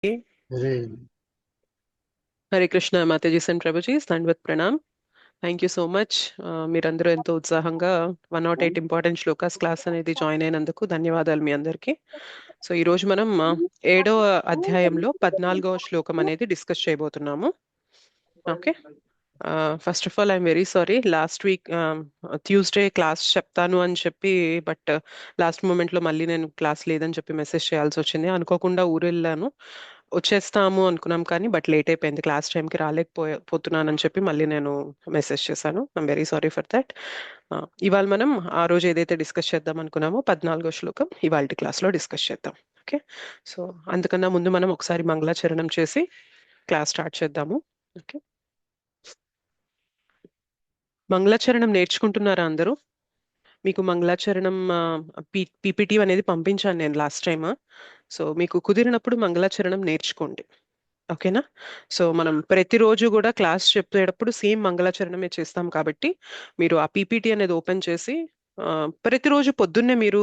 हरे హరే కృష్ణ మాతాజీస్ అండ్ ప్రభుజీస్ దండవత్ ప్రణామ్. Thank you so much. మీరందరూ ఎంతో ఉత్సాహంగా 108 ఇంపార్టెంట్ శ్లోకాస్ క్లాస్ అనేది జాయిన్ అయినందుకు ధన్యవాదాలు మీ అందరికీ. సో ఈ రోజు మనం ఏడవ అధ్యాయంలో 14వ శ్లోకం అనేది డిస్కస్ చేయబోతున్నాము. Okay. First of all I'm very sorry, last week Tuesday class చెప్తాను అని చెప్పి, బట్ లాస్ట్ మూమెంట్లో మళ్ళీ నేను క్లాస్ లేదని చెప్పి మెసేజ్ చేయాల్సి వచ్చింది. అనుకోకుండా ఊరు వెళ్ళాను. వచ్చేస్తాము అనుకున్నాం కానీ బట్ లేట్ అయిపోయింది, క్లాస్ టైంకి పోతున్నానని చెప్పి మళ్ళీ నేను మెసేజ్ చేశాను. I'm very sorry for that. ఇవాళ మనం ఆ రోజు ఏదైతే డిస్కస్ చేద్దాం అనుకున్నామో 14వ శ్లోకం ఇవాళ క్లాస్లో డిస్కస్ చేద్దాం. ఓకే. సో అందుకన్నా ముందు మనం ఒకసారి మంగళాచరణం చేసి క్లాస్ స్టార్ట్ చేద్దాము. ఓకే. మంగళాచరణం నేర్చుకుంటున్నారా అందరూ? మీకు మంగళాచరణం పీపీటీ అనేది పంపించాను నేను లాస్ట్ టైం. సో మీకు కుదిరినప్పుడు మంగళాచరణం నేర్చుకోండి. ఓకేనా? సో మనం ప్రతిరోజు కూడా క్లాస్ చెప్పేటప్పుడు సేమ్ మంగళాచరణమే చేస్తాం కాబట్టి మీరు ఆ పీపీటీ అనేది ఓపెన్ చేసి ప్రతిరోజు పొద్దున్నే మీరు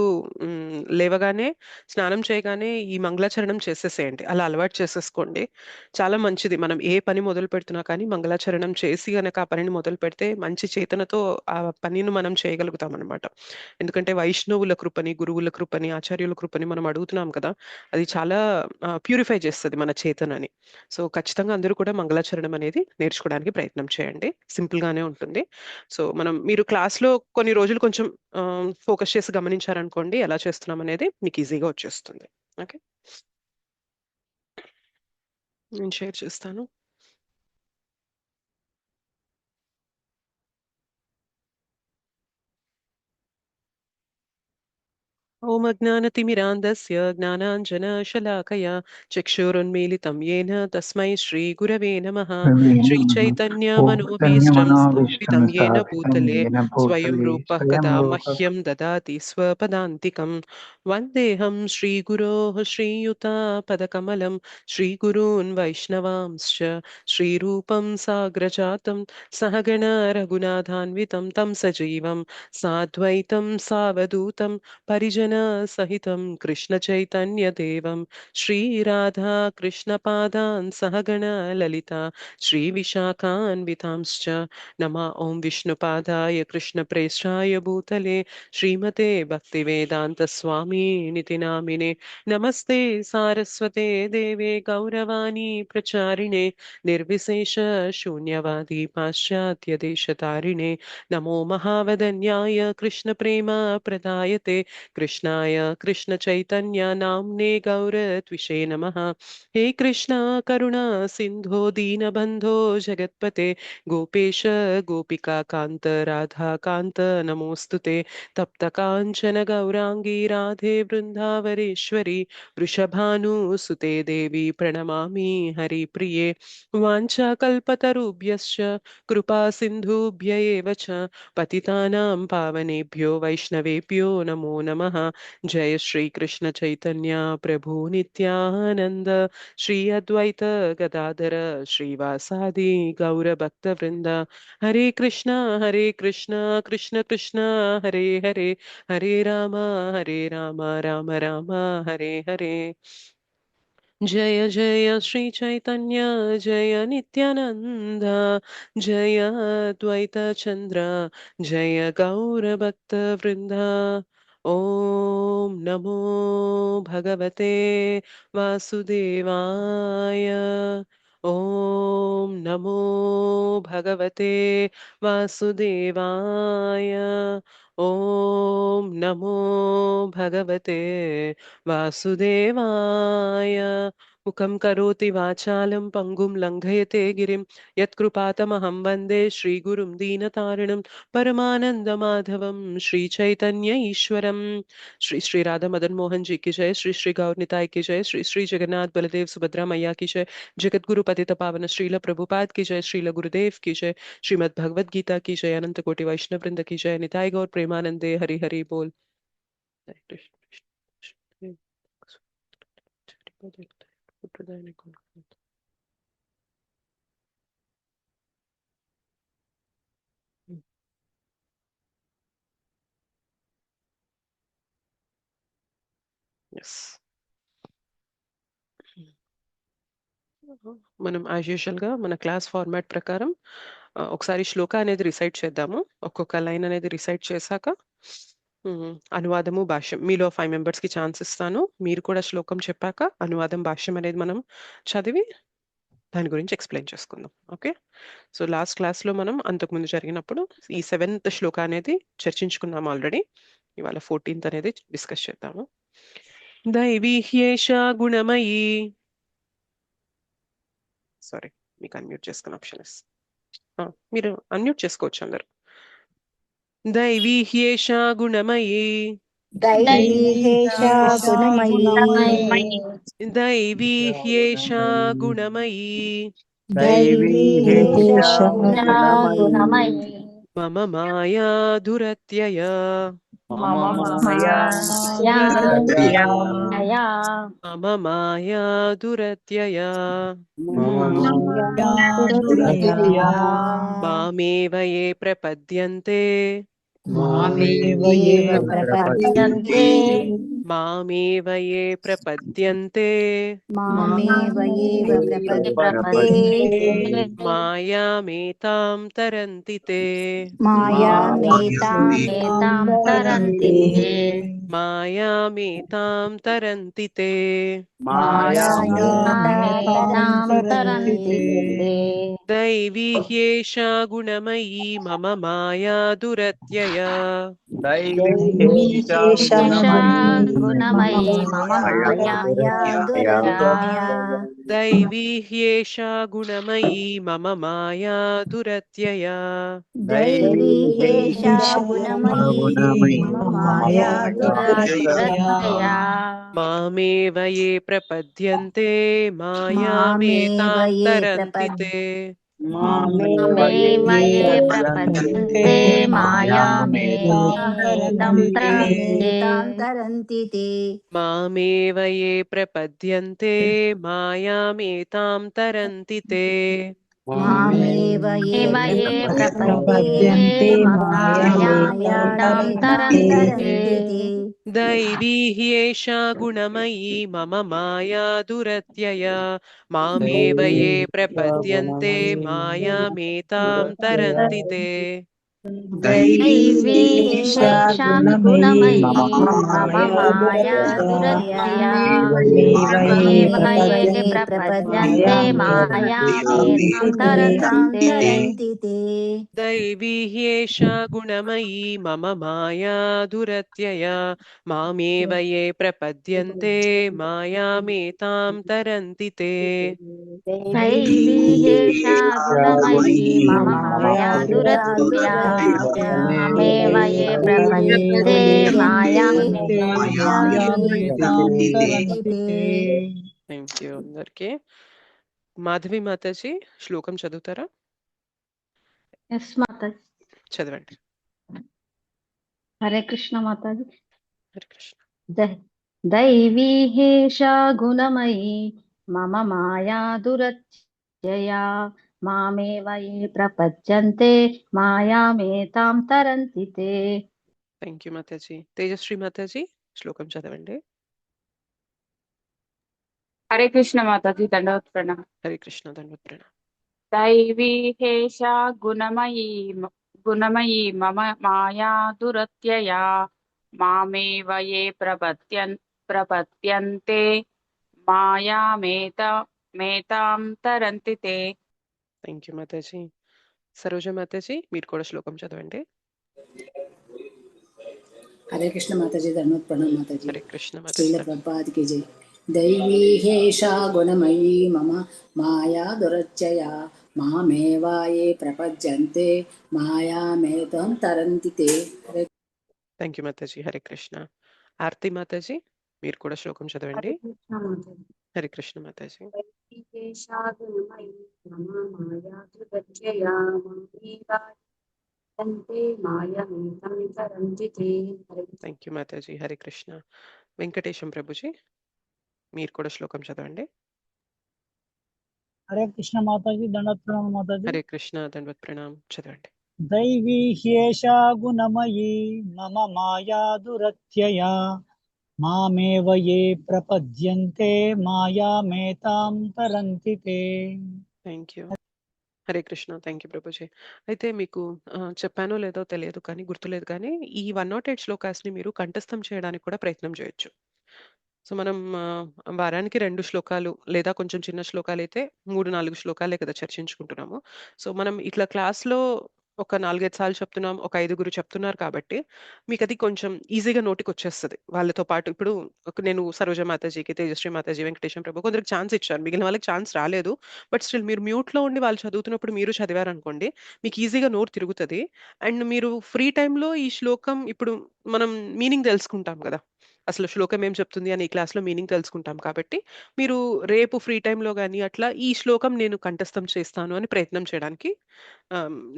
లేవగానే స్నానం చేయగానే ఈ మంగళాచరణం చేసేసేయండి. అలా అలవాటు చేసేసుకోండి. చాలా మంచిది. మనం ఏ పని మొదలు పెడుతున్నా కానీ మంగళాచరణం చేసి గనక ఆ పనిని మొదలు పెడితే మంచి చేతనతో ఆ పనిని మనం చేయగలుగుతాం అనమాట. ఎందుకంటే వైష్ణవుల కృపని, గురువుల కృపని, ఆచార్యుల కృపని మనం అడుగుతున్నాం కదా. అది చాలా ప్యూరిఫై చేస్తుంది మన చేతనని. సో ఖచ్చితంగా అందరూ కూడా మంగళాచరణం అనేది నేర్చుకోవడానికి ప్రయత్నం చేయండి. సింపుల్ గానే ఉంటుంది. సో మీరు క్లాస్లో కొన్ని రోజులు కొంచెం ఫోకస్ చేసి గమనించారనుకోండి ఎలా చేస్తున్నాం అనేది మీకు ఈజీగా వచ్చేస్తుంది. ఓకే. నేను షేర్ చేస్తాను. ఓం అజ్ఞానతిమిరాంధస్య జ్ఞానాంజనశలాకయా చక్షురున్మీలితం येन తస్మై శ్రీగురవే నమః. శ్రీచైతన్యమనోభీష్టం స్థాపితం येन विष्टमस्थापितं భూతలే येन స్వయం भूतले రూపः स्वयं కదా रूप మహ్యం దదాతి స్వపదాంతికం. వందేహం శ్రీగురోః శ్రీయుతాపదకమలం శ్రీగురూన్ వైష్ణవాంశ్చ శ్రీరూపం సాగ్రజాతం సహగణ రఘునాథాన్వితం తం సజీవం సాద్వైతం సావధూతం పరిజన సహితం కృష్ణ చైతన్య దేవం శ్రీరాధా కృష్ణ పాదాన్ సహగణ లలిత శ్రీ విశాఖాన్వితాంశ్చ నమ. ఓం విష్ణుపాదాయ కృష్ణ ప్రేష్టాయ భూతలే శ్రీమతే భక్తి వేదాంత స్వామి నితి నామినే. నమస్తే సారస్వతే దేవే గౌరవాణి ప్రచారిణే నిర్విశేష శూన్యవాది పాశ్చాత్య దేశతారిణే. నమో महावदन्याय कृष्णप्रेमा प्रदायते कृष्णाय कृष्णचैतन्य नाम्ने गौरत्विषे नमः. हे कृष्ण करुणा सिन्धो दीनबन्धो जगत्पते गोपेश गोपिका कान्त राधा कान्त नमोऽस्तु ते. तप्त काञ्चन गौराङ्गी राधे वृन्दावरेश्वरी वृषभानुसुते देवी प्रणमामि हरिप्रिये. वाञ्छाकल्पतरुभ्यश्च कृपा सिन्धुभ्य एव च पतितानां पावनेभ्यो वैष्णवेभ्यो नमो नमः. जय श्री कृष्ण चैतन्य प्रभु नित्यानंद श्री अद्वैत गदाधर श्रीवासादि गौर भक्त वृंद. हरे कृष्ण कृष्ण कृष्ण हरे हरे हरे राम राम राम हरे हरे. जय जय श्री चैतन्य जय नित्यानंद जय द्वैत चंद्र जय गौर भक्त वृंद. ओम नमो भगवते वासुदेवाय. ओम नमो भगवते वासुदेवाय. ओम नमो भगवते वासुदेवाय. मुखं करोति वाचालं पङ्गुं लङ्घयते गिरिं यत्कृपातमहं वन्दे श्रीगुरुं दीनतारिणं परमानन्दमाधवं श्रीचैतन्य ईश्वरं. श्री श्री राधा मदन मोहन जी की जय. श्री श्री गौर निताय की जय. श्री श्री जगन्नाथ बलदेव सुभद्रा मैया की जय. जगत गुरु पतित पावन श्रील प्रभुपाद की जय. श्रील गुरुदेव की जय. श्रीमद् भगवद गीता की जय. अनंत कोटि वैष्णव वृंद की जय. निताय गौर प्रेमानंदे हरि हरि बोल. हरे कृष्ण कृष्ण कृष्ण। Yes. మనం యాజ్ యూజువల్గా మన క్లాస్ ఫార్మాట్ ప్రకారం ఒకసారి శ్లోక అనేది రిసైట్ చేద్దాము. ఒక్కొక్క లైన్ అనేది రిసైట్ చేశాక అనువాదము భాష్యం మీలో 5 మెంబర్స్కి ఛాన్స్ ఇస్తాను. మీరు కూడా శ్లోకం చెప్పాక అనువాదం భాష్యం అనేది మనం చదివి దాని గురించి ఎక్స్ప్లెయిన్ చేసుకుందాం. ఓకే. సో లాస్ట్ క్లాస్లో మనం అంతకుముందు జరిగినప్పుడు ఈ 7th శ్లోక అనేది చర్చించుకున్నాం ఆల్రెడీ. ఇవాళ 14th అనేది డిస్కస్ చేద్దాము. దైవీ హ్యేష గుణమయీ. సారీ, మీకు అన్మ్యూట్ చేసుకున్న ఆప్షన్ మీరు అన్మ్యూట్ చేసుకోవచ్చు అందరు. దైవీ హ్యేష గుణమయీ. दैवी हेषा गुणमयी దైవీ హ్యేష గుణమయీ. दैवी हेषा गुणमयी మమ మాయా దురత్యయ. मम माया दुरत्यया మమ మాయా దురత్యయ. दुरत्यया మామేవ ఏ ప్రపద్యంతే. मामेव ये प्रपद्यन्ते మామేవ ఏ ప్రపద్యంతే. मामेव एव प्रपद्यन्ते మాయామేతాం తరంతి తే. मायामेतां तरन्ति మాయామేతాం తరంతి తే. मायामेतां तरन्ति దైవీ హ్యేషా గుణమయీ మమ మాయా దురత్యయ. हेषा गुणमयी मम माया दुरत्यया దైవీ హ్యేషా గుణమయీ మమ మాయా దురత్యయ. दैवी हेषा गुणमयी मम माया दुरत्यया మామేవ ఏ ప్రపద్యంతే मामेव మాయామేతాం ये తరంతి తే. मामेव ये प्रपद्यन्ते मायामेतां तरन्ति ते మామేవ ఏ ప్రపద్యంతే మాయామేతాం తరంతి తే. मामेव ये प्रपद्यन्ते मायामेतां तरन्ति ते దైవీ హ్యేషా గుణమయీ మమ మాయా దురత్యయ. మామేవ ఏ ప్రపద్యంతే మాయామేతాం తరంతి తే. दैवी हेषा गुणमयी मम माया दुरत्यया मामेव ये प्रपद्यन्ते मायामेतां तरन्ति ते దైవీ హ్యేషా గుణమయీ మమ మాయా దురత్యయ. మామేవ ఏ ప్రపద్యంతే మాయామేతాం తరంతి తే. दैवी हेषा गुणमयी मम माया दुरत्यया मामेव ये प्रपद्यन्ते मायामेतां तरन्ति ते థ్యాంక్ యూ అందరికి. మాధవి మాతాజీ శ్లోకం చదువుతారా? ఎస్ మాతాజీ. చదవండి. హరే కృష్ణ మాతాజీ. హరే కృష్ణ. దైవీ హేషా గుణమయీ మమ మాయా దురత్యయా మామేవ ఏ ప్రపద్యంతే మాయామేతాం తరంతి తే. థ్యాంక్ యూ మాతాజీ. తేజశ్రీ మాతాజీ శ్లోకం చదవండి. హరే కృష్ణ మాతాజీ, దండవత్ ప్రణామం. హరే కృష్ణ, దండవత్ ప్రణామం. దైవీ హేషా గుణమయీ మమ మాయా దురత్యయా మామేవ ఏ ప్రపద్యంతే మాయామేతాం తరంతి తే. థ్యాంక్ యూ మాతాజీ. సరోజ మాతాజీ మీరు కూడా శ్లోకం చదవండి. हरे कृष्ण माताजी, धन्यवाद प्रणाम माताजी. హరే కృష్ణ श्रील మాతాజీ. प्रभुपाद की जय. दैवी हेषा गुणमयी मम माया दुरत्यया मामेव ये प्रपद्यन्ते मायामेतां तरन्ति ते. థ్యాంక్ యూ మాతాజీ. హరే కృష్ణ. ఆర్తి మాతాజీ మీరు కూడా శ్లోకం చదవండి. హరే కృష్ణ మాతాజీ. థ్యాంక్ యూ మాతాజీ. హరే కృష్ణ. వెంకటేశం ప్రభుజీ మీరు కూడా శ్లోకం చదవండి. हरे कृष्ण माताजी, दंडवत प्रणाम माताजी. హరే కృష్ణ, దండవత్ ప్రణామం. చదవండి. दैवी ह्येषा गुणमयी मम माया दुरत्यया మామేవ ఏ ప్రపద్యంతే మాయామేతాం తరంతి తే. Thank you. Hare Krishna. Thank you Prabhuji. అయితే మీకు చెప్పానో లేదో తెలియదు కానీ గుర్తులేదు కానీ ఈ 108 శ్లోకాస్ని మీరు కంఠస్థం చేయడానికి కూడా ప్రయత్నం చేయొచ్చు. సో మనం వారానికి 2 శ్లోకాలు లేదా కొంచెం చిన్న శ్లోకాలు అయితే 3-4 శ్లోకాలే కదా చర్చించుకుంటున్నాము. సో మనం ఇట్లా క్లాస్లో ఒక 4-5 సార్లు చెప్తున్నాం, ఒక 5గురు చెప్తున్నారు కాబట్టి మీకు అది కొంచెం ఈజీగా నోటికి వచ్చేస్తుంది. వాళ్ళతో పాటు ఇప్పుడు నేను సరోజ మాతాజీకి, తేజశ్రీ మాతాజీ, వెంకటేశం ప్రభు కొందరికి ఛాన్స్ ఇచ్చాను, మిగిలిన వాళ్ళకి ఛాన్స్ రాలేదు. బట్ స్టిల్ మీరు మ్యూట్లో ఉండి వాళ్ళు చదువుతున్నప్పుడు మీరు చదివారనుకోండి, మీకు ఈజీగా నోరు తిరుగుతుంది. అండ్ మీరు ఫ్రీ టైంలో ఈ శ్లోకం ఇప్పుడు మనం మీనింగ్ తెలుసుకుంటాం కదా, అసలు శ్లోకం ఏం చెప్తుంది అని ఈ క్లాస్లో మీనింగ్ తెలుసుకుంటాం కాబట్టి మీరు రేపు ఫ్రీ టైంలో కానీ అట్లా ఈ శ్లోకం నేను కంఠస్థం చేస్తాను అని ప్రయత్నం చేయడానికి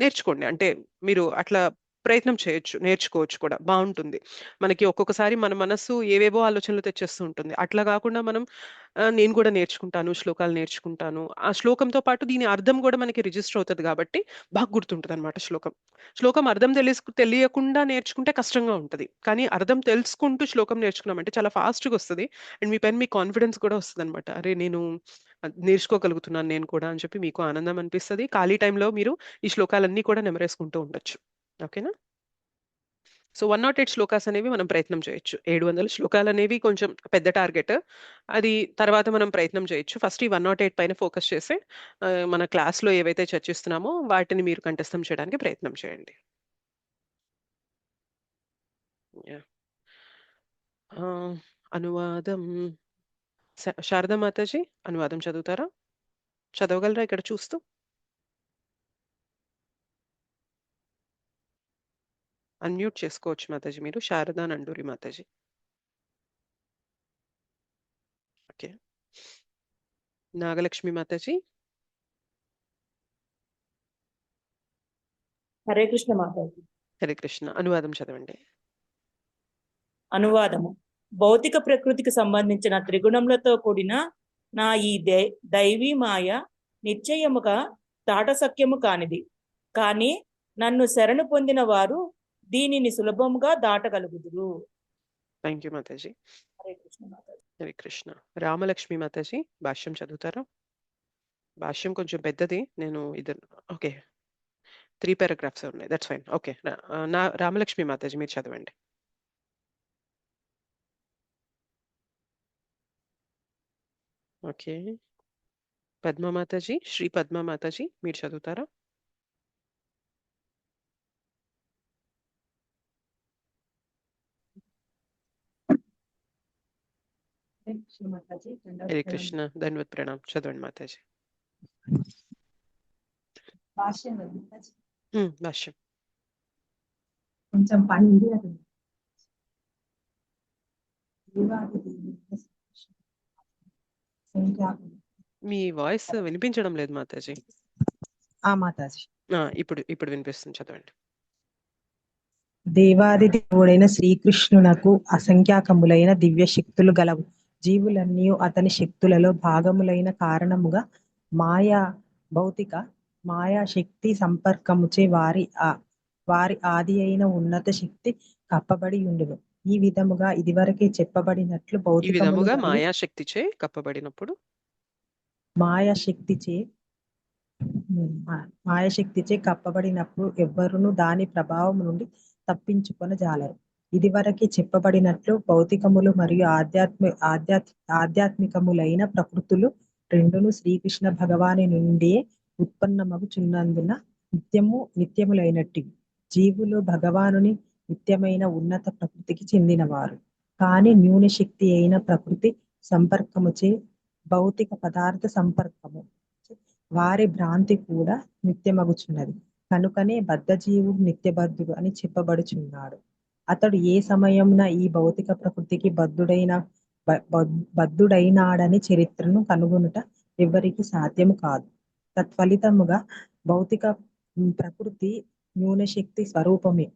నేర్చుకోండి. అంటే మీరు అట్లా ప్రయత్నం చేయొచ్చు, నేర్చుకోవచ్చు కూడా, బాగుంటుంది. మనకి ఒక్కొక్కసారి మన మనస్సు ఏవేవో ఆలోచనలు తెచ్చేస్తూ ఉంటుంది. అట్లా కాకుండా మనం నేను కూడా నేర్చుకుంటాను, శ్లోకాలు నేర్చుకుంటాను, ఆ శ్లోకంతో పాటు దీని అర్థం కూడా మనకి రిజిస్టర్ అవుతుంది కాబట్టి బాగా గుర్తుంటుంది అనమాట శ్లోకం. శ్లోకం అర్థం తెలియకుండా నేర్చుకుంటే కష్టంగా ఉంటుంది, కానీ అర్థం తెలుసుకుంటూ శ్లోకం నేర్చుకున్నామంటే చాలా ఫాస్ట్గా వస్తుంది. అండ్ మీ పైన మీ కాన్ఫిడెన్స్ కూడా వస్తుంది అనమాట. అరే నేను నేర్చుకోగలుగుతున్నాను నేను కూడా అని చెప్పి మీకు ఆనందం అనిపిస్తుంది. ఖాళీ టైంలో మీరు ఈ శ్లోకాలన్నీ కూడా నెమరేసుకుంటూ ఉండొచ్చు. ఓకేనా? సో 108 శ్లోకాస్ అనేవి మనం ప్రయత్నం చేయొచ్చు. 700 శ్లోకాలు అనేవి కొంచెం పెద్ద టార్గెట్. అది తర్వాత మనం ప్రయత్నం చేయొచ్చు. ఫస్ట్ ఈ 108 పైన ఫోకస్ చేసి మన క్లాస్లో ఏవైతే చర్చిస్తున్నామో వాటిని మీరు కంఠస్థం చేయడానికి ప్రయత్నం చేయండి. అనువాదం శారదా మాతాజీ అనువాదం చదువుతారా? చదవగలరా ఇక్కడ చూస్తూ? అన్మ్యూట్ చేసుకోవచ్చు మాతాజీ మీరు. శారదా నండూరి మాతాజీ. ఓకే. నాగలక్ష్మి మాతాజీ. హరే కృష్ణ మాతాజీ. హరే కృష్ణ. అనువాదం చదవండి. అనువాదము. భౌతిక ప్రకృతికి సంబంధించిన త్రిగుణములతో కూడిన నా ఈ దైవీ మాయ నిశ్చయముగా దాటసక్యము కానిది. కానీ నన్ను శరణు పొందిన వారు దీనిని సులభముగా దాటగలుగుదురు. థ్యాంక్ యూ మాతాజీ. హరే కృష్ణ మాతాజీ. హరే కృష్ణ. రామలక్ష్మి మాతాజీ భాష్యం చదువుతారా? భాష్యం కొంచెం పెద్దది, నేను ఇద్దరు ఓకే 3 పారాగ్రాఫ్స్ ఉన్నాయి, దట్స్ ఫైన్. ఓకే. రామలక్ష్మి మాతాజీ మీరు చదవండి. ఓకే. పద్మ మాతాజీ, శ్రీ పద్మ మాతాజీ మీరు చదువుతారా? హరే కృష్ణ. ధన్యవాద్ ప్రణామ్. చదవండి మాతాజీ. భాష్యం కొంచెం పని ఉంది అది. మీ వాయిస్ వినిపించడం లేదు మాతాజీ. మాతాజీ ఇప్పుడు వినిపిస్తుంది, చదవండి. దేవాది దేవుడైన శ్రీకృష్ణునకు అసంఖ్యాకములైన దివ్య శక్తులు గలవు. జీవులన్నీ అతని శక్తులలో భాగములైన కారణముగా మాయా భౌతిక మాయా శక్తి సంపర్కముచే వారి ఆది అయిన ఉన్నత శక్తి కప్పబడి ఉండును. ఈ విధముగా ఇదివరకే చెప్పబడినట్లు భౌతికముగా మాయాశక్తిచే కప్పబడినప్పుడు మాయాశక్తిచే కప్పబడినప్పుడు ఎవ్వరును దాని ప్రభావం నుండి తప్పించుకొనజాలరు. ఇదివరకే చెప్పబడినట్లు భౌతికములు మరియు ఆధ్యాత్మికములైన ప్రకృతులు రెండును శ్రీకృష్ణ భగవాని నుండి ఉత్పన్నమగుచున్నందున నిత్యములైనట్టు జీవులు భగవానుని నిత్యమైన ఉన్నత ప్రకృతికి చెందినవారు. కానీ న్యూన శక్తి అయిన ప్రకృతి సంపర్కముచే భౌతిక పదార్థ సంపర్కము వారి భ్రాంతి కూడా నిత్యమగుచున్నది. కనుకనే బద్ధజీవుడు నిత్యబద్ధుడు అని చెప్పబడుచున్నాడు. అతడు ఏ సమయమున ఈ భౌతిక ప్రకృతికి బద్ధుడైనాడని చరిత్రను కనుగొనుట ఎవరికి సాధ్యము కాదు. తత్ఫలితముగా భౌతిక ప్రకృతి న్యూనశక్తి స్వరూపమే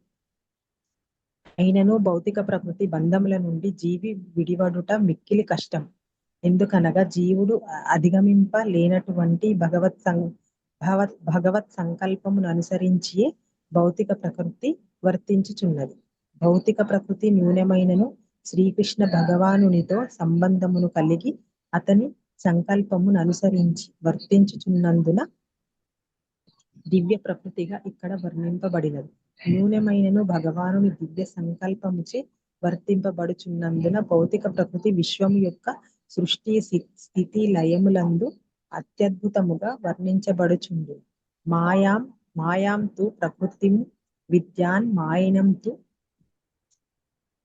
అయినను భౌతిక ప్రకృతి బంధముల నుండి జీవి విడివడుట మిక్కిలి కష్టం. ఎందుకనగా జీవుడు అధిగమింప లేనటువంటి భగవత్ సంకల్పమును అనుసరించి భౌతిక ప్రకృతి వర్తించుచున్నది. భౌతిక ప్రకృతి న్యూనమైనను శ్రీకృష్ణ భగవానునితో సంబంధమును కలిగి అతని సంకల్పమును అనుసరించి వర్తించుచున్నందున దివ్య ప్రకృతిగా ఇక్కడ వర్ణింపబడినది. న్యూనమైనను భగవానుని దివ్య సంకల్పముచే వర్తింపబడుచున్నందున భౌతిక ప్రకృతి విశ్వము యొక్క సృష్టి స్థితి లయములందు అత్యద్భుతముగా వర్ణించబడుచుండు. మాయాం తు ప్రకృతిం విద్యాన్ మాయనం తు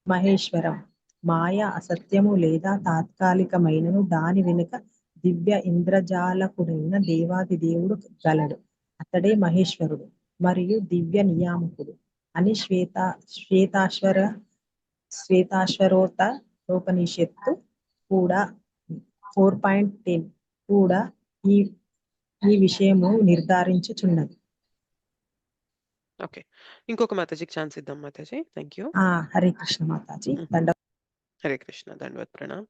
మహేశ్వరం. మాయ అసత్యము లేదా తాత్కాలికమైనను దాని వెనుక దివ్య ఇంద్రజాలకుడైన దేవాది దేవుడు గలడు. అతడే మహేశ్వరుడు మరియు దివ్య నియామకుడు అని శ్వేతాశ్వరోపనిషత్తు కూడా 4.10 కూడా ఈ విషయము నిర్ధారించుచున్నది. ఓకే, ఇంకొక మాతాజీకి ఛాన్స్ ఇద్దాం. మాతాజీ, థ్యాంక్ యూ. హరే కృష్ణ మాతాజీ. హరే కృష్ణ, దండవత్ ప్రణామ్.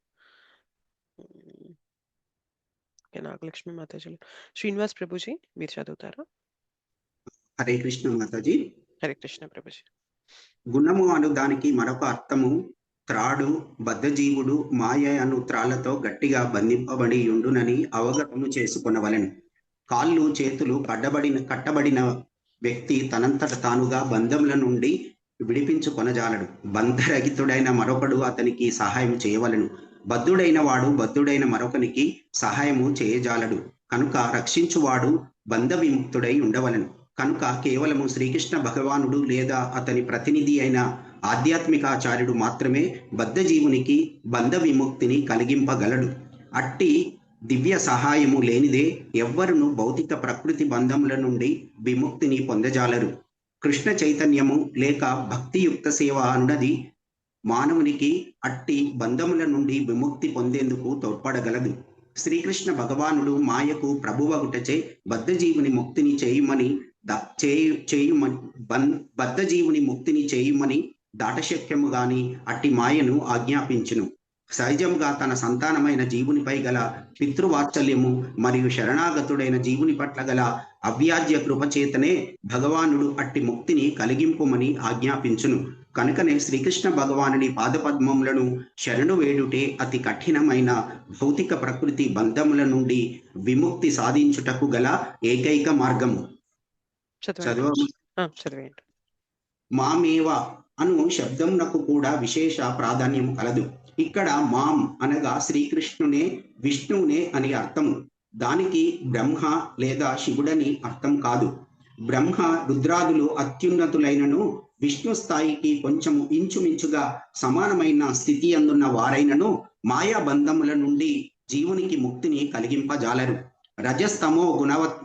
నాగలక్ష్మి మాతాజీ. శ్రీనివాస్ ప్రభుజీ, మీరు చదువుతారా? హరే కృష్ణ మాతాజీ. హరే కృష్ణ ప్రభుజీ. గుణము అను దానికి మరొక అర్థము త్రాడు, బద్ధజీవుడు మాయ అను త్రాళ్లతో గట్టిగా బంధింపబడి ఉండునని అవగతము చేసుకొనవలెను. కాళ్ళు చేతులు కట్టబడిన వ్యక్తి తనంతట తానుగా బంధముల నుండి విడిపించుకొనజాలడు. బంధరహితుడైన మరొకడు అతనికి సహాయం చేయవలెను. బద్ధుడైన వాడు బద్ధుడైన మరొకనికి సహాయము చేయజాలడు. కనుక రక్షించువాడు బంధ విముక్తుడై ఉండవలెను. కనుక కేవలము శ్రీకృష్ణ భగవానుడు లేదా అతని ప్రతినిధి అయిన ఆధ్యాత్మికాచార్యుడు మాత్రమే బద్ధజీవునికి బంధ విముక్తిని కలిగింపగలడు. అట్టి దివ్య సహాయము లేనిదే ఎవ్వరును భౌతిక ప్రకృతి బంధముల నుండి విముక్తిని పొందజాలరు. కృష్ణ చైతన్యము లేక భక్తియుక్త సేవ అన్నది మానవునికి అట్టి బంధముల నుండి విముక్తి పొందేందుకు తోడ్పడగలదు. శ్రీకృష్ణ భగవానుడు మాయకు ప్రభువగుటచే బద్ధజీవుని ముక్తిని బద్ధజీవుని ముక్తిని చేయుమని దాటశక్యము గాని అట్టి మాయను ఆజ్ఞాపించును. సహజముగా తన సంతానమైన జీవునిపై గల పితృవాత్సల్యము మరియు శరణాగతుడైన జీవుని పట్ల గల అవ్యాజ్య కృపచేతనే భగవానుడు అట్టి ముక్తిని కలిగింపుమని ఆజ్ఞాపించును. కనుకనే శ్రీకృష్ణ భగవానుని పాదపద్మములను శరణు వేడుటే అతి కఠినమైన భౌతిక ప్రకృతి బంధముల నుండి విముక్తి సాధించుటకు గల ఏకైక మార్గము. చదవండి. మామేవ అను శబ్దమునకు కూడా విశేష ప్రాధాన్యము కలదు. ఇక్కడ మాం అనగా శ్రీకృష్ణునే విష్ణువునే అని అర్థము. దానికి బ్రహ్మ లేదా శివుడని అర్థం కాదు. బ్రహ్మ రుద్రాదులు అత్యున్నతులైనను విష్ణు స్థాయికి కొంచెము ఇంచుమించుగా సమానమైన స్థితి అందున్న వారైనను మాయా బంధముల నుండి జీవునికి ముక్తిని కలిగింపజాలరు. రజస్తమో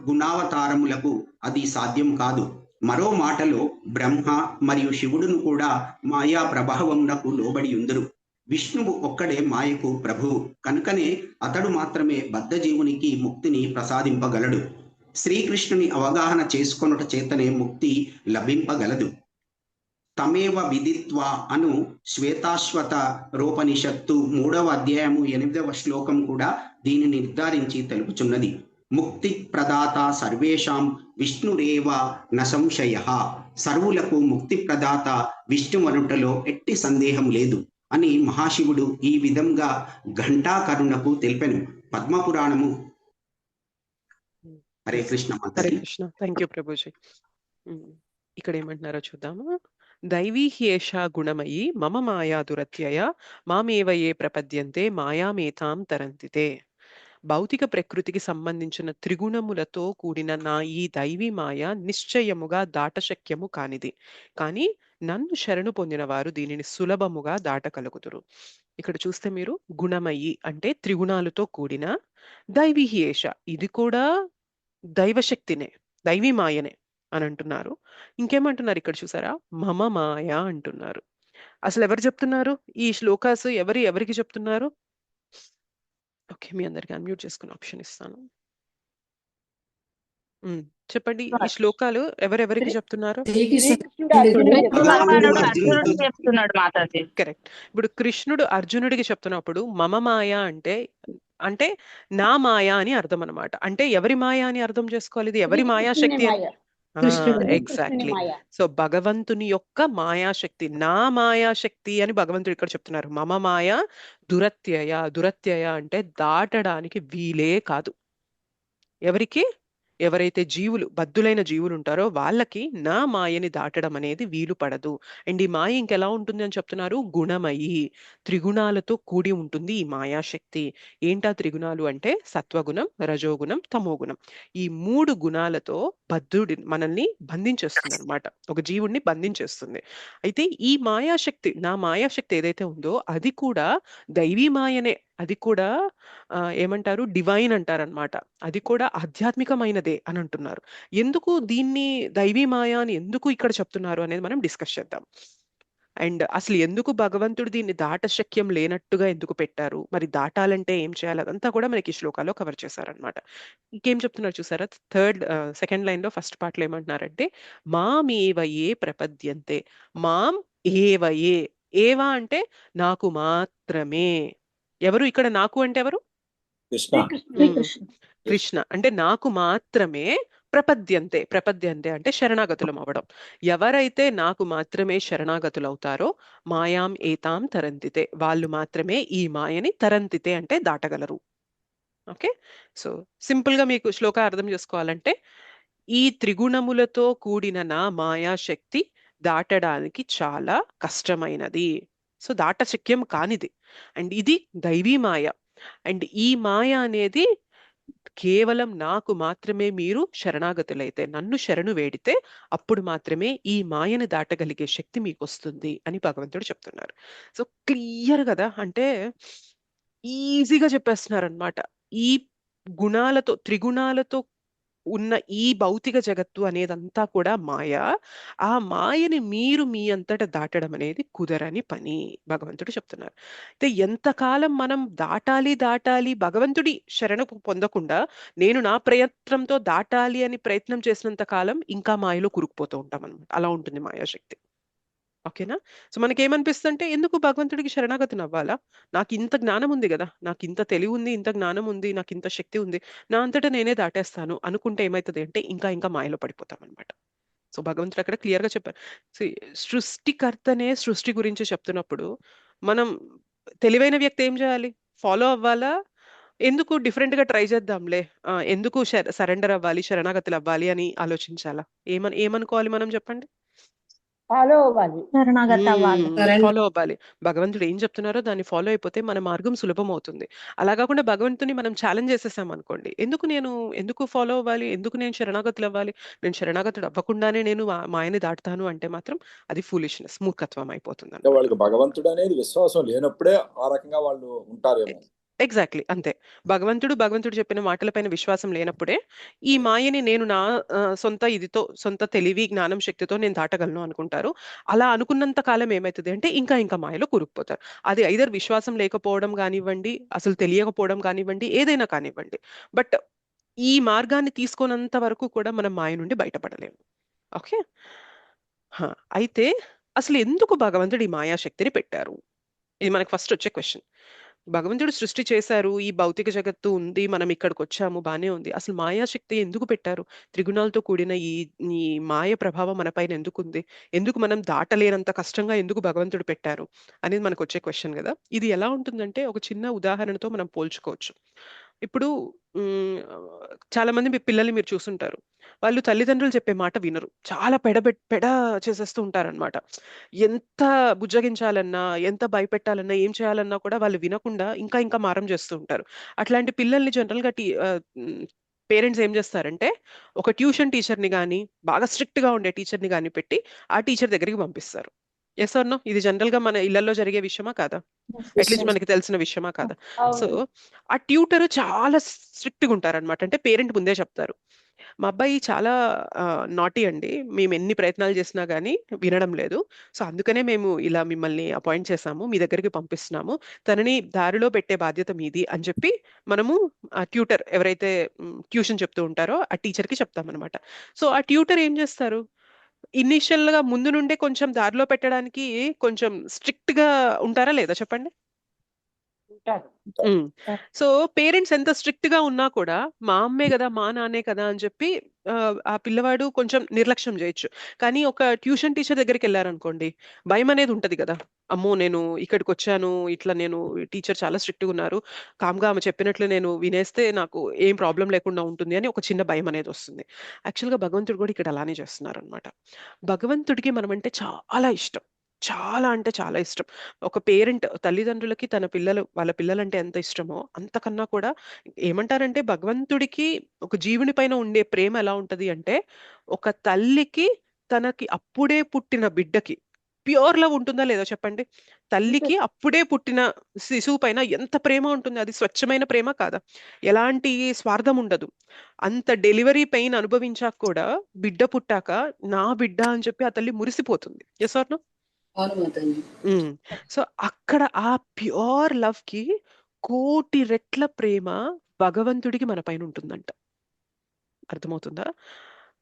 గుణావతారములకు అది సాధ్యం కాదు. మరో మాటలో బ్రహ్మ మరియు శివుడును కూడా మాయా ప్రభావమునకు లోబడి ఉందరు. విష్ణువు ఒక్కడే మాయకు ప్రభువు. కనుకనే అతడు మాత్రమే బద్ధజీవునికి ముక్తిని ప్రసాదింపగలడు. శ్రీకృష్ణుని అవగాహన చేసుకొనుట చేతనే ముక్తి లభింపగలదు. తమేవ విదిత్వా అను శ్వేతాశ్వత రోపనిషత్తు 3వ అధ్యాయము 8వ శ్లోకం కూడా దీనిని నిర్ధారించి తెలుపుచున్నది. ముక్తి ప్రదాత సర్వేషాం విష్ణురేవ న సంశయః. సర్వులకు ముక్తి ప్రదాత విష్ణువనుటలో ఎట్టి సందేహం లేదు అని మహాశివుడు ఈ విధంగా ఘంటాకరుణకు తెలిపెను. పద్మపురాణము. హరే కృష్ణ. హరే కృష్ణ. Thank you Prabhuji. ఇక్కడ ఏమంటున్నారో చూద్దాము. దైవీ హ్యేషా గుణమయీ మమ మాయా దురత్యయ మామేవ ఏ ప్రపద్యంతే మాయామేతాం తరంతితే. భౌతిక ప్రకృతికి సంబంధించిన త్రిగుణములతో కూడిన నా ఈ దైవీ మాయ నిశ్చయముగా దాటశక్యము కానిది. కానీ నన్ను శరణు పొందిన వారు దీనిని సులభముగా దాటగలుగుతురు. ఇక్కడ చూస్తే మీరు గుణమయి అంటే త్రిగుణాలతో కూడిన, దైవీ హ్యేష ఇది కూడా దైవశక్తినే, దైవీ మాయనే అని అంటున్నారు. ఇంకేమంటున్నారు ఇక్కడ చూసారా, మమ మాయ అంటున్నారు. అసలు ఎవరు చెప్తున్నారు ఈ శ్లోకాసు? ఎవరికి చెప్తున్నారు? ఓకే, మీ అందరికి అన్మ్యూట్ చేసుకుని ఆప్షన్ ఇస్తాను. చెప్పండి, ఈ శ్లోకాలు ఎవరెవరికి చెప్తున్నారు? కరెక్ట్. ఇప్పుడు కృష్ణుడు అర్జునుడికి చెప్తున్నప్పుడు మమ మాయ అంటే నా మాయ అని అర్థం అనమాట. అంటే ఎవరి మాయ అని అర్థం చేసుకోవాలి? ఇది ఎవరి మాయాశక్తి? ఎగ్జాక్ట్లీ. సో భగవంతుని యొక్క మాయాశక్తి, నా మాయాశక్తి అని భగవంతుడు ఇక్కడ చెప్తున్నారు. మమ మాయ దురత్యయ. దురత్యయ అంటే దాటడానికి వీలే కాదు. ఎవరికి? ఎవరైతే జీవులు, బద్ధులైన జీవులు ఉంటారో వాళ్ళకి నా మాయని దాటడం అనేది వీలు పడదు. అండ్ ఈ మాయ ఇంకెలా ఉంటుంది అని చెప్తున్నారు? గుణమయి, త్రిగుణాలతో కూడి ఉంటుంది ఈ మాయాశక్తి. ఏంటా త్రిగుణాలు అంటే సత్వగుణం, రజోగుణం, తమోగుణం. ఈ 3 గుణాలతో మనల్ని బంధించేస్తుంది అనమాట. ఒక జీవుడిని బంధించేస్తుంది. అయితే ఈ మాయాశక్తి, నా మాయాశక్తి ఏదైతే ఉందో అది కూడా దైవీ మాయనే. అది కూడా ఏమంటారు, డివైన్ అంటారనమాట. అది కూడా ఆధ్యాత్మికమైనదే అని అంటున్నారు. ఎందుకు దీన్ని దైవీ మాయ అని ఎందుకు ఇక్కడ చెప్తున్నారు అనేది మనం డిస్కస్ చేద్దాం. అండ్ అసలు ఎందుకు భగవంతుడు దీన్ని దాటశక్యం లేనట్టుగా ఎందుకు పెట్టారు, మరి దాటాలంటే ఏం చేయాలి, అదంతా కూడా మనకి ఈ శ్లోకాల్లో కవర్ చేశారనమాట. ఇంకేం చెప్తున్నారు చూసారా? సెకండ్ లైన్ లో ఫస్ట్ పార్ట్ లో ఏమంటున్నారంటే మామేవయే ప్రపద్యంతే. మాం ఏవయే. ఏవా అంటే నాకు మాత్రమే. ఎవరు ఇక్కడ నాకు అంటే ఎవరు? కృష్ణ. అంటే నాకు మాత్రమే ప్రపద్యంతే. ప్రపద్యంతే అంటే శరణాగతులం అవ్వడం. ఎవరైతే నాకు మాత్రమే శరణాగతులు అవుతారో మాయాం ఏతాం తరంతితే, వాళ్ళు మాత్రమే ఈ మాయని తరంతితే అంటే దాటగలరు. ఓకే, సో సింపుల్ గా మీకు శ్లోక అర్థం చేసుకోవాలంటే ఈ త్రిగుణములతో కూడిన నా మాయాశక్తి దాటడానికి చాలా కష్టమైనది. సో దాటశక్యం కానిది. అండ్ ఇది దైవీ మాయ. అండ్ ఈ మాయ అనేది కేవలం నాకు మాత్రమే మీరు శరణాగతులైతే, నన్ను శరణు వేడితే అప్పుడు మాత్రమే ఈ మాయని దాటగలిగే శక్తి మీకు వస్తుంది అని భగవంతుడు చెప్తున్నారు. సో క్లియర్ కదా, అంటే ఈజీగా చెప్పేస్తున్నారు అనమాట. ఈ గుణాలతో, త్రిగుణాలతో ఉన్న ఈ భౌతిక జగత్తు అనేదంతా కూడా మాయ. ఆ మాయని మీరు మీ అంతట దాటడం అనేది కుదరని పని భగవంతుడు చెప్తున్నారు. అయితే ఎంతకాలం మనం దాటాలి భగవంతుడి శరణు పొందకుండా నేను నా ప్రయత్నంతో దాటాలి అని ప్రయత్నం చేసినంత కాలం ఇంకా మాయలో కురుకుపోతూ ఉంటాం అనమాట. అలా ఉంటుంది మాయాశక్తి. ఓకేనా? సో మనకేమనిపిస్తుందంటే ఎందుకు భగవంతుడికి శరణాగతిని అవ్వాలా? నాకు ఇంత జ్ఞానం ఉంది కదా, నాకు ఇంత తెలివి ఉంది, ఇంత జ్ఞానం ఉంది, నాకు ఇంత శక్తి ఉంది, నా అంతటా నేనే దాటేస్తాను అనుకుంటే ఏమవుతుంది అంటే ఇంకా మాయలో పడిపోతాం అనమాట. సో భగవంతుడు అక్కడ క్లియర్ గా చెప్పారు. సృష్టికర్తనే సృష్టి గురించి చెప్తున్నప్పుడు మనం తెలివైన వ్యక్తి ఏం చేయాలి? ఫాలో అవ్వాలా? ఎందుకు డిఫరెంట్ గా ట్రై చేద్దాంలే, ఎందుకు సరెండర్ అవ్వాలి, శరణాగతులు అవ్వాలి అని ఆలోచించాలా? ఏమనుకోవాలి మనం చెప్పండి? ఫాలో అవ్వాలి, శరణాగతి అవ్వాలి. ఫాలో అవ్వాలి. భగవంతుడు ఏం చెప్తున్నారో దాన్ని ఫాలో అయిపోతే మన మార్గం సులభం అవుతుంది. అలా కాకుండా భగవంతుని మనం ఛాలెంజ్ చేసేసాం అనుకోండి, ఎందుకు ఫాలో అవ్వాలి, ఎందుకు నేను శరణాగతులు అవ్వాలి, నేను శరణాగతుడు అవ్వకుండానే నేను మాయని దాటుతాను అంటే మాత్రం అది ఫూలిష్నెస్, మూర్ఖత్వం అయిపోతుంది. వాళ్ళకి భగవంతుడు అనేది విశ్వాసం లేనప్పుడే ఆ రకంగా వాళ్ళు ఉంటారేమో. ఎగ్జాక్ట్లీ అంతే. భగవంతుడు చెప్పిన మాటలపైన విశ్వాసం లేనప్పుడే ఈ మాయని నేను నా సొంత తెలివి, జ్ఞానం, శక్తితో నేను దాటగలను అనుకుంటారు. అలా అనుకున్నంత కాలం ఏమవుతుంది అంటే ఇంకా మాయలో కూరుకుపోతారు. అది ఐదర్ విశ్వాసం లేకపోవడం కానివ్వండి, అసలు తెలియకపోవడం కానివ్వండి, ఏదైనా కానివ్వండి. బట్ ఈ మార్గాన్ని తీసుకున్నంత వరకు కూడా మనం మాయ నుండి బయటపడలేము. ఓకే, అయితే అసలు ఎందుకు భగవంతుడు ఈ మాయాశక్తిని పెట్టారు? ఇది మనకు ఫస్ట్ వచ్చే క్వశ్చన్. భగవంతుడు సృష్టి చేశారు, ఈ భౌతిక జగత్తు ఉంది, మనం ఇక్కడికి వచ్చాము, బానే ఉంది. అసలు మాయాశక్తి ఎందుకు పెట్టారు? త్రిగుణాలతో కూడిన ఈ మాయ ప్రభావం మన పైన ఎందుకు ఉంది? ఎందుకు మనం దాటలేనంత కష్టంగా ఎందుకు భగవంతుడు పెట్టారు అనేది మనకు వచ్చే క్వశ్చన్ కదా. ఇది ఎలా ఉంటుందంటే ఒక చిన్న ఉదాహరణతో మనం పోల్చుకోవచ్చు. ఇప్పుడు చాలా మంది పిల్లల్ని మీరు చూసుంటారు, వాళ్ళు తల్లిదండ్రులు చెప్పే మాట వినరు, చాలా పెడ చేసేస్తూ ఉంటారనమాట. ఎంత బుజ్జగించాలన్నా, ఎంత భయపెట్టాలన్నా, ఏం చేయాలన్నా కూడా వాళ్ళు వినకుండా ఇంకా మారం చేస్తూ ఉంటారు. అట్లాంటి పిల్లల్ని జనరల్ గా పేరెంట్స్ ఏం చేస్తారంటే ఒక ట్యూషన్ టీచర్ని కానీ, బాగా స్ట్రిక్ట్ గా ఉండే టీచర్ని కానీ పెట్టి ఆ టీచర్ దగ్గరికి పంపిస్తారు. Yes or no? ఇది జనరల్ గా మన ఇళ్లలో జరిగే విషయమా కాదా? అట్లీస్ట్ మనకి తెలిసిన విషయమా కాదా? సో ఆ ట్యూటర్ చాలా స్ట్రిక్ట్ గా ఉంటారనమాట. అంటే పేరెంట్ ముందే చెప్తారు, మా అబ్బాయి చాలా నాటీ అండి, మేము ఎన్ని ప్రయత్నాలు చేసినా కానీ వినడం లేదు, సో అందుకనే మేము ఇలా మిమ్మల్ని అపాయింట్ చేసాము, మీ దగ్గరికి పంపిస్తున్నాము, తనని దారిలో పెట్టే బాధ్యత మీది అని చెప్పి మనము ఆ ట్యూటర్ ఎవరైతే ట్యూషన్ చెప్తూ ఉంటారో ఆ టీచర్కి చెప్తామన్నమాట. సో ఆ ట్యూటర్ ఏం చేస్తారు, ఇనిషియల్ గా ముందు నుండే కొంచెం దారిలో పెట్టడానికి కొంచెం స్ట్రిక్ట్ గా ఉంటారా లేదా చెప్పండి? సో పేరెంట్స్ ఎంత స్ట్రిక్ట్ గా ఉన్నా కూడా మా అమ్మే కదా మా నాన్నే కదా అని చెప్పి ఆ పిల్లవాడు కొంచెం నిర్లక్ష్యం చేయొచ్చు. కానీ ఒక ట్యూషన్ టీచర్ దగ్గరికి వెళ్ళారనుకోండి, భయం అనేది ఉంటది కదా. అమ్మో నేను ఇక్కడికి వచ్చాను, ఇట్లా నేను టీచర్ చాలా స్ట్రిక్ట్ గా ఉన్నారు, కామ్గా ఆమె చెప్పినట్లు నేను వినేస్తే నాకు ఏం ప్రాబ్లం లేకుండా ఉంటుంది అని ఒక చిన్న భయం అనేది వస్తుంది. యాక్చువల్గా భగవంతుడు కూడా ఇక్కడ అలానే చేస్తున్నారు అనమాట. భగవంతుడికి మనం అంటే చాలా ఇష్టం, చాలా అంటే చాలా ఇష్టం. ఒక పేరెంట్ తల్లిదండ్రులకి వాళ్ళ పిల్లలంటే ఎంత ఇష్టమో అంతకన్నా కూడా ఏమంటారంటే భగవంతుడికి ఒక జీవుని పైన ఉండే ప్రేమ ఎలా ఉంటది అంటే, ఒక తల్లికి తనకి అప్పుడే పుట్టిన బిడ్డకి ప్యూర్ లవ్ ఉంటుందా లేదా చెప్పండి. తల్లికి అప్పుడే పుట్టిన శిశువు పైన ఎంత ప్రేమ ఉంటుంది, అది స్వచ్ఛమైన ప్రేమ కాదా? ఎలాంటి స్వార్థం ఉండదు. అంత డెలివరీ పెయిన్ అనుభవించాక కూడా బిడ్డ పుట్టాక నా బిడ్డ అని చెప్పి ఆ తల్లి మురిసిపోతుంది. Yes or no? సో అక్కడ ఆ ప్యూర్ లవ్ కి కోటి రెట్ల ప్రేమ భగవంతుడికి మన పైన ఉంటుందంట. అర్థమవుతుందా?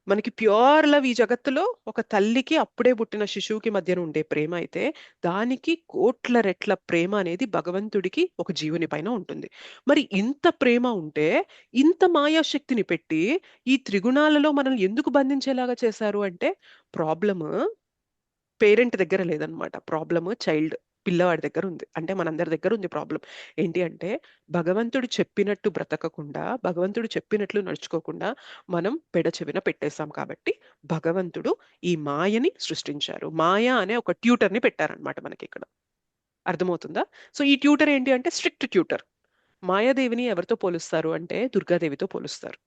మనకి ప్యూర్ లవ్ ఈ జగత్తులో ఒక తల్లికి అప్పుడే పుట్టిన శిశువుకి మధ్యన ఉండే ప్రేమ అయితే, దానికి కోట్ల రెట్ల ప్రేమ అనేది భగవంతుడికి ఒక జీవుని పైన ఉంటుంది. మరి ఇంత ప్రేమ ఉంటే ఇంత మాయాశక్తిని పెట్టి ఈ త్రిగుణాలలో మనల్ని ఎందుకు బంధించేలాగా చేశారు అంటే, ప్రాబ్లమ్ పేరెంట్ దగ్గర లేదనమాట. ప్రాబ్లమ్ చైల్డ్, పిల్లవాడి దగ్గర ఉంది. అంటే మనందరి దగ్గర ఉంది ప్రాబ్లం. ఏంటి అంటే, భగవంతుడు చెప్పినట్టు బ్రతకకుండా, భగవంతుడు చెప్పినట్లు నడుచుకోకుండా మనం పెడచెవిన పెట్టేశాం. కాబట్టి భగవంతుడు ఈ మాయని సృష్టించారు. మాయ అనే ఒక ట్యూటర్ని పెట్టారనమాట మనకి ఇక్కడ. అర్థమవుతుందా? సో ఈ ట్యూటర్ ఏంటి అంటే స్ట్రిక్ట్ ట్యూటర్. మాయాదేవిని ఎవరితో పోలుస్తారు అంటే దుర్గాదేవితో పోలుస్తారు.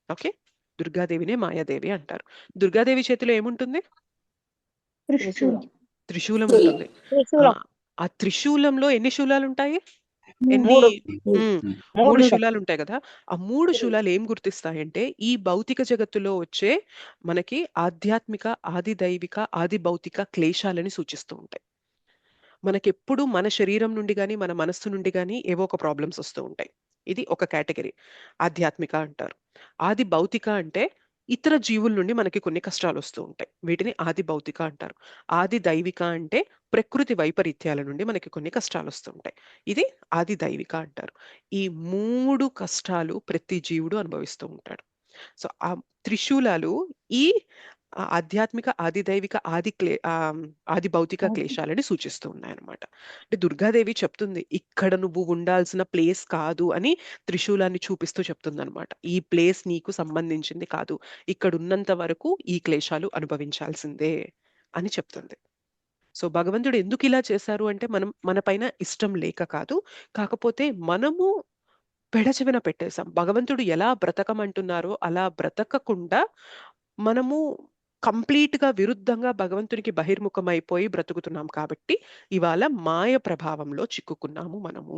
ఓకే, దుర్గాదేవినే మాయాదేవి అంటారు. దుర్గాదేవి చేతిలో ఏముంటుంది? త్రిశూలం ఉంటుంది. ఆ త్రిశూలంలో ఎన్ని శూలాలు ఉంటాయి? మూడు శూలాలు ఉంటాయి కదా. ఆ మూడు శూలాలు ఏం గుర్తిస్తాయంటే, ఈ భౌతిక జగత్తులో వచ్చే మనకి ఆధ్యాత్మిక, ఆది దైవిక, ఆది భౌతిక క్లేశాలని సూచిస్తూ ఉంటాయి. మనకెప్పుడు మన శరీరం నుండి కానీ మన మనస్సు నుండి కానీ ఏవో ఒక ప్రాబ్లమ్స్ వస్తూ ఉంటాయి. ఇది ఒక కేటగిరీ, ఆధ్యాత్మిక అంటారు. ఆది భౌతిక అంటే ఇతర జీవుల నుండి మనకి కొన్ని కష్టాలు వస్తూ ఉంటాయి, వీటిని ఆది భౌతిక అంటారు. ఆది దైవిక అంటే ప్రకృతి వైపరీత్యాల నుండి మనకి కొన్ని కష్టాలు వస్తుంటాయి, ఇది ఆది దైవిక అంటారు. ఈ మూడు కష్టాలు ప్రతి జీవుడు అనుభవిస్తూ ఉంటాడు. సో ఆ త్రిశూలాలు ఈ ఆధ్యాత్మిక, ఆది దైవిక, ఆది భౌతిక క్లేశాలని సూచిస్తూ ఉన్నాయన్నమాట. అంటే దుర్గాదేవి చెప్తుంది, ఇక్కడ నువ్వు ఉండాల్సిన ప్లేస్ కాదు అని త్రిశూలాన్ని చూపిస్తూ చెప్తుంది అనమాట. ఈ ప్లేస్ నీకు సంబంధించింది కాదు, ఇక్కడ ఉన్నంత వరకు ఈ క్లేశాలు అనుభవించాల్సిందే అని చెప్తుంది. సో భగవంతుడు ఎందుకు ఇలా చేశారు అంటే, మన పైన ఇష్టం లేక కాదు, కాకపోతే మనము పెడచెవిన పెట్టేశాం. భగవంతుడు ఎలా బ్రతకమంటున్నారో అలా బ్రతకకుండా మనము కంప్లీట్ గా విరుద్ధంగా భగవంతునికి బహిర్ముఖమైపోయి బ్రతుకుతున్నాం. కాబట్టి ఇవాళ మాయ ప్రభావంలో చిక్కుకున్నాము మనము.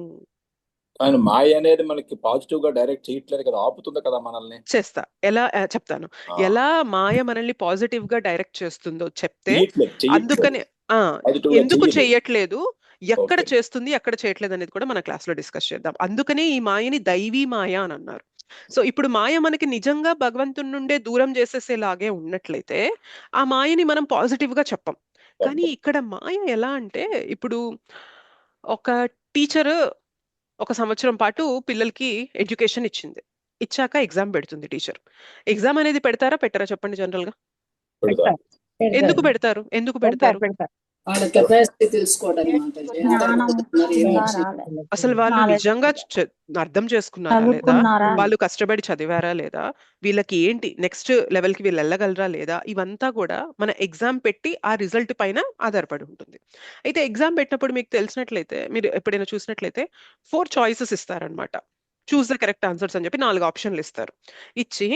ఆయన మాయ అనేది మనకి పాజిటివ్ గా డైరెక్ట్ చేయట్లేదు కదా, ఆపుతుంది కదా మనల్ని. చేస్తా, ఎలా చెప్తాను. ఎలా మాయ మనల్ని పాజిటివ్ గా డైరెక్ట్ చేస్తుందో చెప్తే, అందుకనే ఎందుకు చెయ్యట్లేదు, ఎక్కడ చేస్తుంది, ఎక్కడ చేయట్లేదు అనేది కూడా మన క్లాస్ లో డిస్కస్ చేద్దాం. అందుకనే ఈ మాయని దైవీ మాయ అని అన్నారు. సో ఇప్పుడు మాయ మనకి నిజంగా భగవంతుడి నుండే దూరం చేసేసేలాగే ఉన్నట్లయితే ఆ మాయని మనం పాజిటివ్ గా చెప్పం. కానీ ఇక్కడ మాయ ఎలా అంటే, ఇప్పుడు ఒక టీచర్ 1 సంవత్సరం పాటు పిల్లలకి ఎడ్యుకేషన్ ఇచ్చాక ఎగ్జామ్ పెడుతుంది టీచర్. ఎగ్జామ్ అనేది పెడతారా పెట్టారా చెప్పండి జనరల్ గా? ఎందుకు పెడతారు? వాళ్ళ కెపాసిటీ తెలుసుకోవడానికి. అసలు వాళ్ళు నిజంగా అర్థం చేసుకున్నారా లేదా, వాళ్ళు కష్టపడి చదివారా లేదా, వీళ్ళకి ఏంటి నెక్స్ట్ లెవెల్ కి వీళ్ళు వెళ్ళగలరా లేదా, ఇవంతా కూడా మన ఎగ్జామ్ పెట్టి ఆ రిజల్ట్ పైన ఆధారపడి ఉంటుంది. అయితే ఎగ్జామ్ పెట్టినప్పుడు మీకు తెలిసినట్లయితే, మీరు ఎప్పుడైనా చూసినట్లయితే 4 చాయిసెస్ ఇస్తారనమాట. చూస్ ద కరెక్ట్ ఆన్సర్స్ అని చెప్పి 4 ఆప్షన్లు ఇస్తారు. ఇచ్చి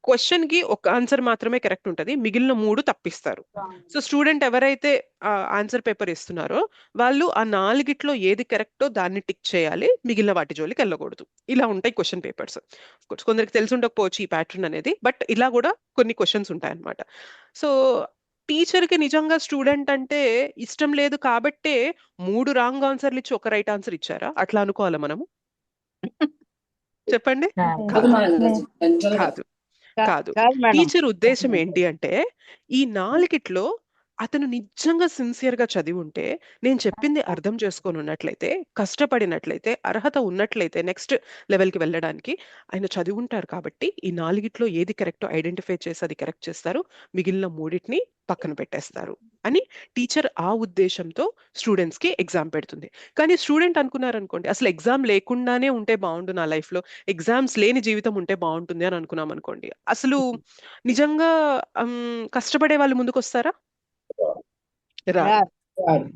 క్వశ్చన్ కి ఒక ఆన్సర్ మాత్రమే కరెక్ట్ ఉంటుంది, మిగిలిన 3 తప్పిస్తారు. సో స్టూడెంట్ ఎవరైతే ఆన్సర్ పేపర్ ఇస్తున్నారో వాళ్ళు ఆ 4గిట్లో ఏది కరెక్టో దాన్ని టిక్ చేయాలి, మిగిలిన వాటి జోలికి వెళ్ళకూడదు. ఇలా ఉంటాయి క్వశ్చన్ పేపర్స్. కొందరికి తెలిసి ఉండకపోవచ్చు ఈ ప్యాటర్న్ అనేది, బట్ ఇలా కూడా కొన్ని క్వశ్చన్స్ ఉంటాయి అన్నమాట. సో టీచర్ కి నిజంగా స్టూడెంట్ అంటే ఇష్టం లేదు కాబట్టే 3 రాంగ్ ఆన్సర్లు ఇచ్చి 1 రైట్ ఆన్సర్ ఇచ్చారా? అట్లా అనుకోవాలా మనము? చెప్పండి. కాదు. టీచర్ ఉద్దేశం ఏంటి అంటే, ఈ 4గిట్లో అతను నిజంగా సిన్సియర్గా చదివి ఉంటే, నేను చెప్పింది అర్థం చేసుకొని ఉన్నట్లయితే, కష్టపడినట్లయితే, అర్హత ఉన్నట్లయితే నెక్స్ట్ లెవెల్కి వెళ్ళడానికి ఆయన చదివి ఉంటారు. కాబట్టి ఈ నాలుగిట్లో ఏది కరెక్టో ఐడెంటిఫై చేసి అది కరెక్ట్ చేస్తారు, మిగిలిన మూడింటిని పక్కన పెట్టేస్తారు అని టీచర్ ఆ ఉద్దేశంతో స్టూడెంట్స్కి ఎగ్జామ్ పెడుతుంది. కానీ స్టూడెంట్ అనుకున్నారనుకోండి, అసలు ఎగ్జామ్ లేకుండానే ఉంటే బాగుండు నా లైఫ్లో, ఎగ్జామ్స్ లేని జీవితం ఉంటే బాగుంటుంది అని అనుకున్నాం అనుకోండి, అసలు నిజంగా కష్టపడే వాళ్ళు ముందుకు వస్తారా? రారు.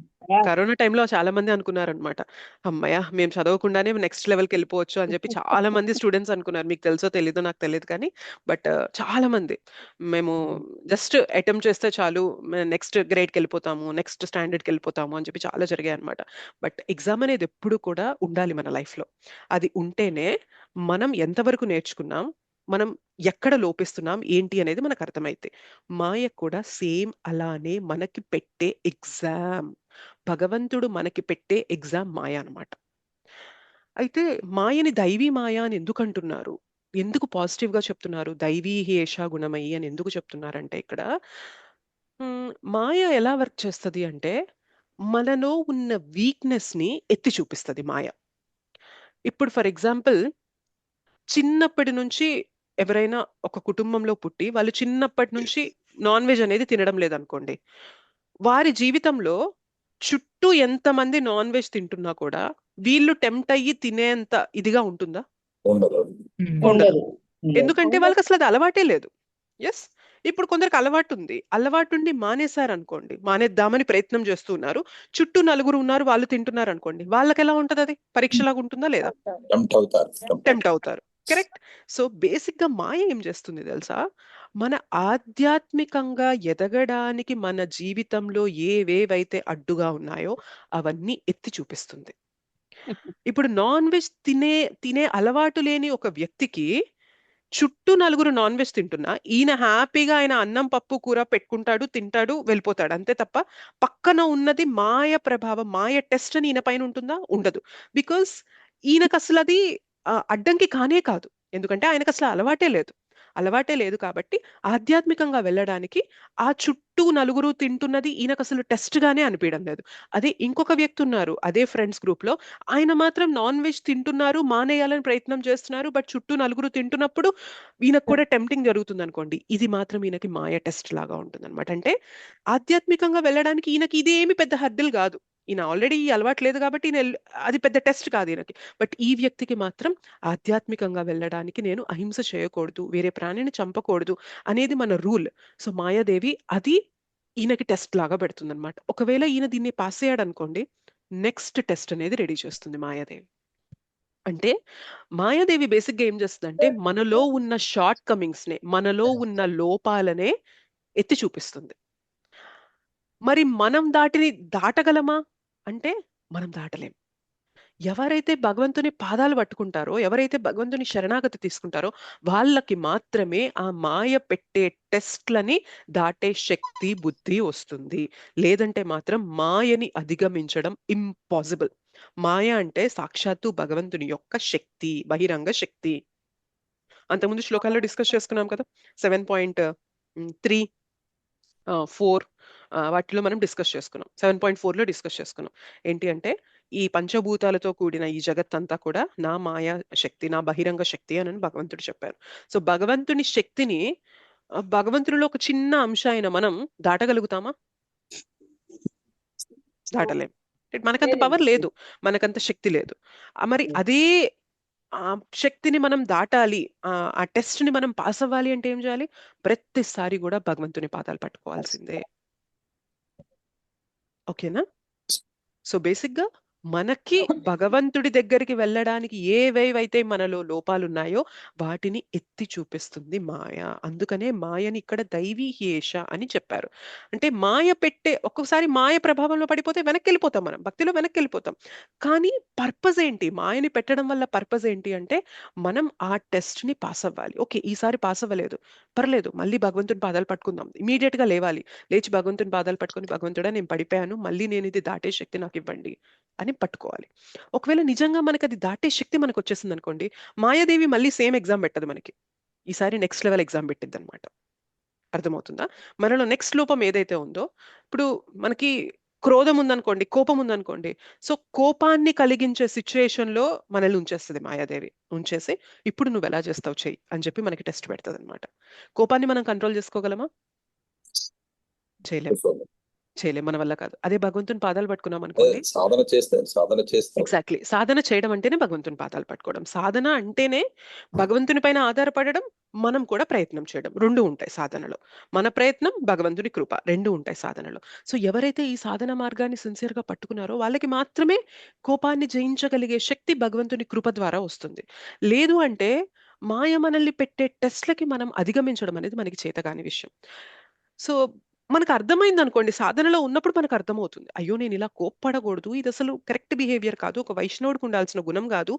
కరోనా టైంలో చాలా మంది అనుకున్నారనమాట, అమ్మయ్య మేము చదవకుండానే నెక్స్ట్ లెవెల్కి వెళ్ళిపోవచ్చు అని చెప్పి చాలా మంది స్టూడెంట్స్ అనుకున్నారు. మీకు తెలుసో తెలీదో నాకు తెలియదు కానీ, బట్ చాలా మంది మేము జస్ట్ అటెంప్ట్ చేస్తే చాలు నెక్స్ట్ గ్రేడ్కి వెళ్ళిపోతాము, నెక్స్ట్ స్టాండర్డ్కి వెళ్ళిపోతాము అని చెప్పి చాలా జరిగాయి అనమాట. బట్ ఎగ్జామ్ అనేది ఎప్పుడు కూడా ఉండాలి మన లైఫ్లో. అది ఉంటేనే మనం ఎంతవరకు నేర్చుకున్నాం, మనం ఎక్కడ లోపిస్తున్నాం ఏంటి అనేది మనకు అర్థమైతే. మాయ కూడా సేమ్ అలానే మనకి పెట్టే ఎగ్జామ్, భగవంతుడు మనకి పెట్టే ఎగ్జామ్ మాయ అన్నమాట. అయితే మాయని దైవీ మాయ అని ఎందుకు అంటున్నారు, ఎందుకు పాజిటివ్ గా చెప్తున్నారు, దైవీ హేష గుణమయ్యి అని ఎందుకు చెప్తున్నారంటే ఇక్కడ మాయ ఎలా వర్క్ చేస్తుంది అంటే, మనలో ఉన్న వీక్నెస్ ని ఎత్తి చూపిస్తుంది మాయ. ఇప్పుడు ఫర్ ఎగ్జాంపుల్, చిన్నప్పటి నుంచి ఎవరైనా ఒక కుటుంబంలో పుట్టి వాళ్ళు చిన్నప్పటి నుంచి నాన్ వెజ్ అనేది తినడం లేదనుకోండి, వారి జీవితంలో చుట్టూ ఎంతమంది నాన్ వెజ్ తింటున్నా కూడా వీళ్ళు టెంప్ట్ అయ్యి తినేంత ఇదిగా ఉంటుందా? ఉండదు. ఉండదు. ఎందుకంటే వాళ్ళకి అసలు అది అలవాటే లేదు. ఎస్, ఇప్పుడు కొందరికి అలవాటు ఉంది, అలవాటు ఉండి మానేశారనుకోండి, మానేద్దామని ప్రయత్నం చేస్తున్నారు, చుట్టూ నలుగురు ఉన్నారు వాళ్ళు తింటున్నారు అనుకోండి, వాళ్ళకి ఎలా ఉంటది? అది పరీక్షలాగా ఉంటుందా లేదా? టెంప్ట్ అవుతారు. కరెక్ట్. సో బేసిక్ గా మాయ ఏం చేస్తుంది తెలుసా, మన ఆధ్యాత్మికంగా ఎదగడానికి మన జీవితంలో ఏవేవైతే అడ్డుగా ఉన్నాయో అవన్నీ ఎత్తి చూపిస్తుంది. ఇప్పుడు నాన్ వెజ్ తినే అలవాటు లేని ఒక వ్యక్తికి చుట్టూ నలుగురు నాన్ వెజ్ తింటున్నా, ఈయన హ్యాపీగా ఆయన అన్నం పప్పు కూర పెట్టుకుంటాడు, తింటాడు, వెళ్ళిపోతాడు, అంతే తప్ప పక్కన ఉన్నది మాయ ప్రభావం, మాయ టెస్ట్ అని ఈయన పైన ఉంటుందా? ఉండదు. బికాస్ ఈయనకు అసలు అది అడ్డంకి కానే కాదు, ఎందుకంటే ఆయనకు అసలు అలవాటే లేదు కాబట్టి ఆధ్యాత్మికంగా వెళ్ళడానికి ఆ చుట్టూ నలుగురు తింటున్నది ఈయనకు అసలు టెస్ట్ గానే అనిపించడం లేదు. అదే ఇంకొక వ్యక్తి ఉన్నారు అదే ఫ్రెండ్స్ గ్రూప్ లో, ఆయన మాత్రం నాన్ వెజ్ తింటున్నారు, మానేయాలని ప్రయత్నం చేస్తున్నారు, బట్ చుట్టూ నలుగురు తింటున్నప్పుడు ఈయనకు కూడా టెంప్టింగ్ జరుగుతుంది అనుకోండి, ఇది మాత్రం ఈయనకి మాయ టెస్ట్ లాగా ఉంటుంది అనమాట. అంటే ఆధ్యాత్మికంగా వెళ్ళడానికి ఈయనకి ఇదేమి పెద్ద హర్డిల్ కాదు, ఈయన ఆల్రెడీ అలవాటు లేదు కాబట్టి అది పెద్ద టెస్ట్ కాదు ఈయనకి. బట్ ఈ వ్యక్తికి మాత్రం ఆధ్యాత్మికంగా వెళ్ళడానికి నేను అహింస చేయకూడదు, వేరే ప్రాణిని చంపకూడదు అనేది మన రూల్. సో మాయాదేవి అది ఈయనకి టెస్ట్ లాగా పెడుతుంది అనమాట. ఒకవేళ ఈయన దీన్ని పాస్ అయ్యాడు అనుకోండి, నెక్స్ట్ టెస్ట్ అనేది రెడీ చేస్తుంది మాయాదేవి. అంటే మాయాదేవి బేసిక్ గా ఏం చేస్తుందంటే, మనలో ఉన్న షార్ట్ కమింగ్స్ నే, మనలో ఉన్న లోపాలనే ఎత్తి చూపిస్తుంది. మరి మనం దాటగలమా అంటే మనం దాటలేం. ఎవరైతే భగవంతుని పాదాలు పట్టుకుంటారో, ఎవరైతే భగవంతుని శరణాగతి తీసుకుంటారో వాళ్ళకి మాత్రమే ఆ మాయ పెట్టే టెస్ట్లని దాటే శక్తి, బుద్ధి వస్తుంది. లేదంటే మాత్రం మాయని అధిగమించడం ఇంపాసిబుల్. మాయ అంటే సాక్షాత్తు భగవంతుని యొక్క శక్తి, బహిరంగ శక్తి. అంతకుముందు శ్లోకాల్లో డిస్కస్ చేసుకున్నాం కదా, 7.3 4 వాటిలో మనం డిస్కస్ చేసుకున్నాం. 7.4లో డిస్కస్ చేసుకున్నాం ఏంటి అంటే, ఈ పంచభూతాలతో కూడిన ఈ జగత్తంతా కూడా నా మాయా శక్తి, నా బహిరంగ శక్తి అని భగవంతుడు చెప్పారు. సో భగవంతుని శక్తిని, భగవంతునిలో ఒక చిన్న అంశ అయిన మనం దాటగలుగుతామా? దాటలేం. మనకంత పవర్ లేదు, మనకంత శక్తి లేదు. మరి అదే ఆ శక్తిని మనం దాటాలి, ఆ టెస్ట్ ని మనం పాస్ అవ్వాలి అంటే ఏం చేయాలి? ప్రతిసారి కూడా భగవంతుని పాదాలు పట్టుకోవాల్సిందే. ఓకేనా? సో బేసిక్ గా మనకి భగవంతుడి దగ్గరికి వెళ్ళడానికి ఏవేవైతే మనలో లోపాలు ఉన్నాయో వాటిని ఎత్తి చూపిస్తుంది మాయ. అందుకనే మాయని ఇక్కడ దైవీ హేష అని చెప్పారు. అంటే మాయ ఒక్కొక్కసారి మాయ ప్రభావంలో పడిపోతే వెనక్కి వెళ్ళిపోతాం, మనం భక్తిలో వెనక్కి వెళ్ళిపోతాం. కానీ పర్పస్ ఏంటి, మాయని పెట్టడం వల్ల పర్పస్ ఏంటి అంటే, మనం ఆ టెస్ట్ ని పాస్ అవ్వాలి. ఓకే, ఈసారి పాస్ అవ్వలేదు, పర్లేదు, మళ్ళీ భగవంతుని పాదాలు పట్టుకుందాం, ఇమీడియట్ గా లేవాలి, లేచి భగవంతుని పాదాలు పట్టుకొని, భగవంతుడా నేను పడిపోయాను, మళ్ళీ నేను ఇది దాటే శక్తి నాకు ఇవ్వండి అని పట్టుకోవాలి. ఒకవేళ నిజంగా మనకి అది దాటే శక్తి మనకు వచ్చేసింది అనుకోండి, మాయాదేవి మళ్ళీ సేమ్ ఎగ్జామ్ పెట్టదు మనకి, ఈసారి నెక్స్ట్ లెవెల్ ఎగ్జామ్ పెట్టింది అనమాట. అర్థమవుతుందా? మనలో నెక్స్ట్ లోపం ఏదైతే ఉందో, ఇప్పుడు మనకి క్రోధం ఉందనుకోండి, కోపం ఉందనుకోండి, సో కోపాన్ని కలిగించే సిచ్యుయేషన్ లో మనల్ని ఉంచేస్తుంది మాయాదేవి. ఉంచేసి ఇప్పుడు నువ్వు ఎలా చేస్తావు చెయ్యి అని చెప్పి మనకి టెస్ట్ పెడుతుంది అనమాట. కోపాన్ని మనం కంట్రోల్ చేసుకోగలమా? చేయలేం. చేయలేం, మన వల్ల కాదు. అదే భగవంతుని పాదాలు పట్టుకున్నాం అనుకోండి, సాధన చేస్తే ఎగ్జాక్ట్లీ సాధన చేయడం అంటేనే భగవంతుని పాదాలు పట్టుకోవడం. సాధన అంటేనే భగవంతుని పైన ఆధారపడడం, మనం కూడా ప్రయత్నం చేయడం. రెండు ఉంటాయి సాధనలో. మన ప్రయత్నం, భగవంతుని కృప, రెండు ఉంటాయి సాధనలో. సో ఎవరైతే ఈ సాధన మార్గాన్ని సిన్సియర్ గా పట్టుకున్నారో వాళ్ళకి మాత్రమే కోపాన్ని జయించగలిగే శక్తి భగవంతుని కృప ద్వారా వస్తుంది. లేదు అంటే మాయ మనల్ని పెట్టే టెస్ట్లకి మనం అధిగమించడం అనేది మనకి చేతగాని విషయం. సో మనకు అర్థమైంది అనుకోండి, సాధనలో ఉన్నప్పుడు మనకు అర్థమవుతుంది, అయ్యో నేను ఇలా కోప్పడకూడదు, ఇది అసలు కరెక్ట్ బిహేవియర్ కాదు, ఒక వైష్ణవుడికి ఉండాల్సిన గుణం కాదు,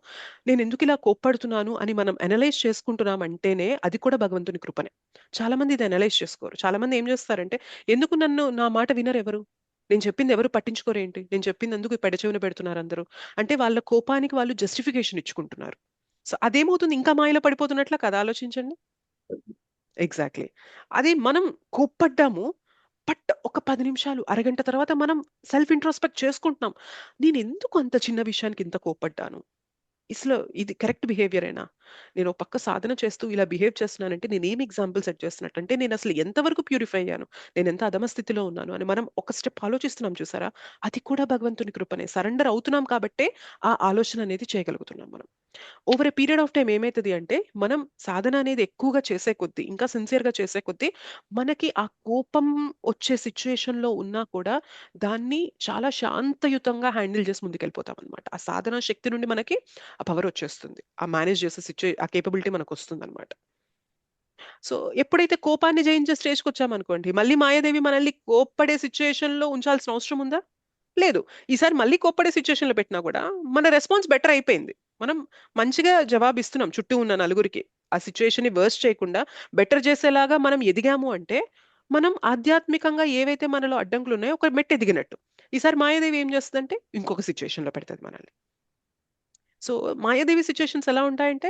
నేను ఎందుకు ఇలా కోప్పడుతున్నాను అని మనం అనలైజ్ చేసుకుంటున్నాం అంటేనే అది కూడా భగవంతుని కృపనే. చాలా మంది ఇది అనలైజ్ చేసుకోరు. చాలా మంది ఏం చేస్తారంటే, ఎందుకు నన్ను నా మాట వినరు ఎవరు, నేను చెప్పింది ఎవరు పట్టించుకోరేంటి, నేను చెప్పింది ఎందుకు పెడచెవిన పెడుతున్నారు అందరూ అంటే వాళ్ళ కోపానికి వాళ్ళు జస్టిఫికేషన్ ఇచ్చుకుంటున్నారు. సో అదేమవుతుంది, ఇంకా మాయలో పడిపోతున్నట్లా కదా, ఆలోచించండి. ఎగ్జాక్ట్లీ. అదే మనం కోప్పడ్డాము, బట్ ఒక 10 నిమిషాలు, అరగంట తర్వాత మనం సెల్ఫ్ ఇంట్రోస్పెక్ట్ చేసుకుంటున్నాం, నేను ఎందుకు అంత చిన్న విషయానికి ఇంత కోప్పడ్డాను, అసలు ఇది కరెక్ట్ బిహేవియరేనా, నేను ఒక పక్క సాధన చేస్తూ ఇలా బిహేవ్ చేస్తున్నానంటే నేను ఏం ఎగ్జాంపుల్ సెట్ చేస్తున్నట్టు, అంటే నేను అసలు ఎంతవరకు ప్యూరిఫై అయ్యాను, నేను ఎంత అధమ స్థితిలో ఉన్నాను అని మనం ఒక స్టెప్ ఆలోచిస్తున్నాం చూసారా, అది కూడా భగవంతుని కృపనే. సరెండర్ అవుతున్నాం కాబట్టే ఆ ఆలోచన అనేది చేయగలుగుతున్నాం మనం. Over a period of time ఏమవుతుంది అంటే, మనం సాధన అనేది ఎక్కువగా చేసే కొద్దీ, ఇంకా సిన్సియర్గా చేసే కొద్దీ, మనకి ఆ కోపం వచ్చే సిచ్యుయేషన్ లో ఉన్నా కూడా దాన్ని చాలా శాంతయుతంగా హ్యాండిల్ చేసి ముందుకెళ్ళిపోతాం అనమాట. ఆ సాధన శక్తి నుండి మనకి ఆ పవర్ వచ్చేస్తుంది, ఆ మేనేజ్ చేసే ఆ కేపబిలిటీ మనకు వస్తుంది అనమాట. సో ఎప్పుడైతే కోపాన్ని జయించే స్టేజ్కి వచ్చామనుకోండి, మళ్ళీ మాయాదేవి మనల్ని కోప్పడే సిచ్యుయేషన్ లో ఉంచాల్సిన అవసరం ఉందా? లేదు. ఈసారి మళ్ళీ కోప్పడే సిచ్యుయేషన్ లో పెట్టినా కూడా మన రెస్పాన్స్ బెటర్ అయిపోయింది, మనం మంచిగా జవాబిస్తున్నాం చుట్టూ ఉన్న నలుగురికి, ఆ సిచ్యుయేషన్ ని వర్స్ట్ చేయకుండా బెటర్ చేసేలాగా మనం ఎదిగాము అంటే మనం ఆధ్యాత్మికంగా ఏవైతే మనలో అడ్డంకులు ఉన్నాయో ఒక మెట్టు ఎదిగినట్టు. ఈసారి మాయాదేవి ఏం చేస్తుందంటే ఇంకొక సిచ్యుయేషన్ లో పెడుతుంది మనల్ని. సో మాయాదేవి సిచ్యుయేషన్స్ ఎలా ఉంటాయంటే,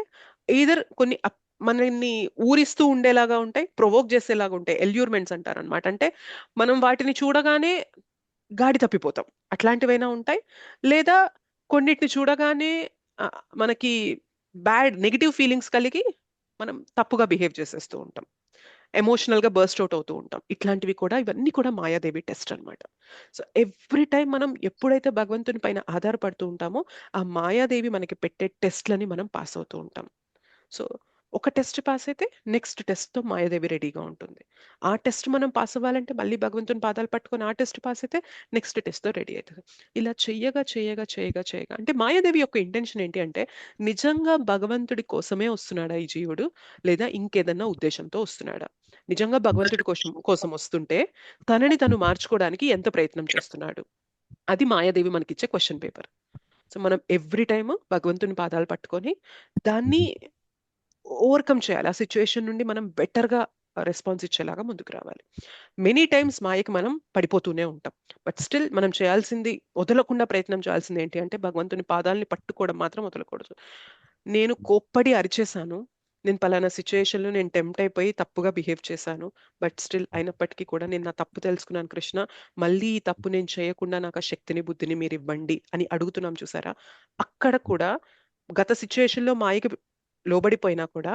ఈధర్ కొన్ని మనల్ని ఊరిస్తూ ఉండేలాగా ఉంటాయి, ప్రొవోక్ చేసేలాగా ఉంటాయి, ఎల్యూర్మెంట్స్ అంటారు అనమాట. అంటే మనం వాటిని చూడగానే గాడి తప్పిపోతాం, అట్లాంటివైనా ఉంటాయి. లేదా కొన్నిటిని చూడగానే మనకి బ్యాడ్ నెగిటివ్ ఫీలింగ్స్ కలిగి మనం తప్పుగా బిహేవ్ చేసేస్తూ ఉంటాం, ఎమోషనల్ గా బర్స్ట్ అవుట్ అవుతూ ఉంటాం. ఇట్లాంటివి కూడా, ఇవన్నీ కూడా మాయాదేవి టెస్ట్ అన్నమాట. సో ఎవ్రీ టైం మనం ఎప్పుడైతే భగవంతుని పైన ఆధారపడుతూ ఉంటామో ఆ మాయాదేవి మనకి పెట్టే టెస్ట్లని మనం పాస్ అవుతూ ఉంటాం. సో ఒక టెస్ట్ పాస్ అయితే నెక్స్ట్ టెస్ట్తో మాయాదేవి రెడీగా ఉంటుంది. ఆ టెస్ట్ మనం పాస్ అవ్వాలంటే మళ్ళీ భగవంతుని పాదాలు పట్టుకొని ఆ టెస్ట్ పాస్ అయితే నెక్స్ట్ టెస్ట్తో రెడీ అవుతుంది. ఇలా చేయగా చేయగా చేయగా చేయగా, అంటే మాయాదేవి యొక్క ఇంటెన్షన్ ఏంటి అంటే, నిజంగా భగవంతుడి కోసమే వస్తున్నాడా ఈ జీవుడు, లేదా ఇంకేదన్నా ఉద్దేశంతో వస్తున్నాడా? నిజంగా భగవంతుడి కోసం వస్తుంటే తనని తను మార్చుకోవడానికి ఎంత ప్రయత్నం చేస్తున్నాడు, అది మాయాదేవి మనకిచ్చే క్వశ్చన్ పేపర్. సో మనం ఎవ్రీ టైమ్ భగవంతుని పాదాలు పట్టుకొని దాన్ని ఓవర్కమ్ చేయాలి, ఆ సిచ్యువేషన్ నుండి మనం బెటర్గా రెస్పాన్స్ ఇచ్చేలాగా ముందుకు రావాలి. మెనీ టైమ్స్ మాయకి మనం పడిపోతూనే ఉంటాం, బట్ స్టిల్ మనం చేయాల్సింది, వదలకుండా ప్రయత్నం చేయాల్సింది ఏంటి అంటే భగవంతుని పాదాలని పట్టుకోవడం మాత్రం వదలకూడదు. నేను కోప్పడి అరిచేశాను, నేను పలానా సిచ్యుయేషన్లో నేను టెంప్ట్ అయిపోయి తప్పుగా బిహేవ్ చేశాను, బట్ స్టిల్ అయినప్పటికీ కూడా నేను నా తప్పు తెలుసుకున్నాను కృష్ణ, మళ్ళీ ఈ తప్పు నేను చేయకుండా నాకు ఆ శక్తిని బుద్ధిని మీరు ఇవ్వండి అని అడుగుతున్నాం చూసారా. అక్కడ కూడా గత సిచ్యుయేషన్లో మాయకి లోబడిపోయినా కూడా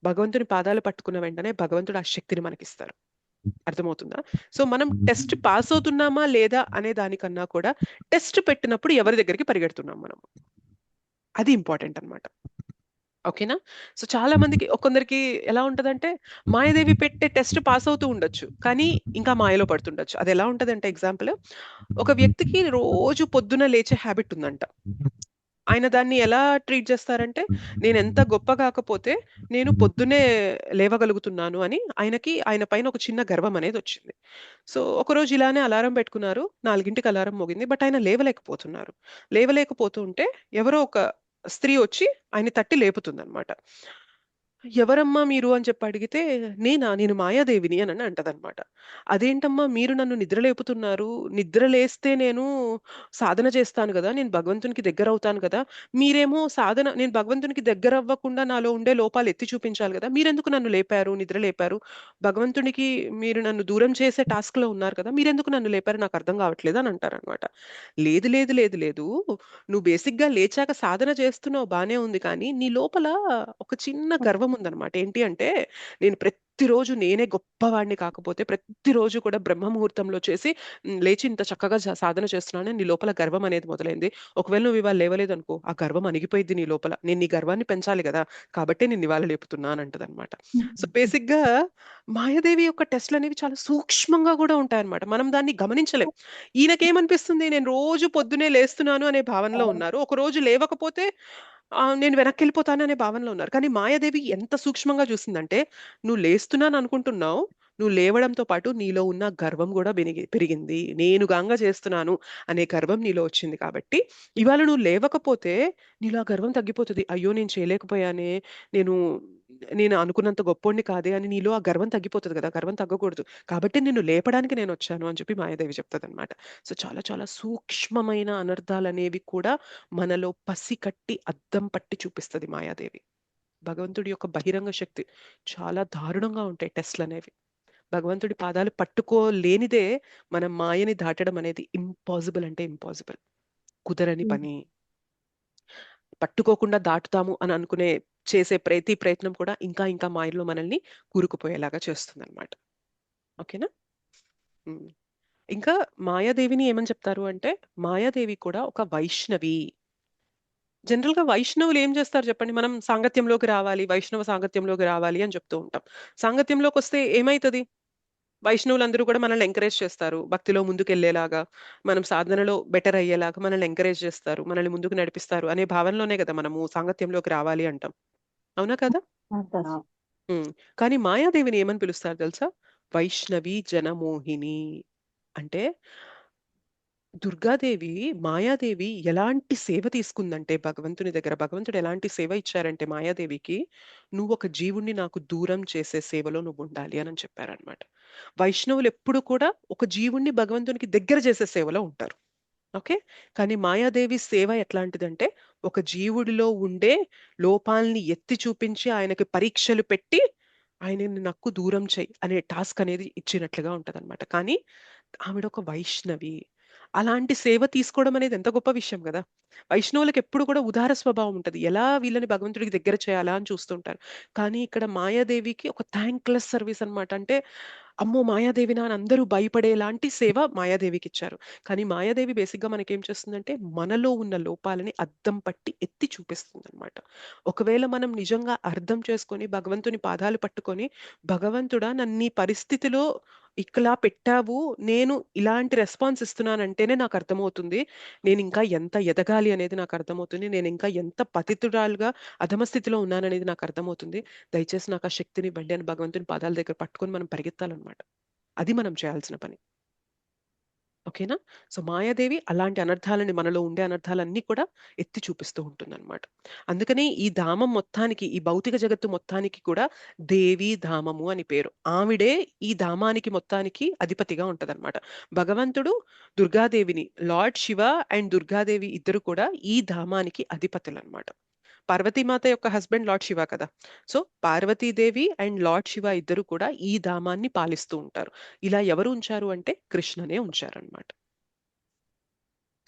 భగవంతుని పాదాలు పట్టుకున్న వెంటనే భగవంతుడు ఆ శక్తిని మనకిస్తారు. అర్థమవుతుందా? సో మనం టెస్ట్ పాస్ అవుతున్నామా లేదా అనే దానికన్నా కూడా టెస్ట్ పెట్టినప్పుడు ఎవరి దగ్గరికి పరిగెడుతున్నాం మనం, అది ఇంపార్టెంట్ అన్నమాట. ఓకేనా? సో చాలా మందికి, కొందరికి ఎలా ఉంటదంటే, మాయాదేవి పెట్టే టెస్ట్ పాస్ అవుతూ ఉండొచ్చు కానీ ఇంకా మాయలో పడుతుండొచ్చు. అది ఎలా ఉంటదంటే, ఎగ్జాంపుల్, ఒక వ్యక్తికి రోజు పొద్దున లేచే హ్యాబిట్ ఉందంట. ఆయన దాన్ని ఎలా ట్రీట్ చేస్తారంటే, నేను ఎంత గొప్ప కాకపోతే నేను పొద్దునే లేవగలుగుతున్నాను అని ఆయనకి ఆయన పైన ఒక చిన్న గర్వం అనేది వచ్చింది. సో ఒకరోజు ఇలానే అలారం పెట్టుకున్నారు, 4ంటికి అలారం మోగింది, బట్ ఆయన లేవలేకపోతున్నారు. లేవలేకపోతూ ఉంటే ఎవరో ఒక స్త్రీ వచ్చి ఆయన తట్టి లేపుతుంది అనమాట. ఎవరమ్మా మీరు అని చెప్పి అడిగితే, నేను మాయాదేవిని అని అంటదనమాట. అదేంటమ్మా మీరు నన్ను నిద్రలేపుతున్నారు, నిద్రలేస్తే నేను సాధన చేస్తాను కదా, నేను భగవంతునికి దగ్గర అవుతాను కదా, మీరేమో నేను భగవంతునికి దగ్గర అవ్వకుండా నాలో ఉండే లోపాలు ఎత్తి చూపించాలి కదా, మీరెందుకు నన్ను లేపారు, నిద్ర లేపారు, భగవంతునికి మీరు నన్ను దూరం చేసే టాస్క్ లో ఉన్నారు కదా, మీరెందుకు నన్ను లేపారు, నాకు అర్థం కావట్లేదు అని అంటారనమాట. లేదు లేదు లేదు లేదు, నువ్వు బేసిక్ గా లేచాక సాధన చేస్తున్నావు బానే ఉంది, కానీ నీ లోపల ఒక చిన్న గర్వం ఉందన్నమాట. ఏంటి అంటే, నేను ప్రతిరోజు నేనే గొప్పవాడిని కాకపోతే ప్రతిరోజు కూడా బ్రహ్మ ముహూర్తంలో చేసి లేచి ఇంత చక్కగా సాధన చేస్తున్నాను, నీ లోపల గర్వం అనేది మొదలైంది. ఒకవేళ నువ్వు ఇవాళ లేవలేదు అనుకో, ఆ గర్వం అణిగిపోయింది నీ లోపల, నేను నీ గర్వాన్ని పెంచాలి కదా, కాబట్టి నేను ఇవాళ లేపుతున్నా అని అంటది అనమాట. సో బేసిక్ గా మాయాదేవి యొక్క టెస్ట్లు అనేవి చాలా సూక్ష్మంగా కూడా ఉంటాయన్నమాట, మనం దాన్ని గమనించలేం. ఈయనకేమనిపిస్తుంది, నేను రోజు పొద్దునే లేస్తున్నాను అనే భావనలో ఉన్నారు, ఒక రోజు లేవకపోతే నేను వెనక్కి వెళ్ళిపోతాను అనే భావనలో ఉన్నారు. కానీ మాయాదేవి ఎంత సూక్ష్మంగా చూసిందంటే, నువ్వు లేస్తున్నాను అనుకుంటున్నావు, నువ్వు లేవడంతో పాటు నీలో ఉన్న గర్వం కూడా పెరిగింది, నేను గాంగా చేస్తున్నాను అనే గర్వం నీలో వచ్చింది, కాబట్టి ఇవాళ నువ్వు లేవకపోతే నీలో ఆ గర్వం తగ్గిపోతుంది. అయ్యో నేను చేయలేకపోయానే, నేను నేను అనుకున్నంత గొప్పోడిని కాదే అని నీలో ఆ గర్వం తగ్గిపోతుంది కదా, గర్వం తగ్గకూడదు, కాబట్టి నిన్ను లేపడానికి నేను వచ్చాను అని చెప్పి మాయాదేవి చెప్తుంది అనమాట. సో చాలా చాలా సూక్ష్మమైన అనర్థాలు అనేవి కూడా మనలో పసి కట్టి అద్దం పట్టి చూపిస్తుంది మాయాదేవి. భగవంతుడి యొక్క బహిరంగ శక్తి చాలా దారుణంగా ఉంటాయి టెస్ట్లు అనేవి. భగవంతుడి పాదాలు పట్టుకోలేనిదే మనం మాయని దాటడం అనేది ఇంపాసిబుల్ అంటే ఇంపాసిబుల్, కుదరని పని. పట్టుకోకుండా దాటుతాము అని అనుకునే చేసే ప్రతి ప్రయత్నం కూడా ఇంకా ఇంకా మాయలో మనల్ని కూరుకుపోయేలాగా చేస్తుంది అనమాట. ఓకేనా. ఇంకా మాయాదేవిని ఏమని చెప్తారు అంటే, మాయాదేవి కూడా ఒక వైష్ణవి. జనరల్ గా వైష్ణవులు ఏం చేస్తారు చెప్పండి, మనం సాంగత్యంలోకి రావాలి, వైష్ణవ సాంగత్యంలోకి రావాలి అని చెప్తూ ఉంటాం. సాంగత్యంలోకి వస్తే ఏమైతుంది, వైష్ణవులందరూ కూడా మనల్ని ఎంకరేజ్ చేస్తారు, భక్తిలో ముందుకెళ్లేలాగా, మనం సాధనలో బెటర్ అయ్యేలాగా మనల్ని ఎంకరేజ్ చేస్తారు, మనల్ని ముందుకు నడిపిస్తారు అనే భావనలోనే కదా మనము సాంగత్యంలోకి రావాలి అంటాం, అవునా కదా. కానీ మాయాదేవిని ఏమని పిలుస్తారు తెలుసా, వైష్ణవి జనమోహిని. అంటే దుర్గాదేవి, మాయాదేవి ఎలాంటి సేవ తీసుకుందంటే భగవంతుని దగ్గర, భగవంతుడు ఎలాంటి సేవ ఇచ్చారంటే మాయాదేవికి, నువ్వు ఒక జీవుణ్ణి నాకు దూరం చేసే సేవలో నువ్వు ఉండాలి అని చెప్పారనమాట. వైష్ణవులు ఎప్పుడు కూడా ఒక జీవుణ్ణి భగవంతునికి దగ్గర చేసే సేవలో ఉంటారు. ఓకే. కానీ మాయాదేవి సేవ ఎట్లాంటిదంటే, ఒక జీవుడిలో ఉండే లోపాలని ఎత్తి చూపించి ఆయనకి పరీక్షలు పెట్టి ఆయనని నాకు దూరం చేయి అనే టాస్క్ అనేది ఇచ్చినట్లుగా ఉంటదన్నమాట. కానీ ఆవిడ ఒక వైష్ణవి, అలాంటి సేవ తీసుకోవడం అనేది ఎంత గొప్ప విషయం కదా. వైష్ణవులకు ఎప్పుడు కూడా ఉదార స్వభావం ఉంటుంది, ఎలా వీళ్ళని భగవంతుడికి దగ్గర చేయాలా అని చూస్తుంటారు. కానీ ఇక్కడ మాయాదేవికి ఒక థ్యాంక్లెస్ సర్వీస్ అనమాట. అంటే అమ్మో మాయాదేవి అని అందరూ భయపడేలాంటి సేవ మాయాదేవికి ఇచ్చారు. కానీ మాయాదేవి బేసిక్ గా మనకేం చేస్తుందంటే, మనలో ఉన్న లోపాలని అద్దం పట్టి ఎత్తి చూపిస్తుంది అనమాట. ఒకవేళ మనం నిజంగా అర్థం చేసుకొని భగవంతుని పాదాలు పట్టుకొని, భగవంతుడా నన్ను ఈ పరిస్థితిలో ఇట్లా పెట్టావు, నేను ఇలాంటి రెస్పాన్స్ ఇస్తున్నానంటేనే నాకు అర్థమవుతుంది నేను ఇంకా ఎంత ఎదగాలి అనేది నాకు అర్థమవుతుంది, నేను ఇంకా ఎంత పతితురాలుగా అధమస్థితిలో ఉన్నాననేది నాకు అర్థమవుతుంది, దయచేసి నాకు ఆ శక్తిని ఇవ్వండి అని భగవంతుని పాదాల దగ్గర పట్టుకొని మనం పరిగెత్తాలన్నమాట. అది మనం చేయాల్సిన పని. ఓకేనా. సో మాయాదేవి అలాంటి అనర్థాలని, మనలో ఉండే అనర్థాలన్నీ కూడా ఎత్తి చూపిస్తూ ఉంటుంది అనమాట. అందుకని ఈ ధామం మొత్తానికి, ఈ భౌతిక జగత్తు మొత్తానికి కూడా దేవి ధామము అని పేరు. ఆవిడే ఈ ధామానికి మొత్తానికి అధిపతిగా ఉంటదన్నమాట. భగవంతుడు దుర్గాదేవిని, లార్డ్ శివ అండ్ దుర్గాదేవి ఇద్దరు కూడా ఈ ధామానికి అధిపతులు అనమాట. పార్వతీమాత యొక్క హస్బెండ్ లార్డ్ శివ కదా. So Parvatidevi and lord Shiva ఇద్దరు కూడా ఈ ధామాన్ని పాలిస్తూ ఉంటారు. ఇలా ఎవరు ఉంచారు అంటే కృష్ణనే ఉంచారనమాట.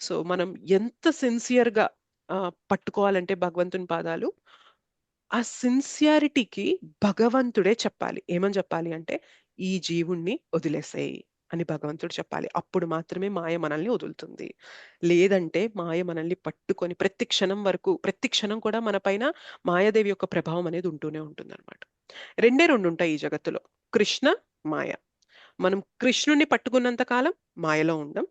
సో మనం ఎంత సిన్సియర్గా పట్టుకోవాలంటే భగవంతుని పాదాలు, ఆ సిన్సియారిటీకి భగవంతుడే చెప్పాలి. ఏమని చెప్పాలి అంటే, ఈ జీవుణ్ణి వదిలేసేయి అని భగవంతుడు చెప్పాలి. అప్పుడు మాత్రమే మాయ మనల్ని వదులుతుంది. లేదంటే మాయ మనల్ని పట్టుకొని ప్రతి క్షణం వరకు, ప్రతి క్షణం కూడా మన పైన మాయాదేవి యొక్క ప్రభావం అనేది ఉంటూనే ఉంటుంది అనమాట. రెండే రెండు ఉంటాయి ఈ జగత్తులో, కృష్ణ, మాయ. మనం కృష్ణుని పట్టుకున్నంత కాలం మాయలో ఉండం,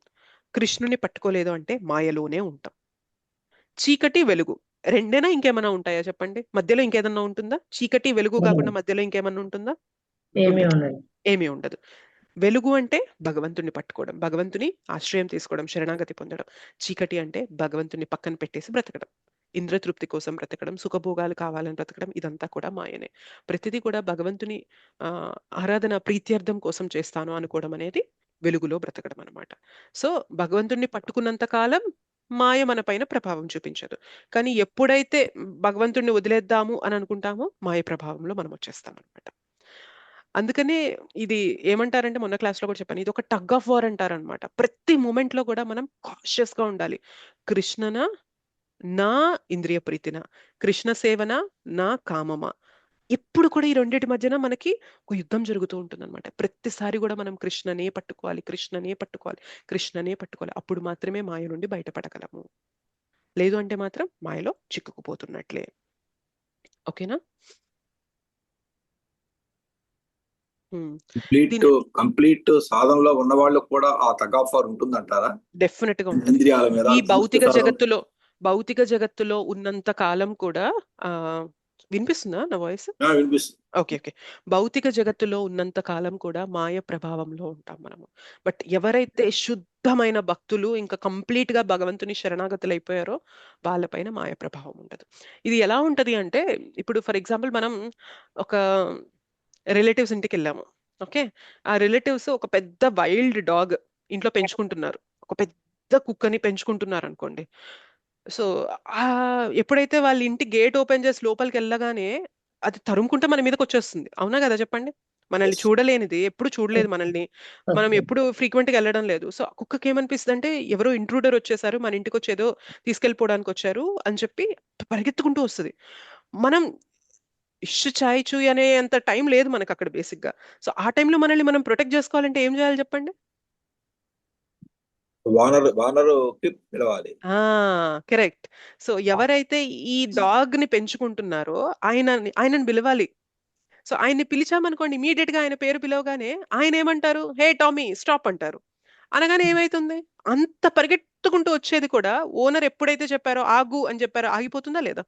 కృష్ణుని పట్టుకోలేదు అంటే మాయలోనే ఉంటాం. చీకటి వెలుగు రెండేనా, ఇంకేమైనా ఉంటాయా చెప్పండి, మధ్యలో ఇంకేదన్నా ఉంటుందా? చీకటి వెలుగు కాకుండా మధ్యలో ఇంకేమన్నా ఉంటుందా? ఏమీ ఉండదు. వెలుగు అంటే భగవంతుని పట్టుకోవడం, భగవంతుని ఆశ్రయం తీసుకోవడం, శరణాగతి పొందడం. చీకటి అంటే భగవంతుని పక్కన పెట్టేసి బ్రతకడం. ఇంద్రతృప్తి కోసం బ్రతకడం, సుఖభోగాలు కావాలని బ్రతకడం, ఇదంతా కూడా మాయనే. ప్రతిదీ కూడా భగవంతుని ఆరాధన ప్రీత్యర్థం కోసం చేస్తాను అనుకోవడం అనేది వెలుగులో బ్రతకడం అనమాట. సో భగవంతుణ్ణి పట్టుకున్నంత కాలం మాయ మన పైన ప్రభావం చూపించదు. కానీ ఎప్పుడైతే భగవంతుణ్ణి వదిలేద్దాము అని అనుకుంటామో మాయ ప్రభావంలో మనం వచ్చేస్తాం అనమాట. అందుకనే ఇది ఏమంటారంటే మొన్న క్లాస్లో కూడా చెప్పాను, ఇది ఒక టగ్ ఆఫ్ వార్ అంటారనమాట. ప్రతి మూమెంట్లో కూడా మనం కాషియస్ గా ఉండాలి. కృష్ణన నా ఇంద్రియ ప్రీతిన, కృష్ణ సేవన నా కామమా, ఎప్పుడు కూడా ఈ రెండింటి మధ్యన మనకి ఒక యుద్ధం జరుగుతూ ఉంటుంది అనమాట. ప్రతిసారి కూడా మనం కృష్ణనే పట్టుకోవాలి, కృష్ణనే పట్టుకోవాలి, కృష్ణనే పట్టుకోవాలి. అప్పుడు మాత్రమే మాయ నుండి బయటపడగలము. లేదు అంటే మాత్రం మాయలో చిక్కుకుపోతున్నట్లే. ఓకేనా? కంప్లీట్ సాధనలో ఉన్న వాళ్ళు కూడా ఆ తగ్ ఆఫ్ వార్ ఉంటుందంటారా? డెఫినెట్ గా ఉంటుంది. ఇంద్రియాల మీద ఈ భౌతిక జగత్తులో ఉన్నంత కాలం కూడా వినిపిస్తుందా నా వాయిస్? వినిపిస్తుంది. ఓకే. భౌతిక జగత్తులో ఉన్నంత కాలం కూడా మాయ ప్రభావంలో ఉంటాం మనము. బట్ ఎవరైతే శుద్ధమైన భక్తులు ఇంకా కంప్లీట్ గా భగవంతుని శరణాగతులు అయిపోయారో వాళ్ళపైన మాయ ప్రభావం ఉండదు. ఇది ఎలా ఉంటది అంటే, ఇప్పుడు ఫర్ ఎగ్జాంపుల్ మనం ఒక రిలేటివ్స్ ఇంటికి వెళ్ళాము. ఓకే, ఆ రిలేటివ్స్ ఒక పెద్ద వైల్డ్ డాగ్ ఇంట్లో పెంచుకుంటున్నారు, ఒక పెద్ద కుక్కని పెంచుకుంటున్నారు అనుకోండి. సో ఎప్పుడైతే వాళ్ళ ఇంటి గేట్ ఓపెన్ చేసి లోపలికి వెళ్ళగానే అది తరుముకుంటే మన మీదకి వచ్చేస్తుంది. అవునా కదా చెప్పండి? మనల్ని చూడలేనిది, ఎప్పుడు చూడలేదు మనల్ని, మనం ఎప్పుడు ఫ్రీక్వెంట్ గా వెళ్ళడం లేదు. సో కుక్కకి ఏమనిపిస్తుంది అంటే ఎవరో ఇంట్రూడర్ వచ్చేసారు, మన ఇంటికి వచ్చి ఏదో తీసుకెళ్ళిపోవడానికి వచ్చారు అని చెప్పి పరిగెత్తుకుంటూ వస్తుంది. మనం ఇష్యూ చాయ్ అనే అంత టైం లేదు మనకు అక్కడ బేసిక్ గా. సో ఆ టైంలో మనల్ని మనం ప్రొటెక్ట్ చేసుకోవాలంటే ఏం చేయాలి చెప్పండి? వానరుకి పిలవాలి. కరెక్ట్. సో ఎవరైతే ఈ డాగ్ ని పెంచుకుంటున్నారో ఆయనని పిలవాలి. సో ఆయన్ని పిలిచామనుకోండి, ఇమీడియట్ గా ఆయన పేరు పిలవగానే ఆయన ఏమంటారు? హే టామీ స్టాప్ అంటారు. అనగానే ఏమైతుంది? అంత పరిగెత్తుకుంటూ వచ్చేది కూడా ఓనర్ ఎప్పుడైతే చెప్పారో ఆగు అని చెప్పారో ఆగిపోతుందా లేదా?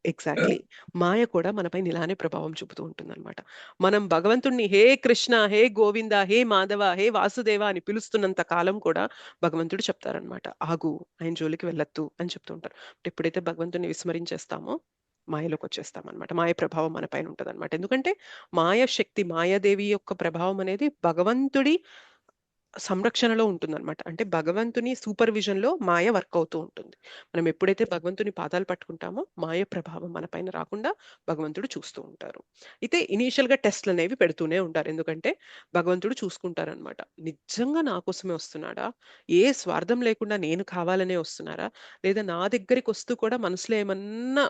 ఎగ్జాక్ట్లీ. మాయ కూడా మనపై ఇలానే ప్రభావం చూపుతూ ఉంటుంది అనమాట. మనం భగవంతుణ్ణి హే కృష్ణ, హే గోవింద, హే మాధవ, హే వాసుదేవ అని పిలుస్తున్నంత కాలం కూడా భగవంతుడు చెప్తారనమాట, ఆగు, ఆయన జోలికి వెళ్ళొద్దు అని చెప్తూ ఉంటారు. ఎప్పుడైతే భగవంతుని విస్మరించేస్తామో మాయలోకి వచ్చేస్తాం అనమాట. మాయ ప్రభావం మన పైన ఉంటుంది అనమాట. ఎందుకంటే మాయ శక్తి, మాయాదేవి యొక్క ప్రభావం అనేది భగవంతుడి సంరక్షణలో ఉంటుందన్నమాట. అంటే భగవంతుని సూపర్విజన్ లో మాయ వర్క్ అవుతూ ఉంటుంది. మనం ఎప్పుడైతే భగవంతుని పాదాలు పట్టుకుంటామో మాయ ప్రభావం మన పైన రాకుండా భగవంతుడు చూస్తూ ఉంటారు. అయితే ఇనీషియల్ గా టెస్ట్లు అనేవి పెడుతూనే ఉంటారు. ఎందుకంటే భగవంతుడు చూసుకుంటారనమాట, నిజంగా నా కోసమే వస్తున్నాడా, ఏ స్వార్థం లేకుండా నేను కావాలనే వస్తున్నారా, లేదా నా దగ్గరికి వస్తూ కూడా మనసులో ఏమన్నా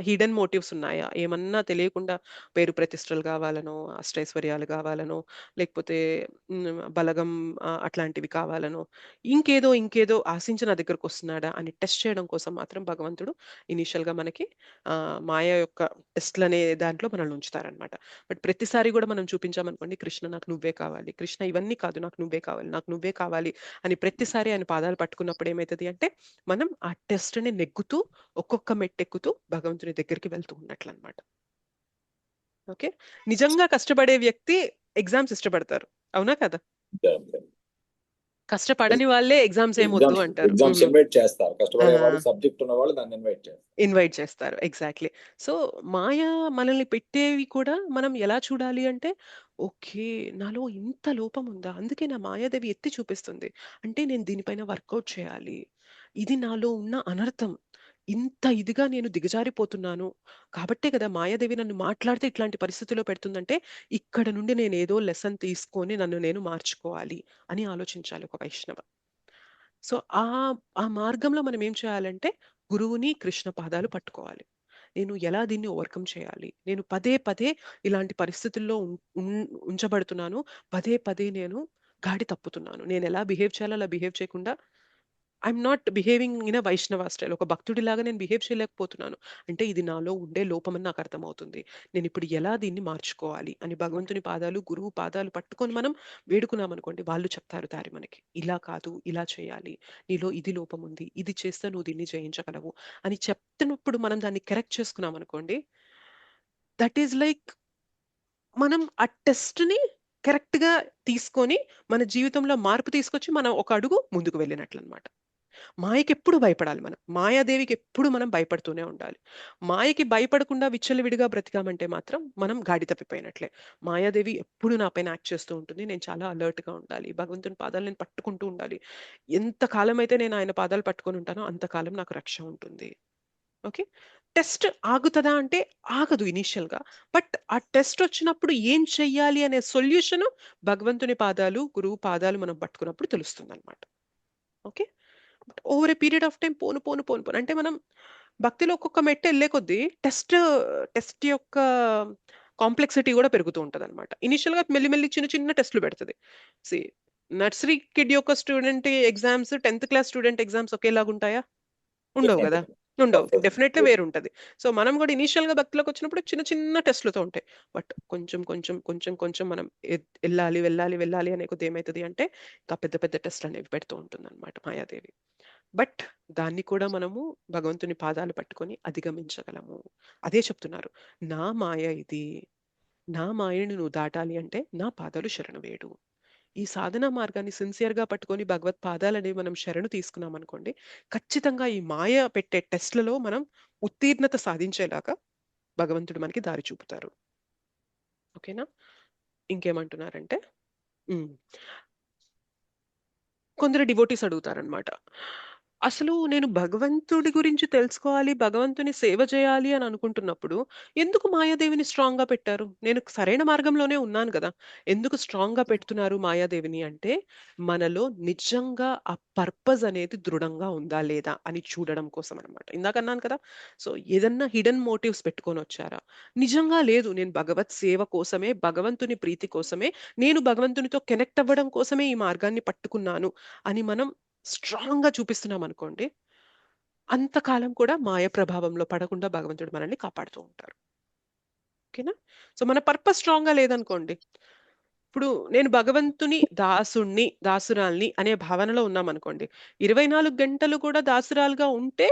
హిడెన్ మోటివ్స్ ఉన్నాయా, ఏమన్నా తెలియకుండా పేరు ప్రతిష్టలు కావాలనో, అష్టైశ్వర్యాలు కావాలనో, లేకపోతే బలగం అట్లాంటివి కావాలనో, ఇంకేదో ఆశించి నా దగ్గరకు వస్తున్నాడా అని టెస్ట్ చేయడం కోసం మాత్రం భగవంతుడు ఇనీషియల్ గా మనకి మాయ యొక్క టెస్ట్లు అనే దాంట్లో మనల్ని ఉంచుతారనమాట. బట్ ప్రతిసారి కూడా మనం చూపించామనుకోండి, కృష్ణ నాకు నువ్వే కావాలి, కృష్ణ ఇవన్నీ కాదు నాకు నువ్వే కావాలి, నాకు నువ్వే కావాలి అని ప్రతిసారి ఆయన పాదాలు పట్టుకున్నప్పుడు ఏమవుతుంది అంటే మనం ఆ టెస్ట్ ని నెగ్గుతూ ఒక్కొక్క మెట్టెక్కుతూ భగవంతుని దగ్గరికి వెళ్తూ ఉన్నట్లు అనమాట. ఓకే, నిజంగా కష్టపడే వ్యక్తి ఎగ్జామ్స్ ఇష్టపడతారు, అవునా కదా? కష్టపడని వాళ్ళే ఎగ్జామ్స్ ఏమొద్దు అంటారు, ఇన్వైట్ చేస్తారు. ఎగ్జాక్ట్లీ. సో మాయ మనల్ని పెట్టేవి కూడా మనం ఎలా చూడాలి అంటే, ఓకే నాలో ఇంత లోపం ఉందా, అందుకే నా మాయాదేవి ఎత్తి చూపిస్తుంది అంటే నేను దీనిపైన వర్కౌట్ చేయాలి, ఇది నాలో ఉన్న అనర్థం, ఇంత ఇదిగా నేను దిగజారిపోతున్నాను కాబట్టే కదా మాయాదేవి నన్ను మాట్లాడితే ఇట్లాంటి పరిస్థితిలో పెడుతుందంటే ఇక్కడ నుండి నేను ఏదో లెసన్ తీసుకొని నన్ను నేను మార్చుకోవాలి అని ఆలోచించాలి ఒక వైష్ణవ. సో ఆ మార్గంలో మనం ఏం చేయాలంటే గురువుని కృష్ణ పాదాలు పట్టుకోవాలి. నేను ఎలా దీన్ని ఓవర్కమ్ చేయాలి, నేను పదే పదే ఇలాంటి పరిస్థితుల్లో ఉంచబడుతున్నాను, పదే నేను గాడి తప్పుతున్నాను, నేను ఎలా బిహేవ్ చేయాలో అలా బిహేవ్ చేయకుండా I'm not behaving in a వైష్ణవ స్టైల్, ఒక భక్తుడిలాగా నేను బిహేవ్ చేయలేకపోతున్నాను అంటే ఇది నాలో ఉండే లోపమని నాకు అర్థమవుతుంది. నేను ఇప్పుడు ఎలా దీన్ని మార్చుకోవాలి అని భగవంతుని పాదాలు, గురువు పాదాలు పట్టుకొని మనం వేడుకున్నాం అనుకోండి, వాళ్ళు చెప్తారు దారి మనకి, ఇలా కాదు ఇలా చేయాలి, నీలో ఇది లోపం ఉంది, ఇది చేస్తే నువ్వు దీన్ని జయించగలవు అని చెప్తున్నప్పుడు మనం దాన్ని కరెక్ట్ చేసుకున్నాం అనుకోండి, దట్ ఈస్ లైక్ మనం ఆ టెస్ట్ ని కరెక్ట్ గా తీసుకొని మన జీవితంలో మార్పు తీసుకొచ్చి మనం ఒక అడుగు ముందుకు వెళ్ళినట్లు అనమాట. మాయకి ఎప్పుడు భయపడాలి మనం, మాయాదేవికి ఎప్పుడు మనం భయపడుతూనే ఉండాలి. మాయకి భయపడకుండా విచ్చలవిడిగా బ్రతికామంటే మాత్రం మనం గాడి తప్పిపోయినట్లే. మాయాదేవి ఎప్పుడు నా పైన యాక్ట్ చేస్తూ ఉంటుంది, నేను చాలా alert గా ఉండాలి, భగవంతుని పాదాలు నేను పట్టుకుంటూ ఉండాలి. ఎంత కాలం అయితే నేను ఆయన పాదాలు పట్టుకొని ఉంటానో అంతకాలం నాకు రక్ష ఉంటుంది. ఓకే, టెస్ట్ ఆగుతుందా అంటే ఆగదు ఇనీషియల్ గా, బట్ ఆ టెస్ట్ వచ్చినప్పుడు ఏం చెయ్యాలి అనే సొల్యూషన్ భగవంతుని పాదాలు, గురువు పాదాలు మనం పట్టుకున్నప్పుడు తెలుస్తుంది అనమాట. Okay, over a period of time పోను పోను పోను పోను అంటే మనం భక్తిలో ఒక్కొక్క మెట్టు వెళ్ళే కొద్దీ టెస్ట్ యొక్క కాంప్లెక్సిటీ కూడా పెరుగుతూ ఉంటది అనమాట. ఇనిషియల్ గా మెల్లిమెల్లి చిన్న చిన్న టెస్ట్లు పెడుతుంది. సి నర్సరీ కిడ్ యొక్క student exams, 10th class student exams ఒకేలాగా ఉంటాయా? ఉండవు కదా, ఉండవు, డెఫినెట్లీ వేరు ఉంటది. సో మనం కూడా ఇనీషియల్ గా భక్తిలోకి వచ్చినప్పుడు చిన్న చిన్న టెస్ట్లతో ఉంటాయి, బట్ కొంచెం కొంచెం కొంచెం కొంచెం మనం వెళ్ళాలి వెళ్ళాలి వెళ్ళాలి అనే కొద్ది ఏమవుతుంది అంటే ఇంకా పెద్ద పెద్ద టెస్ట్లు అనేవి పెడుతూ ఉంటుంది అనమాట మాయాదేవి. బట్ దాన్ని కూడా మనము భగవంతుని పాదాలు పట్టుకొని అధిగమించగలము. అదే చెప్తున్నారు, నా మాయ ఇది, నా మాయని నువ్వు దాటాలి అంటే నా పాదాలు శరణు వేడు. ఈ సాధనా మార్గాన్ని సిన్సియర్గా పట్టుకొని భగవత్ పాదాలని మనం శరణు తీసుకున్నాం అనుకోండి, ఖచ్చితంగా ఈ మాయ పెట్టే టెస్ట్లలో మనం ఉత్తీర్ణత సాధించేలాగా భగవంతుడు మనకి దారి చూపుతారు. ఓకేనా, ఇంకేమంటున్నారంటే కొందరు డివోటీస్ అడుగుతారనమాట, అసలు నేను భగవంతుడి గురించి తెలుసుకోవాలి, భగవంతుని సేవ చేయాలి అని అనుకుంటున్నప్పుడు ఎందుకు మాయాదేవిని స్ట్రాంగ్ గా పెట్టారు? నేను సరైన మార్గంలోనే ఉన్నాను కదా, ఎందుకు స్ట్రాంగ్ గా పెడుతున్నారు మాయాదేవిని అంటే మనలో నిజంగా ఆ పర్పస్ అనేది దృఢంగా ఉందా లేదా అని చూడడం కోసం అనమాట. ఇందాక అన్నాను కదా, సో ఏదన్నా హిడెన్ మోటివ్స్ పెట్టుకొని వచ్చారా? నిజంగా లేదు, నేను భగవత్ సేవ కోసమే, భగవంతుని ప్రీతి కోసమే, నేను భగవంతునితో కనెక్ట్ అవ్వడం కోసమే ఈ మార్గాన్ని పట్టుకున్నాను అని మనం స్ట్రాంగ్ గా చూపిస్తున్నాం అనుకోండి, అంతకాలం కూడా మాయ ప్రభావంలో పడకుండా భగవంతుడు మనల్ని కాపాడుతూ ఉంటారు. ఓకేనా, సో మన పర్పస్ స్ట్రాంగ్ గా లేదనుకోండి, ఇప్పుడు నేను భగవంతుని దాసుణ్ణి, దాసురాల్ని అనే భావనలో ఉన్నాం అనుకోండి, 24 గంటలు కూడా దాసురాలుగా ఉంటే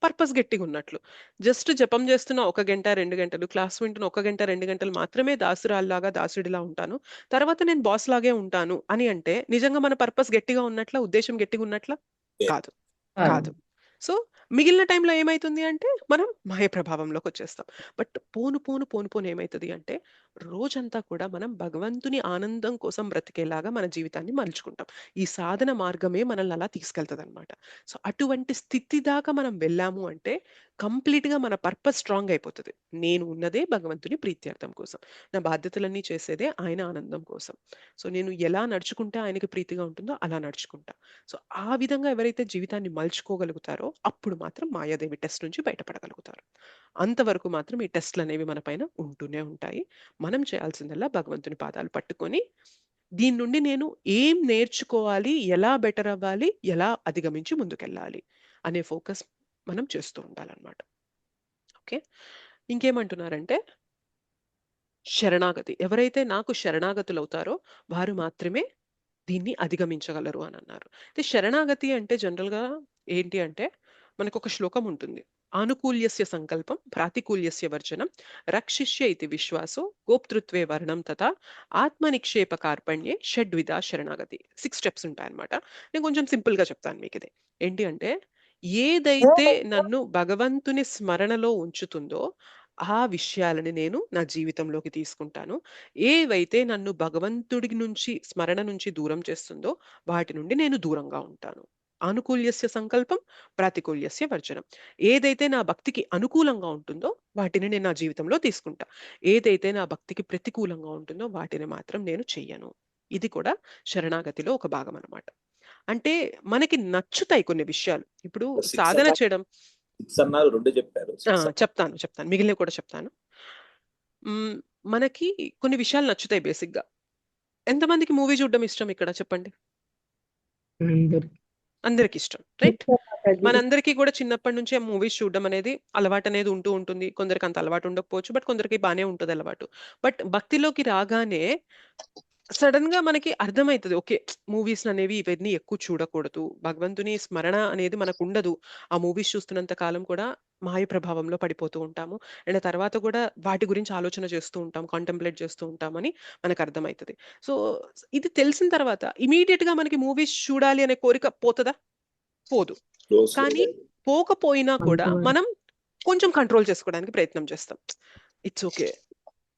పర్పస్ గట్టిగా ఉన్నట్లు. జస్ట్ జపం చేస్తున్న 1 గంట 2 గంటలు, క్లాస్ వింటున్న 1 గంట 2 గంటలు మాత్రమే దాసురాల్లాగా, దాసుడిలా ఉంటాను, తర్వాత నేను బాస్ లాగే ఉంటాను అని అంటే నిజంగా మన పర్పస్ గట్టిగా ఉన్నట్ల, ఉద్దేశం గట్టిగా ఉన్నట్ల కాదు, కాదు. సో మిగిలిన టైంలో ఏమైతుంది అంటే మనం మాయ ప్రభావంలోకి వచ్చేస్తాం. బట్ పోను పోను పోను పోను ఏమైతుంది అంటే రోజంతా కూడా మనం భగవంతుని ఆనందం కోసం బ్రతికేలాగా మన జీవితాన్ని మలుచుకుంటాం. ఈ సాధన మార్గమే మనల్ని అలా తీసుకెళ్తుంది అనమాట. సో అటువంటి స్థితి దాకా మనం వెళ్ళాము అంటే కంప్లీట్ గా మన పర్పస్ స్ట్రాంగ్ అయిపోతుంది. నేను ఉన్నదే భగవంతుని ప్రీత్యర్థం కోసం, నా బాధ్యతలన్నీ చేసేదే ఆయన ఆనందం కోసం. సో నేను ఎలా నడుచుకుంటే ఆయనకి ప్రీతిగా ఉంటుందో అలా నడుచుకుంటా. సో ఆ విధంగా ఎవరైతే జీవితాన్ని మలుచుకోగలుగుతారో అప్పుడు మాత్రం మాయాదేవి టెస్ట్ నుంచి బయటపడగలుగుతారు. అంతవరకు మాత్రం ఈ టెస్ట్లు అనేవి మన పైన ఉంటూనే ఉంటాయి. మనం చేయాల్సిందల్లా భగవంతుని పాదాలు పట్టుకొని దీని నుండి నేను ఏం నేర్చుకోవాలి, ఎలా బెటర్ అవ్వాలి, ఎలా అధిగమించి ముందుకెళ్ళాలి అనే ఫోకస్ మనం చేస్తూ ఉండాలన్నమాట. ఓకే, ఇంకేమంటున్నారంటే శరణాగతి, ఎవరైతే నాకు శరణాగతులు అవుతారో వారు మాత్రమే దీన్ని అధిగమించగలరు అని అన్నారు. అయితే శరణాగతి అంటే జనరల్ గా ఏంటి అంటే మనకు ఒక శ్లోకం ఉంటుంది, ఆనుకూల్యస్య సంకల్పం ప్రాతికూల్యస్య వర్జనం రక్షిష్య ఇది విశ్వాసో గోప్తృత్వే వర్ణం తథా ఆత్మనిక్షేప కార్పణ్యే షడ్విధ శరణాగతి. 6 స్టెప్స్ ఉంటాయన్నమాట. నేను కొంచెం సింపుల్ గా చెప్తాను మీకు. ఇది ఏంటి అంటే ఏదైతే నన్ను భగవంతుని స్మరణలో ఉంచుతుందో ఆ విషయాలని నేను నా జీవితంలోకి తీసుకుంటాను, ఏవైతే నన్ను భగవంతుడి నుంచి, స్మరణ నుంచి దూరం చేస్తుందో వాటి నుండి నేను దూరంగా ఉంటాను. ఆనుకూల్యస్య సంకల్పం ప్రాతికూల్యస్య వర్జనం. ఏదైతే నా భక్తికి అనుకూలంగా ఉంటుందో వాటిని నేను నా జీవితంలో తీసుకుంటా, ఏదైతే నా భక్తికి ప్రతికూలంగా ఉంటుందో వాటిని మాత్రం నేను చెయ్యను. ఇది కూడా శరణాగతిలో ఒక భాగం అన్నమాట. అంటే మనకి నచ్చుతాయి కొన్ని విషయాలు. ఇప్పుడు సాధన చేయడం, చెప్తాను మిగిలిన కూడా చెప్తాను. మనకి కొన్ని విషయాలు నచ్చుతాయి బేసిక్ గా. ఎంతమందికి మూవీ చూడడం ఇష్టం ఇక్కడ చెప్పండి? అందరికి ఇష్టం, రైట్? మనందరికీ కూడా చిన్నప్పటి నుంచే మూవీస్ చూడడం అనేది అలవాటు అనేది ఉంటూ ఉంటుంది. కొందరికి అంత అలవాటు ఉండకపోవచ్చు, బట్ కొందరికి బాగానే ఉంటుంది అలవాటు. బట్ భక్తిలోకి రాగానే సడన్ గా మనకి అర్థమవుతుంది, ఓకే మూవీస్ అనేవి ఇవన్నీ ఎక్కువ చూడకూడదు, భగవంతుని స్మరణ అనేది మనకు ఉండదు, ఆ మూవీస్ చూస్తున్నంత కాలం కూడా మాయ ప్రభావంలో పడిపోతూ ఉంటాము, అండ్ తర్వాత కూడా వాటి గురించి ఆలోచన చేస్తూ ఉంటాం, కాంటెంప్లేట్ చేస్తూ ఉంటామని మనకు అర్థమవుతుంది. సో ఇది తెలిసిన తర్వాత ఇమీడియట్ గా మనకి మూవీస్ చూడాలి అనే కోరిక పోతుందా? పోదు. Close కానీ పోకపోయినా కూడా మనం కొంచెం కంట్రోల్ చేసుకోవడానికి ప్రయత్నం చేస్తాం. ఇట్స్ ఓకే,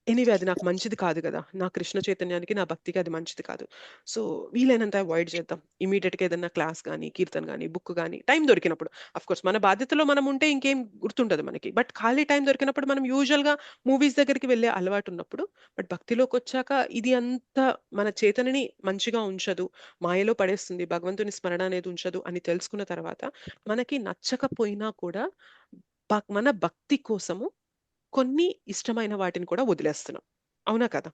ఎనీవే అది నాకు మంచిది కాదు కదా, నా కృష్ణ చైతన్యానికి నా భక్తికి అది మంచిది కాదు, సో వీలైనంత అవాయిడ్ చేద్దాం. ఇమీడియట్గా ఏదైనా క్లాస్ కానీ కీర్తన కానీ బుక్ కానీ టైం దొరికినప్పుడు, అఫ్ కోర్స్ మన బాధ్యతలో మనం ఉంటే ఇంకేం గుర్తుండదు మనకి, బట్ ఖాళీ టైం దొరికినప్పుడు మనం యూజువల్గా మూవీస్ దగ్గరికి వెళ్ళే అలవాటు ఉన్నప్పుడు, బట్ భక్తిలోకి వచ్చాక ఇది అంత మన చేతనని మంచిగా ఉంచదు, మాయలో పడేస్తుంది, భగవంతుని స్మరణ అనేది ఉంచదు అని తెలుసుకున్న తర్వాత మనకి నచ్చకపోయినా కూడా మన భక్తి కోసము కొన్ని ఇష్టమైన వాటిని కూడా వదిలేస్తున్నాం. అవునా కదా?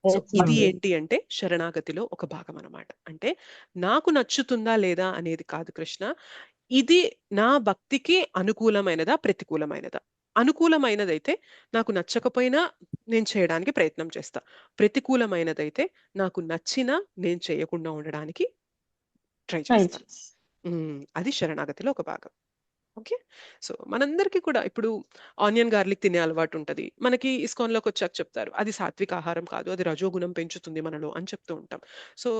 సో ఇది ఏంటి అంటే శరణాగతిలో ఒక భాగం అన్నమాట. అంటే నాకు నచ్చుతుందా లేదా అనేది కాదు కృష్ణ, ఇది నా భక్తికి అనుకూలమైనదా ప్రతికూలమైనదా. అనుకూలమైనదైతే నాకు నచ్చకపోయినా నేను చేయడానికి ప్రయత్నం చేస్తా, ప్రతికూలమైనదైతే నాకు నచ్చినా నేను చేయకుండా ఉండడానికి ట్రై చేస్తాను. అది శరణాగతిలో ఒక భాగం. ఓకే, సో మనందరికీ కూడా ఇప్పుడు ఆనియన్ గార్లిక్ తినే అలవాటు ఉంటుంది. మనకి ఇస్కాన్లోకి వచ్చాక చెప్తారు అది సాత్విక ఆహారం కాదు, అది రజోగుణం పెంచుతుంది మనలో అని చెప్తూ ఉంటాం. సో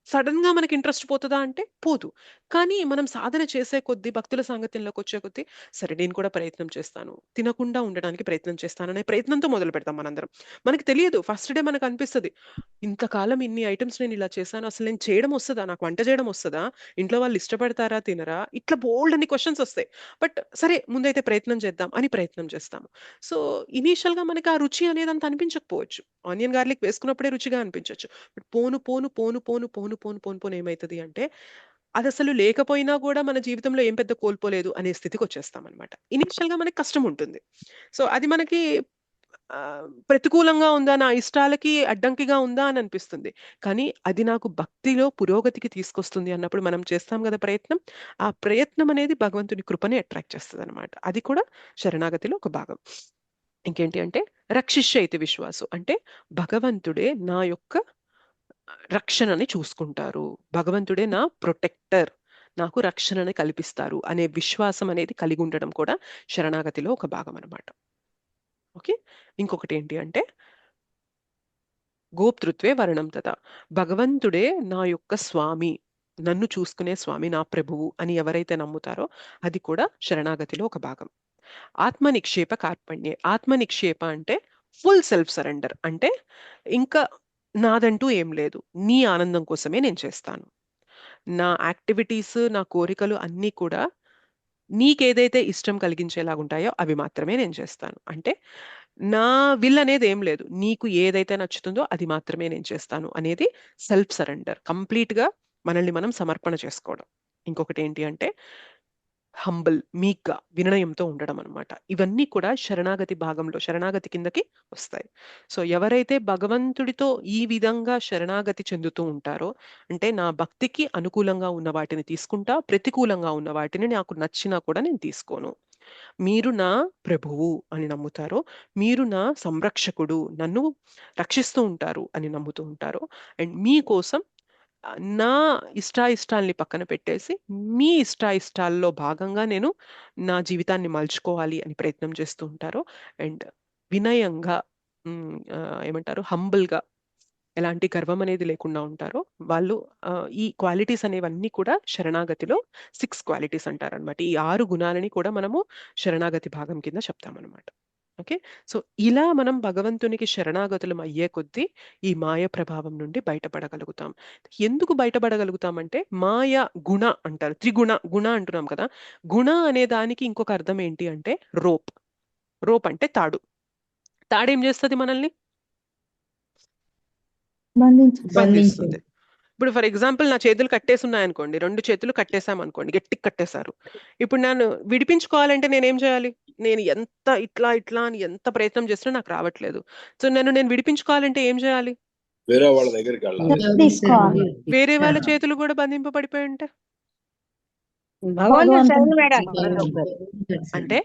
సడన్ గా మనకి ఇంట్రెస్ట్ పోతుందా అంటే పోదు. కానీ మనం సాధన చేసే కొద్దీ, భక్తుల సాంగత్యంలోకి వచ్చే కొద్దీ, సరే నేను కూడా ప్రయత్నం చేస్తాను, తినకుండా ఉండడానికి ప్రయత్నం చేస్తాను అనే ప్రయత్నంతో మొదలు పెడతాం మనందరం. మనకి తెలియదు, ఫస్ట్ డే మనకు అనిపిస్తుంది ఇంతకాలం ఇన్ని ఐటమ్స్ నేను ఇలా చేశాను, అసలు నేను చేయడం వస్తుందా, నాకు వంట చేయడం వస్తుందా, ఇంట్లో వాళ్ళు ఇష్టపడతారా తినరా, ఇట్లా బోల్డ్ అన్ని క్వశ్చన్స్ వస్తాయి. బట్ సరే ముందైతే ప్రయత్నం చేద్దాం అని ప్రయత్నం చేస్తాము. సో ఇనీషియల్ గా మనకి ఆ రుచి అనేది అంత అనిపించకపోవచ్చు, ఆనియన్ గార్లిక్ వేసుకున్నప్పుడే రుచిగా అనిపించవచ్చు, బట్ పోను పోను పోను పోను పోను పోను పోను పోను ఏమవుతుంది అంటే అది అసలు లేకపోయినా కూడా మన జీవితంలో ఏం పెద్ద కోల్పోలేదు అనే స్థితికి వచ్చేస్తాం అనమాట. ఇనీషియల్ గా మనకి కష్టం ఉంటుంది. సో అది మనకి ప్రతికూలంగా ఉందా, నా ఇష్టాలకి అడ్డంకిగా ఉందా అని అనిపిస్తుంది. కానీ అది నాకు భక్తిలో పురోగతికి తీసుకొస్తుంది అన్నప్పుడు మనం చేస్తాం కదా ప్రయత్నం, ఆ ప్రయత్నం అనేది భగవంతుని కృపని అట్రాక్ట్ చేస్తుంది అనమాట. అది కూడా శరణాగతిలో ఒక భాగం. ఇంకేంటి అంటే రక్షిష్య ఇది విశ్వాసు, అంటే భగవంతుడే నా యొక్క రక్షణని చూసుకుంటారు, భగవంతుడే నా ప్రొటెక్టర్, నాకు రక్షణని కల్పిస్తారు అనే విశ్వాసం అనేది కలిగి ఉండడం కూడా శరణాగతిలో ఒక భాగం అనమాట. ఓకే, ఇంకొకటి ఏంటి అంటే గోప్తృత్వే వర్ణం తదా, భగవంతుడే నా యొక్క స్వామి, నన్ను చూసుకునే స్వామి, నా ప్రభువు అని ఎవరైతే నమ్ముతారో అది కూడా శరణాగతిలో ఒక భాగం. ఆత్మ నిక్షేప కార్పణ్యే, ఆత్మ నిక్షేప అంటే ఫుల్ సెల్ఫ్ సరెండర్, అంటే ఇంకా నాదంటూ ఏం లేదు, నీ ఆనందం కోసమే నేను చేస్తాను, నా యాక్టివిటీస్ నా కోరికలు అన్నీ కూడా నీకేదైతే ఇష్టం కలిగించేలాగుంటాయో అవి మాత్రమే నేను చేస్తాను. అంటే నా విల్ అనేది ఏం లేదు, నీకు ఏదైతే నచ్చుతుందో అది మాత్రమే నేను చేస్తాను అనేది సెల్ఫ్ సరెండర్, కంప్లీట్ గా మనల్ని మనం సమర్పణ చేసుకోవడం. ఇంకొకటి ఏంటి అంటే హంబుల్, మీక్గా, వినయంతో ఉండడం అనమాట. ఇవన్నీ కూడా శరణాగతి భాగంలో, శరణాగతి కిందకి వస్తాయి. సో ఎవరైతే భగవంతుడితో ఈ విధంగా శరణాగతి చెందుతూ ఉంటారో, అంటే నా భక్తికి అనుకూలంగా ఉన్న వాటిని తీసుకుంటా, ప్రతికూలంగా ఉన్న వాటిని నాకు నచ్చినా కూడా నేను తీసుకోను, మీరు నా ప్రభువు అని నమ్ముతారో, మీరు నా సంరక్షకుడు, నన్ను రక్షిస్తూ ఉంటారు అని నమ్ముతూ ఉంటారో, అండ్ మీకోసం నా ఇష్టాయిష్టాల్ని పక్కన పెట్టేసి మీ ఇష్టాయిష్టాల్లో భాగంగా నేను నా జీవితాన్ని మలుచుకోవాలి అని ప్రయత్నం చేస్తూ ఉంటారో, అండ్ వినయంగా ఏమంటారు హంబుల్గా, ఎలాంటి గర్వం అనేది లేకుండా ఉంటారో వాళ్ళు, ఈ క్వాలిటీస్ అనేవన్నీ కూడా శరణాగతిలో 6 క్వాలిటీస్ అంటారనమాట. ఈ 6 గుణాలని కూడా మనము శరణాగతి భాగం కింద చెప్తామన్నమాట. ఓకే, సో ఇలా మనం భగవంతునికి శరణాగతులం అయ్యే కొద్దీ ఈ మాయ ప్రభావం నుండి బయటపడగలుగుతాం. ఎందుకు బయటపడగలుగుతామంటే మాయ గుణ అంటారు, త్రిగుణ, గుణ అంటున్నాం కదా, గుణ అనే దానికి ఇంకొక అర్థం ఏంటి అంటే రోప్. రోప్ అంటే తాడు. తాడేం చేస్తుంది మనల్ని? బంధిస్తుంది. ఇప్పుడు ఫర్ ఎగ్జాంపుల్ నా చేతులు కట్టేసి ఉన్నాయనుకోండి, 2 చేతులు కట్టేసామనుకోండి, గట్టికి కట్టేశారు. ఇప్పుడు నన్ను విడిపించుకోవాలంటే నేనేం చేయాలి? నేను ఎంత ఇట్లా ఇట్లా అని ఎంత ప్రయత్నం చేసినా నాకు రావట్లేదు. సో నేను విడిపించుకోవాలంటే ఏం చేయాలి? వేరే వాళ్ళ దగ్గరికి వెళ్ళాలి. వేరే వాళ్ళ చేతులు కూడా బంధింపబడిపోయి ఉంటే అంటే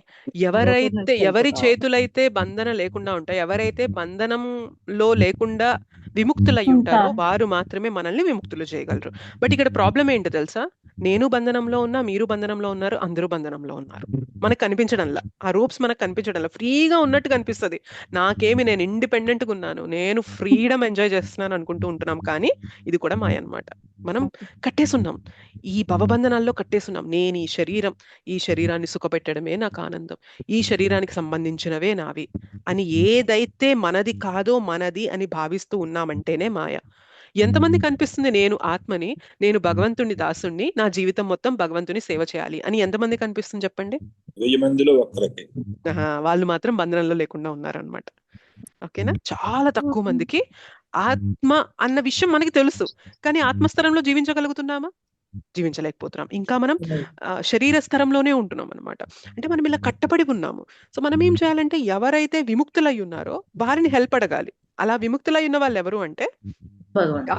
ఎవరి చేతులైతే బంధన లేకుండా ఉంటాయి, ఎవరైతే బంధనంలో లేకుండా విముక్తులై ఉంటారో వారు మాత్రమే మనల్ని విముక్తులు చేయగలరు. బట్ ఇక్కడ ప్రాబ్లం ఏంటో తెలుసా? నేను బంధనంలో ఉన్నా, మీరు బంధనంలో ఉన్నారు, అందరూ బంధనంలో ఉన్నారు. మనకు కనిపించడంలా, ఆ రూప్స్ మనకు కనిపించడంలా, ఫ్రీగా ఉన్నట్టు కనిపిస్తుంది. నాకేమి, నేను ఇండిపెండెంట్గా ఉన్నాను, నేను ఫ్రీడమ్ ఎంజాయ్ చేస్తున్నాను అనుకుంటూ ఉంటున్నాం. కానీ ఇది కూడా మాయ అన్నమాట. మనం కట్టేసున్నాం, ఈ భవబంధనాల్లో కట్టేసున్నాం. నేను ఈ శరీరాన్ని సుఖపెట్టడమే నాకు ఆనందం, ఈ శరీరానికి సంబంధించినవే నావి అని ఏదైతే మనది కాదో మనది అని భావిస్తూ ఉన్నామంటేనే మాయ. ఎంతమంది కనిపిస్తుంది నేను ఆత్మని, నేను భగవంతుని దాసుణ్ణి, నా జీవితం మొత్తం భగవంతుని సేవ చేయాలి అని ఎంతమంది కనిపిస్తుంది చెప్పండి? 1000 మందిలో ఒక్కరికి. వాళ్ళు మాత్రం బంధనంలో లేకుండా ఉన్నారనమాట. ఓకేనా? చాలా తక్కువ మందికి ఆత్మ అన్న విషయం మనకి తెలుసు, కానీ ఆత్మస్థలంలో జీవించగలుగుతున్నామా? జీవించలేకపోతున్నాం. ఇంకా మనం శరీర స్థరంలోనే ఉంటున్నాం అనమాట. అంటే మనం ఇలా కట్టబడి ఉన్నాము. సో మనం ఏం చేయాలంటే, ఎవరైతే విముక్తులై ఉన్నారో వారిని హెల్ప్ అడగాలి. అలా విముక్తులై ఉన్న వాళ్ళు ఎవరు అంటే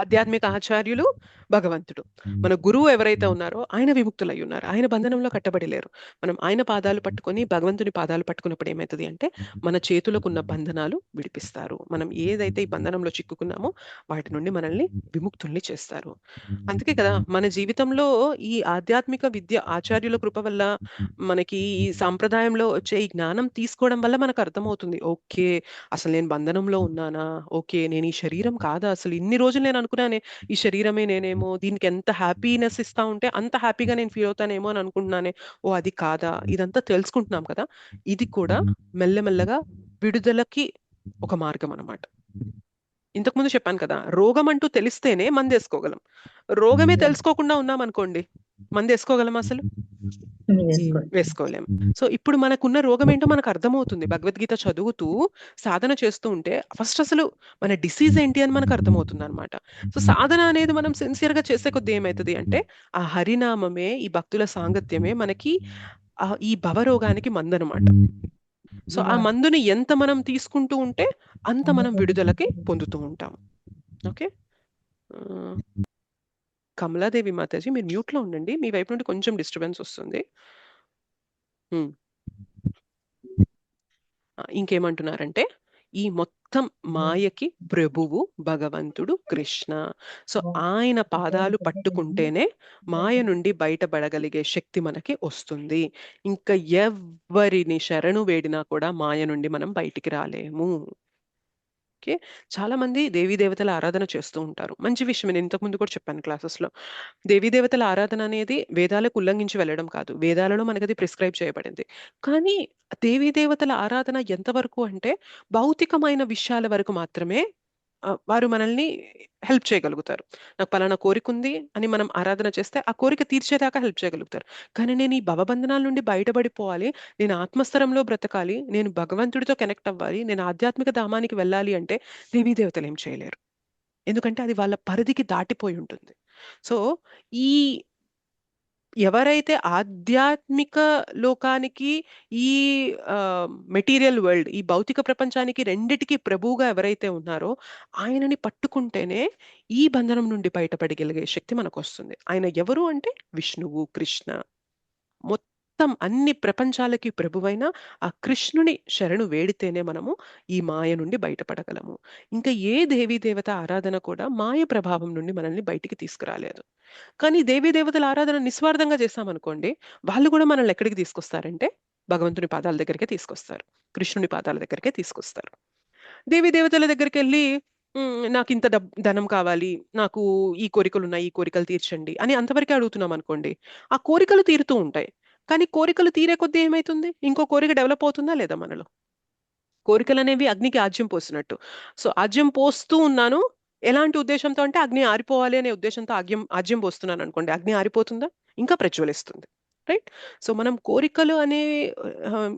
ఆధ్యాత్మిక ఆచార్యులు, భగవంతుడు. మన గురువు ఎవరైతే ఉన్నారో ఆయన విముక్తులై ఉన్నారు, ఆయన బంధనంలో కట్టబడి లేరు. మనం ఆయన పాదాలు పట్టుకొని భగవంతుని పాదాలు పట్టుకున్నప్పుడు ఏమవుతుంది అంటే, మన చేతులకు ఉన్న బంధనాలు విడిపిస్తారు. మనం ఏదైతే ఈ బంధనంలో చిక్కుకున్నామో వాటి నుండి మనల్ని విముక్తుల్ని చేస్తారు. అందుకే కదా మన జీవితంలో ఈ ఆధ్యాత్మిక విద్య ఆచార్యుల కృప వల్ల, మనకి ఈ సాంప్రదాయంలో వచ్చే ఈ జ్ఞానం తీసుకోవడం వల్ల మనకు అర్థమవుతుంది, ఓకే అసలు నేను బంధనంలో ఉన్నానా, ఓకే నేను ఈ శరీరం కాదా, అసలు ఇన్ని రోజులు నేను అనుకున్నానే ఈ శరీరమే నేనేమో, దీనికి ఎంత హ్యాపీనెస్ ఇస్తా ఉంటే అంత హ్యాపీగా నేను ఫీల్ అవుతానేమో అని అనుకుంటున్నానే, ఓ అది కాదా. ఇదంతా తెలుసుకుంటున్నాం కదా, ఇది కూడా మెల్లమెల్లగా విడుదలకి ఒక మార్గం అన్నమాట. ఇంతకుముందు చెప్పాను కదా, రోగం అంటూ తెలిస్తేనే మందు వేసుకోగలం. రోగమే తెలుసుకోకుండా ఉన్నాం అనుకోండి, మందు వేసుకోగలం అసలు? వేసుకోలేం. సో ఇప్పుడు మనకున్న రోగం ఏంటో మనకు అర్థమవుతుంది. భగవద్గీత చదువుతూ సాధన చేస్తూ ఉంటే ఫస్ట్ అసలు మన డిసీజ్ ఏంటి అని మనకు అర్థమవుతుంది అనమాట. సో సాధన అనేది మనం సిన్సియర్ గా చేసే కొద్ది ఏమవుతుంది అంటే, ఆ హరినామమే, ఈ భక్తుల సాంగత్యమే మనకి ఈ భవరోగానికి మందు అనమాట. సో ఆ మందుని ఎంత మనం తీసుకుంటూ ఉంటే అంత మనం విడుదలకి పొందుతూ ఉంటాం. ఓకే, కమలాదేవి మాతాజీ మీరు మ్యూట్ లో ఉండండి, మీ వైపు నుండి కొంచెం డిస్టర్బెన్స్ వస్తుంది. ఇంకేమంటున్నారంటే, ఈ మొత్తం మాయకి ప్రభువు భగవంతుడు కృష్ణ. సో ఆయన పాదాలు పట్టుకుంటేనే మాయ నుండి బయటపడగలిగే శక్తి మనకి వస్తుంది. ఇంకా ఎవరిని శరణు వేడినా కూడా మాయ నుండి మనం బయటికి రాలేము. ఓకే, చాలా మంది దేవీ దేవతల ఆరాధన చేస్తూ ఉంటారు. మంచి విషయం, నేను ఇంతకుముందు కూడా చెప్పాను క్లాసెస్లో. దేవీ దేవతల ఆరాధన అనేది వేదాలకు ఉల్లంఘించి వెళ్ళడం కాదు, వేదాలలో మనకి అది ప్రిస్క్రైబ్ చేయబడింది. కానీ దేవీ దేవతల ఆరాధన ఎంతవరకు అంటే, భౌతికమైన విషయాల వరకు మాత్రమే వారు మనల్ని హెల్ప్ చేయగలుగుతారు. నాకు పలానా కోరిక ఉంది అని మనం ఆరాధన చేస్తే ఆ కోరిక తీర్చేదాకా హెల్ప్ చేయగలుగుతారు. కానీ నేను ఈ భవబంధనాల నుండి బయటపడిపోవాలి, నేను ఆత్మస్థరంలో బ్రతకాలి, నేను భగవంతుడితో కనెక్ట్ అవ్వాలి, నేను ఆధ్యాత్మిక ధామానికి వెళ్ళాలి అంటే దేవీ దేవతలు ఏం చేయలేరు. ఎందుకంటే అది వాళ్ళ పరిధికి దాటిపోయి ఉంటుంది. సో ఈ ఎవరైతే ఆధ్యాత్మిక లోకానికి, ఈ మెటీరియల్ వరల్డ్, ఈ భౌతిక ప్రపంచానికి రెండిటికి ప్రభువుగా ఎవరైతే ఉన్నారో ఆయనని పట్టుకుంటేనే ఈ బంధనం నుండి బయటపడగలిగే శక్తి మనకు వస్తుంది. ఆయన ఎవరు అంటే విష్ణువు, కృష్ణ. మొత్తం అన్ని ప్రపంచాలకి ప్రభువైన ఆ కృష్ణుని శరణు వేడితేనే మనము ఈ మాయ నుండి బయటపడగలము. ఇంకా ఏ దేవీ దేవత ఆరాధన కూడా మాయ ప్రభావం నుండి మనల్ని బయటికి తీసుకురాలేదు. కానీ దేవీ దేవతల ఆరాధన నిస్వార్థంగా చేస్తామనుకోండి, వాళ్ళు కూడా మనల్ని ఎక్కడికి తీసుకొస్తారంటే భగవంతుని పాదాల దగ్గరికే తీసుకొస్తారు, కృష్ణుని పాదాల దగ్గరికే తీసుకొస్తారు. దేవీ దేవతల దగ్గరికి వెళ్ళి నాకు ఇంత ధనం కావాలి, నాకు ఈ కోరికలు ఉన్నాయి, ఈ కోరికలు తీర్చండి అని అంతవరకే అడుగుతున్నాం అనుకోండి, ఆ కోరికలు తీరుతూ ఉంటాయి. కానీ కోరికలు తీరే కొద్దీ ఏమైతుంది, ఇంకో కోరిక డెవలప్ అవుతుందా లేదా మనలో? కోరికలు అనేవి అగ్నికి ఆజ్యం పోసినట్టు. సో ఆజ్యం పోస్తూ ఉన్నాను, ఎలాంటి ఉద్దేశంతో అంటే అగ్ని ఆరిపోవాలి అనే ఉద్దేశంతో ఆజ్యం పోస్తున్నాను అనుకోండి, అగ్ని ఆరిపోతుందా? ఇంకా ప్రజ్వలిస్తుంది. రైట్? సో మనం కోరికలు అనే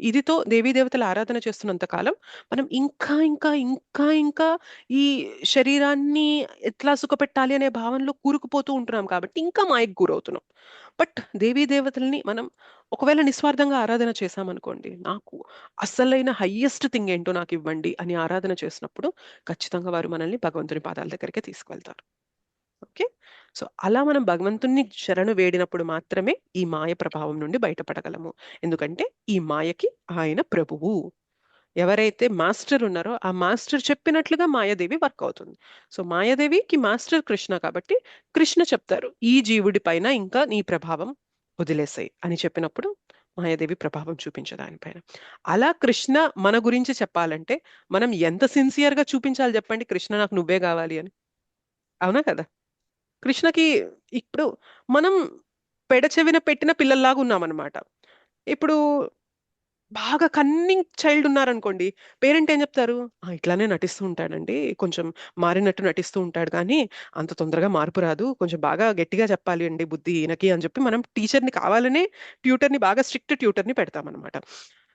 ఇదితో దేవీ దేవతల ఆరాధన చేస్తున్నంత కాలం మనం ఇంకా ఇంకా ఇంకా ఇంకా ఈ శరీరాన్ని ఎట్లా సుఖపెట్టాలి అనే భావనలో కూరుకుపోతూ ఉంటున్నాం కాబట్టి ఇంకా మాయకు గురవుతున్నాం. బట్ దేవీ దేవతల్ని మనం ఒకవేళ నిస్వార్థంగా ఆరాధన చేశామనుకోండి, నాకు అసలైన హయ్యెస్ట్ థింగ్ ఏంటో నాకు ఇవ్వండి అని ఆరాధన చేసినప్పుడు ఖచ్చితంగా వారు మనల్ని భగవంతుని పాదాల దగ్గరికి తీసుకువెళ్తారు. ఓకే, సో అలా మనం భగవంతుని శరణు వేడినప్పుడు మాత్రమే ఈ మాయ ప్రభావం నుండి బయటపడగలము. ఎందుకంటే ఈ మాయకి ఆయన ప్రభువు. ఎవరైతే మాస్టర్ ఉన్నారో ఆ మాస్టర్ చెప్పినట్లుగా మాయాదేవి వర్క్ అవుతుంది. సో మాయాదేవికి మాస్టర్ కృష్ణ కాబట్టి కృష్ణ చెప్తారు ఈ జీవుడి పైన ఇంకా నీ ప్రభావం వదిలేసాయి అని చెప్పినప్పుడు మాయాదేవి ప్రభావం చూపించదు ఆయన పైన. అలా కృష్ణ మన గురించి చెప్పాలంటే మనం ఎంత సిన్సియర్ గా చూపించాలి చెప్పండి, కృష్ణ నాకు నువ్వే కావాలి అని. అవునా కదా? కృష్ణకి ఇప్పుడు మనం పెడచెవిన పెట్టిన పిల్లల్లాగా ఉన్నామన్నమాట. ఇప్పుడు బాగా కన్నింగ్ చైల్డ్ ఉన్నారనుకోండి, పేరెంట్ ఏం చెప్తారు, ఇట్లానే నటిస్తూ ఉంటాడండి, కొంచెం మారినట్టు నటిస్తూ ఉంటాడు కానీ అంత తొందరగా మార్పు రాదు, కొంచెం బాగా గట్టిగా చెప్పాలి అండి బుద్ధి ఈయనకి అని చెప్పి మనం టీచర్ని కావాలనే ట్యూటర్ని బాగా స్ట్రిక్ట్ ట్యూటర్ని పెడతామన్నమాట.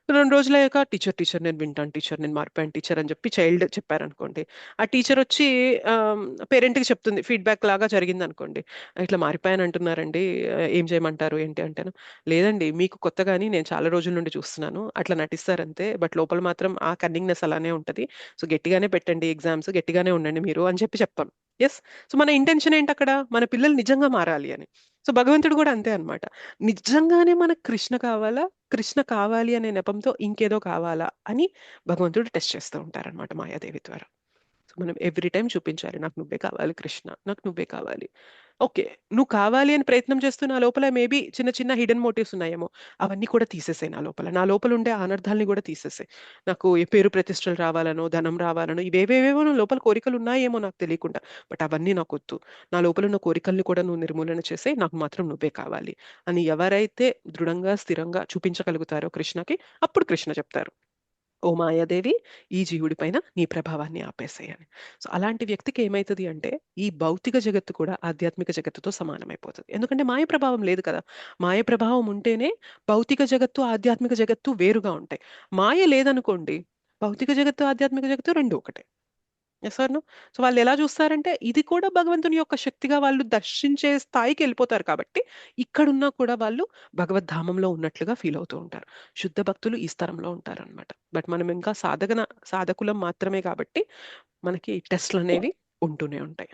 2 రోజులయ్యాక టీచర్ నేను వింటాను, టీచర్ నేను మారిపోయాను టీచర్ అని చెప్పి చైల్డ్ చెప్పారనుకోండి, ఆ టీచర్ వచ్చి పేరెంట్కి చెప్తుంది, ఫీడ్బ్యాక్ లాగా జరిగింది అనుకోండి, ఇట్లా మారిపోయాను అంటున్నారండి, ఏం చేయమంటారు ఏంటి అంటాను. లేదండి మీకు కొత్త కానీ నేను చాలా రోజుల నుండి చూస్తున్నాను, అట్లా నటిస్తారంతే, బట్ లోపల మాత్రం ఆ కన్నింగ్నెస్ అలానే ఉంటుంది, సో గట్టిగానే పెట్టండి ఎగ్జామ్స్, గట్టిగానే ఉండండి మీరు అని చెప్పి చెప్తాం. ఎస్. సో మన ఇంటెన్షన్ ఏంటి అక్కడ, మన పిల్లలు నిజంగా మారాలి అని. సో భగవంతుడు కూడా అంతే అన్నమాట. నిజంగానే మనకు కృష్ణ కావాలా, కృష్ణ కావాలి అనే నెపంతో ఇంకేదో కావాలా అని భగవంతుడు టెస్ట్ చేస్తూ ఉంటారనమాట మాయాదేవి ద్వారా. సో మనం ఎవ్రీ టైం చూపించాలి, నాకు నువ్వే కావాలి కృష్ణ, నాకు నువ్వే కావాలి. ఓకే, నువ్వు కావాలి అని ప్రయత్నం చేస్తూ నా లోపల మేబీ చిన్న చిన్న హిడెన్ మోటివ్స్ ఉన్నాయేమో, అవన్నీ కూడా తీసేసాయి, నా లోపల ఉండే అనర్థాలని కూడా తీసేసాయి. నాకు ఏ పేరు ప్రతిష్టలు రావాలనో, ధనం రావాలనో, ఇవేవేవేవో నా లోపల కోరికలు ఉన్నాయేమో నాకు తెలియకుండా, బట్ అవన్నీ నాకు వద్దు, నా లోపల ఉన్న కోరికల్ని కూడా నువ్వు నిర్మూలన చేసే, నాకు మాత్రం నువ్వే కావాలి అని ఎవరైతే దృఢంగా స్థిరంగా చూపించగలుగుతారో కృష్ణకి, అప్పుడు కృష్ణ చెప్తారు, ఓ మాయాదేవి ఈ జీవుడి పైన నీ ప్రభావాన్ని ఆపేసేయని. సో అలాంటి వ్యక్తికి ఏమైతుంది అంటే ఈ భౌతిక జగత్తు కూడా ఆధ్యాత్మిక జగత్తుతో సమానమైపోతుంది. ఎందుకంటే మాయ ప్రభావం లేదు కదా. మాయ ప్రభావం ఉంటేనే భౌతిక జగత్తు ఆధ్యాత్మిక జగత్తు వేరుగా ఉంటాయి. మాయ లేదనుకోండి, భౌతిక జగత్తు ఆధ్యాత్మిక జగత్తు రెండు ఒకటే. Yes or no? సో వాళ్ళు ఎలా చూస్తారంటే ఇది కూడా భగవంతుని యొక్క శక్తిగా వాళ్ళు దర్శించే స్థాయికి వెళ్ళిపోతారు కాబట్టి ఇక్కడున్నా కూడా వాళ్ళు భగవద్ధామంలో ఉన్నట్లుగా ఫీల్ అవుతూ ఉంటారు. శుద్ధ భక్తులు ఈ స్థలంలో ఉంటారు అనమాట. బట్ మనం ఇంకా సాధకులం మాత్రమే కాబట్టి మనకి టెస్ట్లు అనేవి ఉంటూనే ఉంటాయి.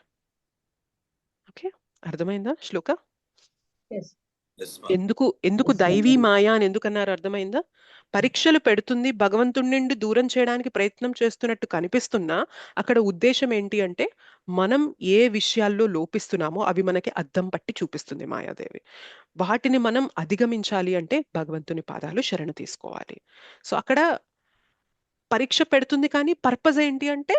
ఓకే, అర్థమైందా శ్లోక? ఎందుకు దైవీ మాయ అని ఎందుకన్నారు అర్థమైందా? పరీక్షలు పెడుతుంది, భగవంతుడి నుండి దూరం చేయడానికి ప్రయత్నం చేస్తున్నట్టు కనిపిస్తున్నా అక్కడ ఉద్దేశం ఏంటి అంటే మనం ఏ విషయాల్లో లోపిస్తున్నామో అవి మనకి అద్దం పట్టి చూపిస్తుంది మాయాదేవి. వాటిని మనం అధిగమించాలి అంటే భగవంతుని పాదాలు శరణు తీసుకోవాలి. సో అక్కడ పరీక్ష పెడుతుంది కానీ పర్పస్ ఏంటి అంటే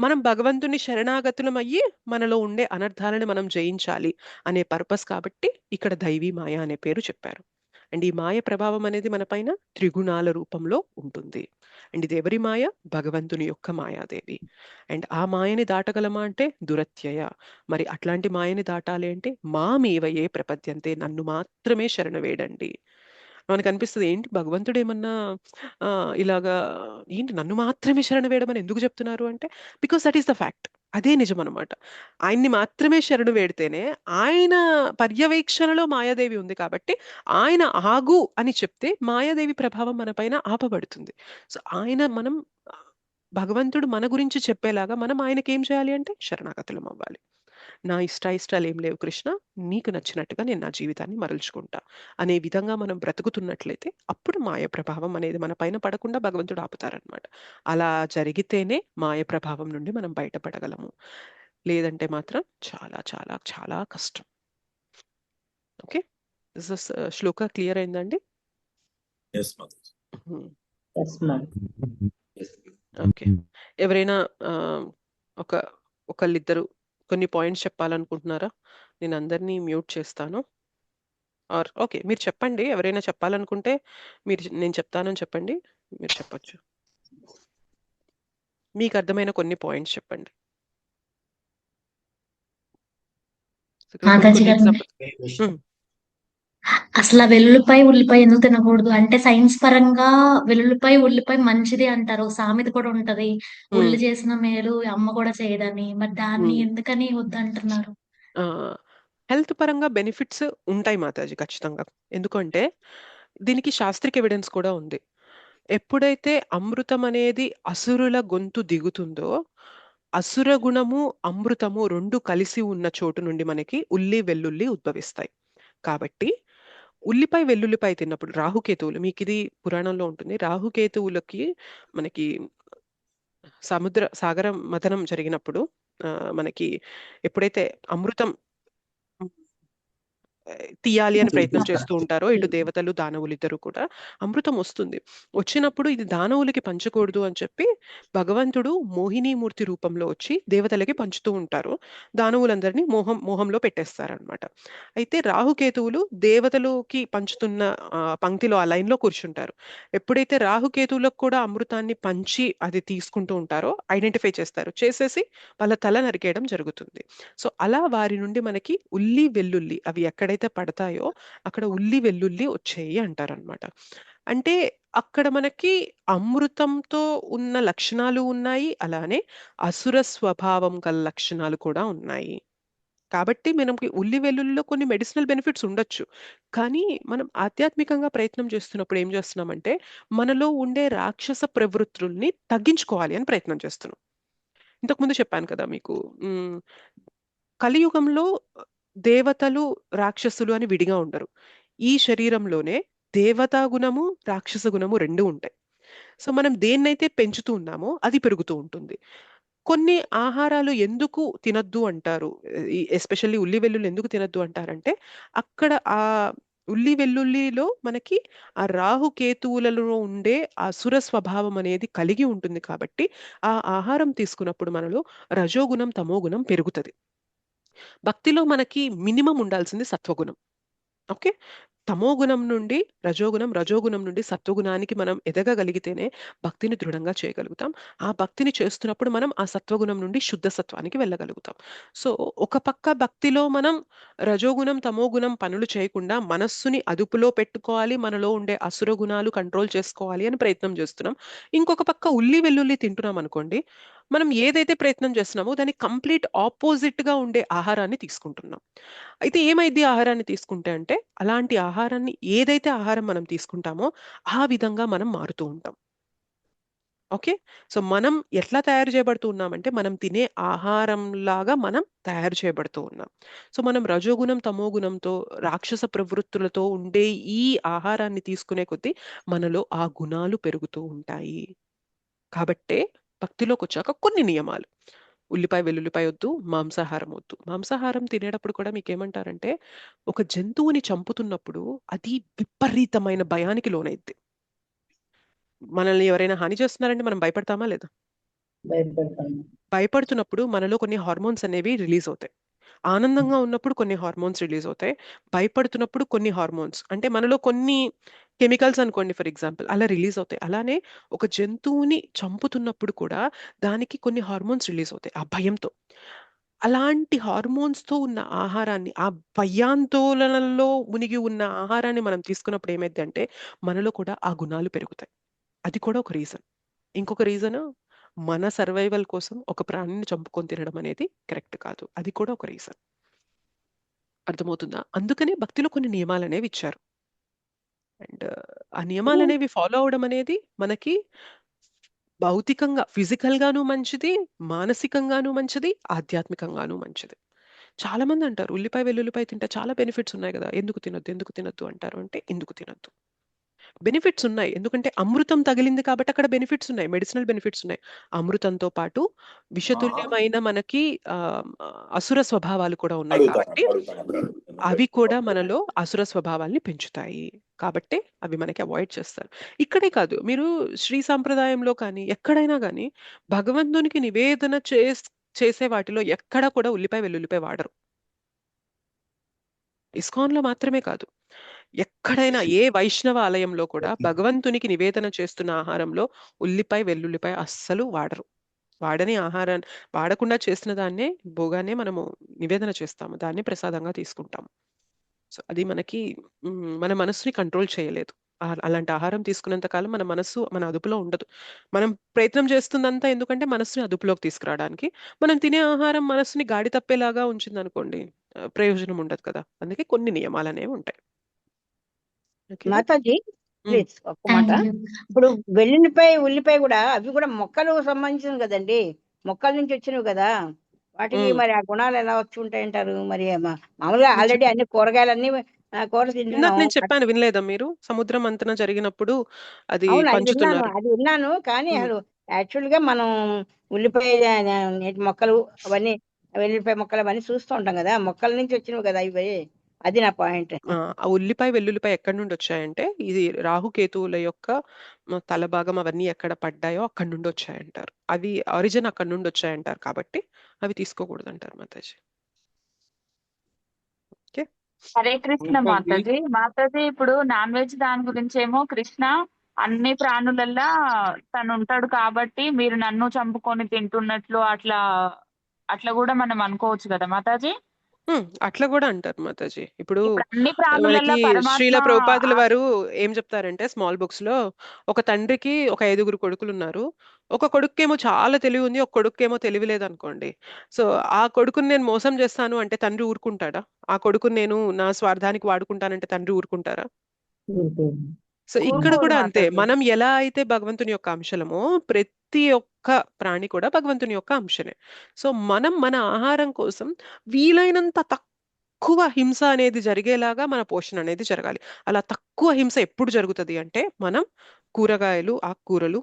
మనం భగవంతుని శరణాగతులం అయ్యి మనలో ఉండే అనర్థాలను మనం జయించాలి అనే పర్పస్ కాబట్టి ఇక్కడ దైవీ మాయ అనే పేరు చెప్పారు. అండ్ ఈ మాయ ప్రభావం అనేది మన పైన త్రిగుణాల రూపంలో ఉంటుంది. అండ్ ఇది ఎవరి మాయ? భగవంతుని యొక్క మాయాదేవి. అండ్ ఆ మాయని దాటగలమా అంటే దురత్యయ. మరి అట్లాంటి మాయని దాటాలి అంటే మామేవయే ప్రపద్యంతే, నన్ను మాత్రమే శరణ వేడండి. మనకు అనిపిస్తుంది ఏంటి భగవంతుడు ఏమన్నా ఇలాగా ఏంటి నన్ను మాత్రమే శరణ వేయడం ఎందుకు చెప్తున్నారు అంటే because that is the fact. అదే నిజం అనమాట. ఆయన్ని మాత్రమే శరణు వేడితేనే ఆయన పర్యవేక్షణలో మాయాదేవి ఉంది కాబట్టి ఆయన ఆగు అని చెప్తే మాయాదేవి ప్రభావం మన పైన ఆపబడుతుంది. సో భగవంతుడు మన గురించి చెప్పేలాగా మనం ఆయనకి ఏం చేయాలి అంటే శరణాగతులం అవ్వాలి. నా ఇష్టాలు ఏం లేవు కృష్ణ, నీకు నచ్చినట్టుగా నేను నా జీవితాన్ని మరల్చుకుంటా అనే విధంగా మనం బ్రతుకుతున్నట్లయితే అప్పుడు మాయ ప్రభావం అనేది మన పైన పడకుండా భగవంతుడు ఆపుతారనమాట. అలా జరిగితేనే మాయ ప్రభావం నుండి మనం బయటపడగలము, లేదంటే మాత్రం చాలా చాలా చాలా కష్టం. ఓకే, శ్లోక క్లియర్ అయిందండి? ఓకే, ఎవరైనా ఒకళ్ళిద్దరు కొన్ని పాయింట్స్ చెప్పాలనుకుంటున్నారా? నేను అందరినీ మ్యూట్ చేస్తాను. ఆర్ ఓకే, మీరు చెప్పండి, ఎవరైనా చెప్పాలనుకుంటే నేను చెప్తానని చెప్పండి, మీరు చెప్పొచ్చు. మీకు అర్థమైన కొన్ని పాయింట్స్ చెప్పండి. అసలు వెల్లుల్లిపాయ ఉల్లిపాయ ఎందుకు తినకూడదు అంటే సైన్స్ పరంగా వెల్లుల్లిపాయ ఉల్లిపాయ మంచిది అంటారు, సామెత కూడా ఉంటది, ఉల్లి చేసిన మేలు అమ్మ కూడా చేయదని, మరి దాన్ని ఎందుకని వద్దంటున్నారు? హెల్త్ పరంగా బెనిఫిట్స్ ఉంటాయి మాతాజీ ఖచ్చితంగా. ఎందుకంటే దీనికి శాస్త్రిక ఎవిడెన్స్ కూడా ఉంది. ఎప్పుడైతే అమృతం అనేది అసురుల గొంతు దిగుతుందో, అసుర గుణము అమృతము రెండు కలిసి ఉన్న చోటు నుండి మనకి ఉల్లి వెల్లుల్లి ఉద్భవిస్తాయి. కాబట్టి ఉల్లిపాయ వెల్లుల్లిపాయ తిన్నప్పుడు రాహుకేతువులు, మీకు ఇది పురాణంలో ఉంటుంది. రాహుకేతువులకి మనకి సాగర మథనం జరిగినప్పుడు మనకి ఎప్పుడైతే అమృతం తీయాలి అని ప్రయత్నం చేస్తూ ఉంటారో, ఇటు దేవతలు దానవులు ఇద్దరు కూడా అమృతం వస్తుంది. వచ్చినప్పుడు ఇది దానవులకి పంచకూడదు అని చెప్పి భగవంతుడు మోహినీమూర్తి రూపంలో వచ్చి దేవతలకి పంచుతూ ఉంటారు. దానవులందరినీ మోహంలో పెట్టేస్తారనమాట. అయితే రాహుకేతువులు దేవతలకి పంచుతున్న పంక్తిలో ఆ లైన్ లో కూర్చుంటారు. ఎప్పుడైతే రాహుకేతువులకు కూడా అమృతాన్ని పంచి అది తీసుకుంటూ ఉంటారో ఐడెంటిఫై చేస్తారు, చేసేసి వాళ్ళ తల నరికేయడం జరుగుతుంది. సో అలా వారి నుండి మనకి ఉల్లి వెల్లుల్లి అవి ఎక్కడైతే పడతాయో అక్కడ ఉల్లి వెల్లుల్లి వచ్చేయి అంటారనమాట. అంటే అక్కడ మనకి అమృతంతో ఉన్న లక్షణాలు ఉన్నాయి, అలానే అసుర స్వభావం గల లక్షణాలు కూడా ఉన్నాయి. కాబట్టి మనకి ఉల్లి వెల్లుల్లిలో కొన్ని మెడిసినల్ బెనిఫిట్స్ ఉండొచ్చు, కానీ మనం ఆధ్యాత్మికంగా ప్రయత్నం చేస్తున్నప్పుడు ఏం చేస్తున్నామంటే మనలో ఉండే రాక్షస ప్రవృత్తుల్ని తగ్గించుకోవాలి అని ప్రయత్నం చేస్తున్నాం. ఇంతకుముందు చెప్పాను కదా మీకు, కలియుగంలో దేవతలు రాక్షసులు అని విడిగా ఉండరు. ఈ శరీరంలోనే దేవతా గుణము రాక్షస గుణము రెండు ఉంటాయి. సో మనం దేన్నైతే పెంచుతూ ఉన్నామో అది పెరుగుతూ ఉంటుంది. కొన్ని ఆహారాలు ఎందుకు తినద్దు అంటారు, ఎస్పెషల్లీ ఉల్లి వెల్లుల్లి ఎందుకు తినద్దు అంటారంటే అక్కడ ఆ ఉల్లి వెల్లుల్లిలో మనకి ఆ రాహుకేతువులలో ఉండే అసుర స్వభావం అనేది కలిగి ఉంటుంది. కాబట్టి ఆ ఆహారం తీసుకున్నప్పుడు మనలో రజోగుణం తమోగుణం పెరుగుతుంది. భక్తిలో మనకి మినిమం ఉండాల్సింది సత్వగుణం. ఓకే, తమోగుణం నుండి రజోగుణం, రజోగుణం నుండి సత్వగుణానికి మనం ఎదగగలిగితేనే భక్తిని దృఢంగా చేయగలుగుతాం. ఆ భక్తిని చేస్తున్నప్పుడు మనం ఆ సత్వగుణం నుండి శుద్ధ సత్వానికి వెళ్ళగలుగుతాం. సో ఒక పక్క భక్తిలో మనం రజోగుణం తమోగుణం పనులు చేయకుండా మనస్సుని అదుపులో పెట్టుకోవాలి, మనలో ఉండే అసుర గుణాలు కంట్రోల్ చేసుకోవాలి అని ప్రయత్నం చేస్తున్నాం. ఇంకొక పక్క ఉల్లి వెల్లుల్లి తింటున్నాం అనుకోండి, మనం ఏదైతే ప్రయత్నం చేస్తున్నామో దానికి కంప్లీట్ ఆపోజిట్ గా ఉండే ఆహారాన్ని తీసుకుంటున్నాం. అయితే ఏమైంది ఆహారాన్ని తీసుకుంటే అంటే, అలాంటి ఆహారాన్ని ఏదైతే ఆహారం మనం తీసుకుంటామో ఆ విధంగా మనం మారుతూ ఉంటాం. ఓకే, సో మనం ఎట్లా తయారు చేయబడుతూ ఉన్నామంటే మనం తినే ఆహారం లాగా మనం తయారు చేయబడుతూ ఉన్నాం. సో మనం రజోగుణం తమోగుణంతో రాక్షస ప్రవృత్తులతో ఉండే ఈ ఆహారాన్ని తీసుకునే కొద్దీ మనలో ఆ గుణాలు పెరుగుతూ ఉంటాయి. కాబట్టే భక్తిలోకి వచ్చాక కొన్ని నియమాలు, ఉల్లిపాయ వెల్లుల్లిపాయ వద్దు, మాంసాహారం వద్దు. మాంసాహారం తినేటప్పుడు కూడా మీకు ఏమంటారంటే ఒక జంతువుని చంపుతున్నప్పుడు అది విపరీతమైన భయానికి లోనైద్ది. మనల్ని ఎవరైనా హాని చేస్తున్నారంటే మనం భయపడతామా లేదా? భయపడుతున్నప్పుడు మనలో కొన్ని హార్మోన్స్ అనేవి రిలీజ్ అవుతాయి. ఆనందంగా ఉన్నప్పుడు కొన్ని హార్మోన్స్ రిలీజ్ అవుతాయి, భయపడుతున్నప్పుడు కొన్ని హార్మోన్స్, అంటే మనలో కొన్ని కెమికల్స్ అనుకోండి ఫర్ ఎగ్జాంపుల్ అలా రిలీజ్ అవుతాయి. అలానే ఒక జంతువుని చంపుతున్నప్పుడు కూడా దానికి కొన్ని హార్మోన్స్ రిలీజ్ అవుతాయి ఆ భయంతో. అలాంటి హార్మోన్స్ తో ఉన్న ఆహారాన్ని, ఆ భయాందోళనలో మునిగి ఉన్న ఆహారాన్ని మనం తీసుకున్నప్పుడు ఏమైంది అంటే మనలో కూడా ఆ గుణాలు పెరుగుతాయి. అది కూడా ఒక రీజన్. ఇంకొక రీజన్, మన సర్వైవల్ కోసం ఒక ప్రాణిని చంపుకొని తినడం అనేది కరెక్ట్ కాదు, అది కూడా ఒక రీజన్. అర్థమవుతుందా? అందుకనే భక్తిలో కొన్ని నియమాలు అనేవి ఇచ్చారు. అండ్ ఆ నియమాలు అనేవి ఫాలో అవడం అనేది మనకి భౌతికంగా ఫిజికల్ గాను మంచిది, మానసికంగాను మంచిది, ఆధ్యాత్మికంగాను మంచిది. చాలా మంది అంటారు ఉల్లిపాయ వెల్లుల్లిపాయ తింటే చాలా బెనిఫిట్స్ ఉన్నాయి కదా, ఎందుకు తినొద్దు అంటారు. అంటే ఎందుకు తినొద్దు? బెనిఫిట్స్ ఉన్నాయి, ఎందుకంటే అమృతం తగిలింది కాబట్టి అక్కడ బెనిఫిట్స్ ఉన్నాయి, మెడిసినల్ బెనిఫిట్స్ ఉన్నాయి. అమృతంతో పాటు విషతుల్యమైన మనకి అసుర స్వభావాలు కూడా ఉన్నాయి కాబట్టి అవి కూడా మనలో అసుర స్వభావాల్ని పెంచుతాయి. కాబట్టి అవి మనకి అవాయిడ్ చేస్తారు. ఇక్కడే కాదు, మీరు శ్రీ సాంప్రదాయంలో కానీ ఎక్కడైనా కానీ భగవంతునికి నివేదన చేసే వాటిలో ఎక్కడ కూడా ఉల్లిపాయ వెల్లుల్లిపాయ వాడరు. ఇస్కాన్లో మాత్రమే కాదు, ఎక్కడైనా ఏ వైష్ణవ ఆలయంలో కూడా భగవంతునికి నివేదన చేస్తున్న ఆహారంలో ఉల్లిపాయ వెల్లుల్లిపాయ అస్సలు వాడరు. వాడని ఆహారాన్ని, వాడకుండా చేసిన దాన్నే భోగాన్నే మనము నివేదన చేస్తాము, దాన్ని ప్రసాదంగా తీసుకుంటాము. సో అది మనకి మన మనసుని కంట్రోల్ చేయలేదు. అలాంటి ఆహారం తీసుకున్నంత కాలం మన మనస్సు మన అదుపులో ఉండదు. మనం ప్రయత్నం చేస్తుందంతా ఎందుకంటే మనస్సుని అదుపులోకి తీసుకురావడానికి. మనం తినే ఆహారం మనస్సుని గాడి తప్పేలాగా ఉంచింది అనుకోండి, ప్రయోజనం ఉండదు కదా. అందుకే కొన్ని నియమాలు అనేవి ఉంటాయి. మాతాజీ ప్లీజ్ ఒక్క మాట. ఇప్పుడు వెల్లుల్లిపాయ ఉల్లిపాయ కూడా అవి కూడా మొక్కలకు సంబంధించినవి కదండి, మొక్కల నుంచి వచ్చినవి కదా, వాటికి మరి ఆ గుణాలు ఎలా వచ్చి ఉంటాయంటారు? మరి మామూలుగా ఆల్రెడీ అన్ని కూరగాయలన్నీ ఆ కూర ఇందాక తింటున్నాం. నేను చెప్పాను, వినలేదా మీరు? సముద్ర మంతన జరిగినప్పుడు అది అవును, పంచుతున్నారు. అది విన్నాను. కానీ ఉమ్. అసలు యాక్చువల్ గా మనం ఉల్లిపాయ నేటి మొక్కలు అవన్నీ, వెల్లుల్లిపాయ మొక్కలు అవన్నీ చూస్తూ ఉంటాం కదా, మొక్కల నుంచి వచ్చినవి కదా ఇవి. అది నా పాయింట్. ఆ ఉల్లిపాయ వెల్లుల్లిపాయ ఎక్కడి నుండి వచ్చాయంటే, ఇది రాహుకేతువుల యొక్క తల భాగం అవన్నీ ఎక్కడ పడ్డాయో అక్కడి నుండి వచ్చాయంటారు. అవి ఆరిజిన్ అక్కడి నుండి వచ్చాయంటారు, కాబట్టి అవి తీసుకోకూడదు అంటారు మాతాజీ. ఓకే. హరే కృష్ణ మాతాజీ. మాతాజీ, ఇప్పుడు నాన్ వెజ్ దాని గురించి ఏమో కృష్ణ అన్ని ప్రాణులల్లా తను ఉంటాడు కాబట్టి మీరు నన్ను చంపుకొని తింటున్నట్లు అట్లా అట్లా కూడా మనం అనుకోవచ్చు కదా మాతాజీ. అట్లా కూడా అంటారు మాతాజీ. ఇప్పుడు ఇప్పుడు అన్ని మనకి ప్రాణులలో పరమాత్మ శ్రీల ప్రభుపాదుల వారు ఏం చెప్తారంటే, స్మాల్ బుక్స్ లో ఒక తండ్రికి ఒక 5గురు కొడుకులు ఉన్నారు. ఒక కొడుకేమో చాలా తెలివి ఉంది, ఒక కొడుకేమో తెలివి లేదనుకోండి. సో ఆ కొడుకుని నేను మోసం చేస్తాను అంటే తండ్రి ఊరుకుంటాడా? ఆ కొడుకుని నేను నా స్వార్థానికి వాడుకుంటానంటే తండ్రి ఊరుకుంటారా? సో ఇక్కడ ఊరుకోరు కూడా అంతే, మాతాజీ. మనం ఎలా అయితే భగవంతుని యొక్క అంశలమో ప్రతి ఒక్క ప్రాణి కూడా భగవంతుని యొక్క అంశనే. సో మనం మన ఆహారం కోసం వీలైనంత తక్కువ హింస అనేది జరిగేలాగా మన పోషణ అనేది జరగాలి. అలా తక్కువ హింస ఎప్పుడు జరుగుతుంది అంటే, మనం కూరగాయలు, ఆకుకూరలు,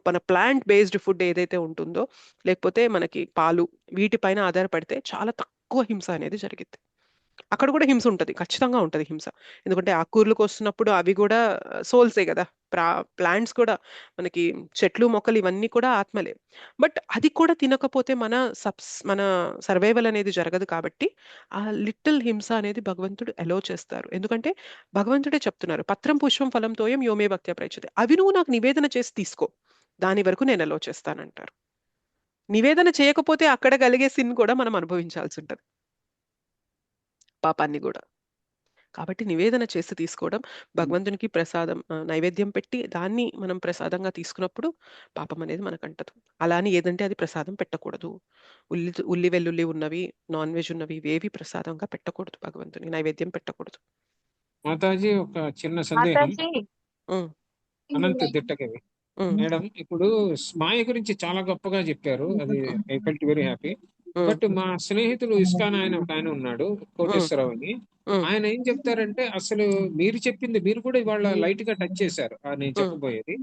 మన ప్లాంట్ బేస్డ్ ఫుడ్ ఏదైతే ఉంటుందో, లేకపోతే మనకి పాలు, వీటిపైన ఆధారపడితే చాలా తక్కువ హింస అనేది జరిగింది. అక్కడ కూడా హింస ఉంటుంది, ఖచ్చితంగా ఉంటుంది హింస. ఎందుకంటే ఆకుకూరలకు వస్తున్నప్పుడు అవి కూడా సోల్సే కదా. ప్లాంట్స్ కూడా మనకి, చెట్లు మొక్కలు ఇవన్నీ కూడా ఆత్మలే. బట్ అది కూడా తినకపోతే మన సర్వైవల్ అనేది జరగదు. కాబట్టి ఆ లిటిల్ హింస అనేది భగవంతుడు అలో చేస్తారు. ఎందుకంటే భగవంతుడే చెప్తున్నారు, పత్రం పుష్పం ఫలం తోయం యోమే భక్త్యా ప్రయచ్చతే. అవి నువ్వు నాకు నివేదన చేసి తీసుకో, దాని వరకు నేను అలో చేస్తానంటారు. నివేదన చేయకపోతే అక్కడ కలిగే సిన్ కూడా మనం అనుభవించాల్సి ఉంటుంది, పాపాన్ని కూడా. కాబట్టి నివేదన చేసి తీసుకోవడం, భగవంతునికి ప్రసాదం నైవేద్యం పెట్టి దాన్ని మనం ప్రసాదంగా తీసుకున్నప్పుడు పాపం అనేది మనకు అంటదు. అలా అని ఏదంటే అది ప్రసాదం పెట్టకూడదు. ఉల్లి వెల్లుల్లి ఉన్నవి, నాన్ వెజ్ ఉన్నవి ఇవేవి ప్రసాదంగా పెట్టకూడదు, భగవంతుని నైవేద్యం పెట్టకూడదు. మాతాజీ, ఒక చిన్న సందేహం. మాతాజీ అనంత దిట్టకవి మేడం, ఇప్పుడు మాయ గురించి చాలా గొప్పగా చెప్పారు. అది I felt very happy. But మా స్నేహితులు ఇస్కాన్ ఒక ఆయన ఉన్నాడు, కోటేశ్వరరావు అని. ఆయన ఏం చెప్తారంటే, అసలు మీరు చెప్పింది మీరు కూడా ఇవాళ లైట్ గా టచ్ చేశారు. నేను చెప్పబోయేది,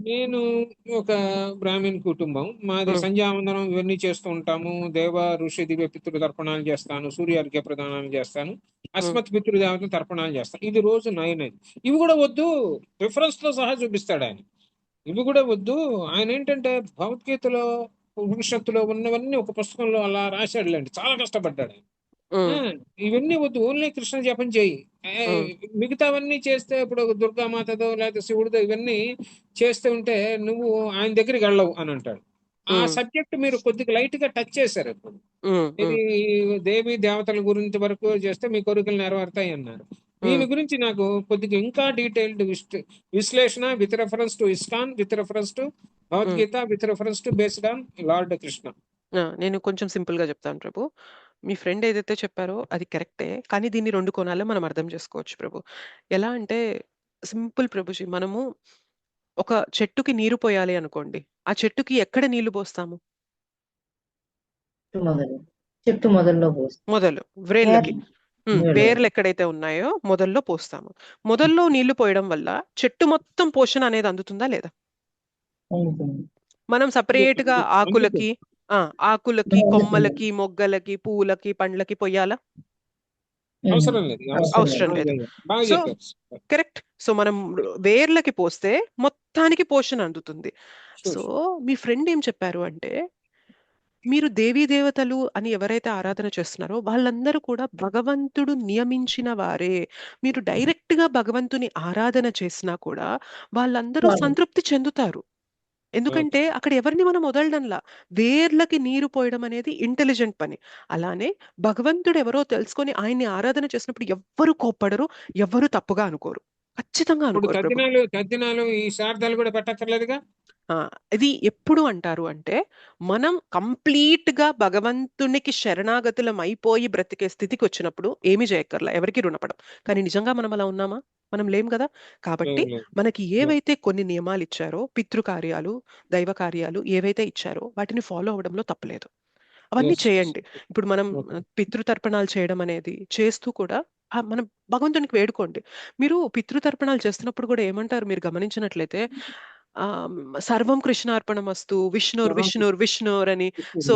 నేను ఒక బ్రాహ్మణ్ కుటుంబం మాది. సంధ్యావందనం ఇవన్నీ చేస్తూ ఉంటాము. దేవ ఋషి దివ్య పితృ తర్పణాలు చేస్తాను, సూర్యార్ఘ్య ప్రదానాలు చేస్తాను, అస్మత్ పితృదేవతలు తర్పణాలు చేస్తాను. ఇది రోజు 9. ఇవి కూడా వద్దు, రిఫరెన్స్ తో సహా చూపిస్తాడు ఆయన. ఇవి కూడా వద్దు. ఆయన ఏంటంటే భగవద్గీతలో, ఉపనిషత్తులో ఉన్నవన్నీ ఒక పుస్తకంలో అలా రాశాడులేండి, చాలా కష్టపడ్డాడు ఆయన. ఇవన్నీ వద్దు, ఓన్లీ కృష్ణ జపం చేయి. మిగతావన్నీ చేస్తే, ఇప్పుడు దుర్గామాతదో లేకపోతే శివుడితో ఇవన్నీ చేస్తూ ఉంటే నువ్వు ఆయన దగ్గరికి వెళ్ళవు అని అంటాడు. ఆ సబ్జెక్ట్ మీరు కొద్దిగా లైట్ గా టచ్ చేశారు. ఇప్పుడు ఇది దేవి దేవతల గురించి వరకు చేస్తే మీ కోరికలు నెరవేరుతాయి అన్నారు. దీని గురించి నాకు కొద్దిగా ఇంకా డీటెయిల్డ్ విశ్లేషణ, with reference to ISKCON, with reference to Bhagavad Gita, with reference to based on lord Krishna. నేను కొంచెం సింపుల్ గా చెప్తాను ప్రభు. మీ ఫ్రెండ్ ఏదైతే చెప్పారో అది కరెక్టే, కానీ దీన్ని 2 కోణాల్లో మనం అర్థం చేసుకోవచ్చు ప్రభు. ఎలా అంటే సింపుల్ ప్రభుజీ, మనము ఒక చెట్టుకి నీరు పోయాలి అనుకోండి, ఆ చెట్టుకి ఎక్కడ నీళ్లు పోస్తాము? చెట్టు మొదల్లో మొదలు వ్రేళ్ళకి, వేర్లు ఎక్కడైతే ఉన్నాయో మొదల్లో పోస్తాము. మొదల్లో నీళ్లు పోయడం వల్ల చెట్టు మొత్తం పోషణ అనేది అందుతుందా లేదా? మనం సపరేట్ గా ఆకులకి, కొమ్మలకి, మొగ్గలకి, పూలకి, పండ్లకి పొయ్యాలా? అవసరం లేదు. అవసరం లేదు. So correct. సో మనం వేర్లకి పోస్తే మొత్తానికి పోషణ అందుతుంది. సో మీ ఫ్రెండ్ ఏం చెప్పారు అంటే, మీరు దేవీ దేవతలు అని ఎవరైతే ఆరాధన చేస్తున్నారో వాళ్ళందరూ కూడా భగవంతుడు నియమించిన వారే. మీరు డైరెక్ట్ గా భగవంతుని ఆరాధన చేసినా కూడా వాళ్ళందరూ సంతృప్తి చెందుతారు. ఎందుకంటే అక్కడ ఎవరిని మనం వదలడంలా, వేర్లకి నీరు పోయడం అనేది ఇంటెలిజెంట్ పని. అలానే భగవంతుడు ఎవరో తెలుసుకొని ఆయన్ని ఆరాధన చేసినప్పుడు ఎవ్వరు కోప్పడరు, ఎవ్వరు తప్పుగా అనుకోరు, ఖచ్చితంగా అనుకోరు. తద్దినాలు ఈ శార్థాలు కూడా పెట్టక్కర్లేదుగా. ఇది ఎప్పుడు అంటారు అంటే, మనం కంప్లీట్ గా భగవంతునికి శరణాగతులం అయిపోయి బ్రతికే స్థితికి వచ్చినప్పుడు ఏమీ చేయక్కర్లా, ఎవరికి రుణపడం. కానీ నిజంగా మనం అలా ఉన్నామా? మనం లేం కదా. కాబట్టి మనకి ఏవైతే కొన్ని నియమాలు ఇచ్చారో, పితృకార్యాలు, దైవ కార్యాలు ఏవైతే ఇచ్చారో వాటిని ఫాలో అవడంలో తప్పలేదు. అవన్నీ చేయండి. ఇప్పుడు మనం పితృతర్పణాలు చేయడం అనేది చేస్తూ కూడా మనం భగవంతునికి వేడుకోండి. మీరు పితృతర్పణాలు చేస్తున్నప్పుడు కూడా ఏమంటారు మీరు గమనించినట్లయితే, సర్వం కృష్ణార్పణమస్తు, విష్ణుర్ విష్ణుర్ విష్ణుర్ అని. సో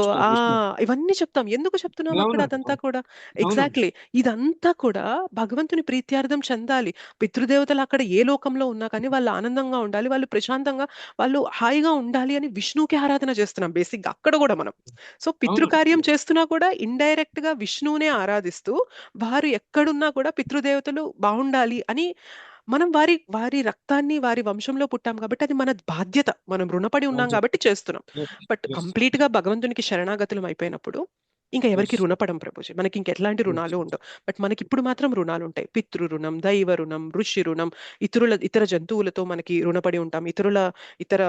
ఇవన్నీ చెప్తాం. ఎందుకు చెప్తున్నాం అక్కడ అవునండి. అదంతా కూడా? అవునండి. ఎగ్జాక్ట్లీ. ఇదంతా కూడా భగవంతుని ప్రీత్యార్థం చెందాలి. పితృదేవతలు అక్కడ ఏ లోకంలో ఉన్నా కానీ వాళ్ళు ఆనందంగా ఉండాలి, వాళ్ళు ప్రశాంతంగా, వాళ్ళు హాయిగా ఉండాలి అని విష్ణువుకి ఆరాధన చేస్తున్నాం బేసిక్ గా అక్కడ కూడా మనం. సో పితృకార్యం అవునండి. చేస్తున్నా కూడా ఇండైరెక్ట్ గా విష్ణువునే ఆరాధిస్తూ వారు ఎక్కడున్నా కూడా పితృదేవతలు బాగుండాలి అని మనం వారి వారి రక్తాన్ని వారి వంశంలో పుట్టాం కాబట్టి అది మన బాధ్యత, మనం రుణపడి ఉన్నాం కాబట్టి చేస్తున్నాం. బట్ కంప్లీట్ గా భగవంతునికి శరణాగతులం అయిపోయినప్పుడు ఇంకా ఎవరికి రుణపడం ప్రభుజీ, మనకి ఇంకెట్లాంటి రుణాలు ఉండవు. బట్ మనకి ఇప్పుడు మాత్రం రుణాలు ఉంటాయి. పితృ రుణం, దైవ రుణం, ఋషి రుణం, ఇతర జంతువులతో మనకి రుణపడి ఉంటాం, ఇతర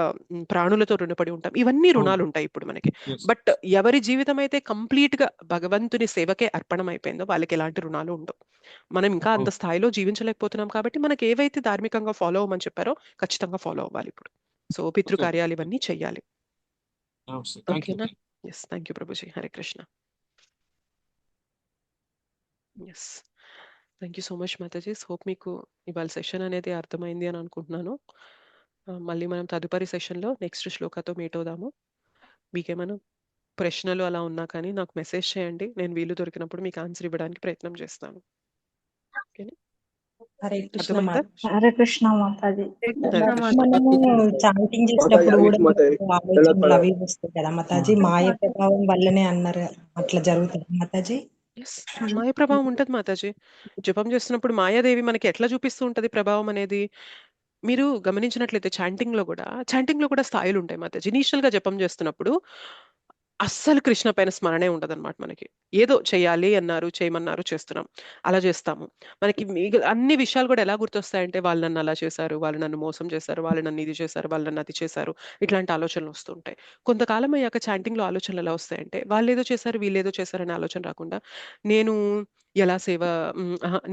ప్రాణులతో రుణపడి ఉంటాం. ఇవన్నీ రుణాలు ఉంటాయి ఇప్పుడు మనకి. బట్ ఎవరి జీవితం అయితే కంప్లీట్ గా భగవంతుని సేవకే అర్పణం అయిపోయిందో వాళ్ళకి ఎలాంటి రుణాలు ఉండవు. మనం ఇంకా అంత స్థాయిలో జీవించలేకపోతున్నాం కాబట్టి మనకి ఏవైతే ధార్మికంగా ఫాలో అవ్వమని చెప్పారో ఖచ్చితంగా ఫాలో అవ్వాలి ఇప్పుడు. సో పితృకార్యాలు ఇవన్నీ చెయ్యాలి. ఓకేనా? Yes, thank you Prabhuji. Hare Krishna. Yes, thank you so much Matajis. Hope మీకు ఇవాళ సెషన్ అనేది అర్థమైంది అని అనుకుంటున్నాను. మళ్ళీ మనం తదుపరి సెషన్లో నెక్స్ట్ శ్లోకాతో మీట్ అవుదాము. మీకేమైనా ప్రశ్నలు అలా ఉన్నా కానీ నాకు మెసేజ్ చేయండి, నేను వీలు దొరికినప్పుడు మీకు ఆన్సర్ ఇవ్వడానికి ప్రయత్నం చేస్తాను. ఓకేనా? హరే కృష్ణ అర్థమైందా? హరే కృష్ణ మాతాజీ. మనము చాంటింగ్ చేసేటప్పుడు కూడా మనకు ఆలోచనలు అవి వస్తాయి కదా మాతాజీ, మాయ ప్రభావం వల్లనే అన్నారు, అట్లా జరుగుతుంది మాతాజీ? ఎస్, మాయ ప్రభావం ఉంటది మాతాజీ. జపం చేస్తున్నప్పుడు మాయాదేవి మనకి ఎట్లా చూపిస్తూ ఉంటది ప్రభావం అనేది? మీరు గమనించినట్లయితే చాంటింగ్ లో కూడా స్థాయిలు ఉంటాయి మాతాజీ. ఇనీషియల్ గా జపం చేస్తున్నప్పుడు అస్సలు కృష్ణ పైన స్మరణే ఉండదన్నమాట. మనకి ఏదో చేయాలి అన్నారు, చేయమన్నారు, చేస్తున్నాం, అలా చేస్తాము. మనకి అన్ని విషయాలు కూడా ఎలా గుర్తొస్తాయంటే, వాళ్ళు నన్ను అలా చేశారు, వాళ్ళు నన్ను మోసం చేశారు, వాళ్ళు నన్ను ఇది చేశారు, వాళ్ళు నన్ను అది చేశారు, ఇట్లాంటి ఆలోచనలు వస్తుంటాయి. కొంతకాలం అయ్యాక చాంటింగ్ లో ఆలోచనలు ఎలా వస్తాయంటే, వాళ్ళు ఏదో చేశారు, వీళ్ళు ఏదో చేశారు అనే ఆలోచన రాకుండా, నేను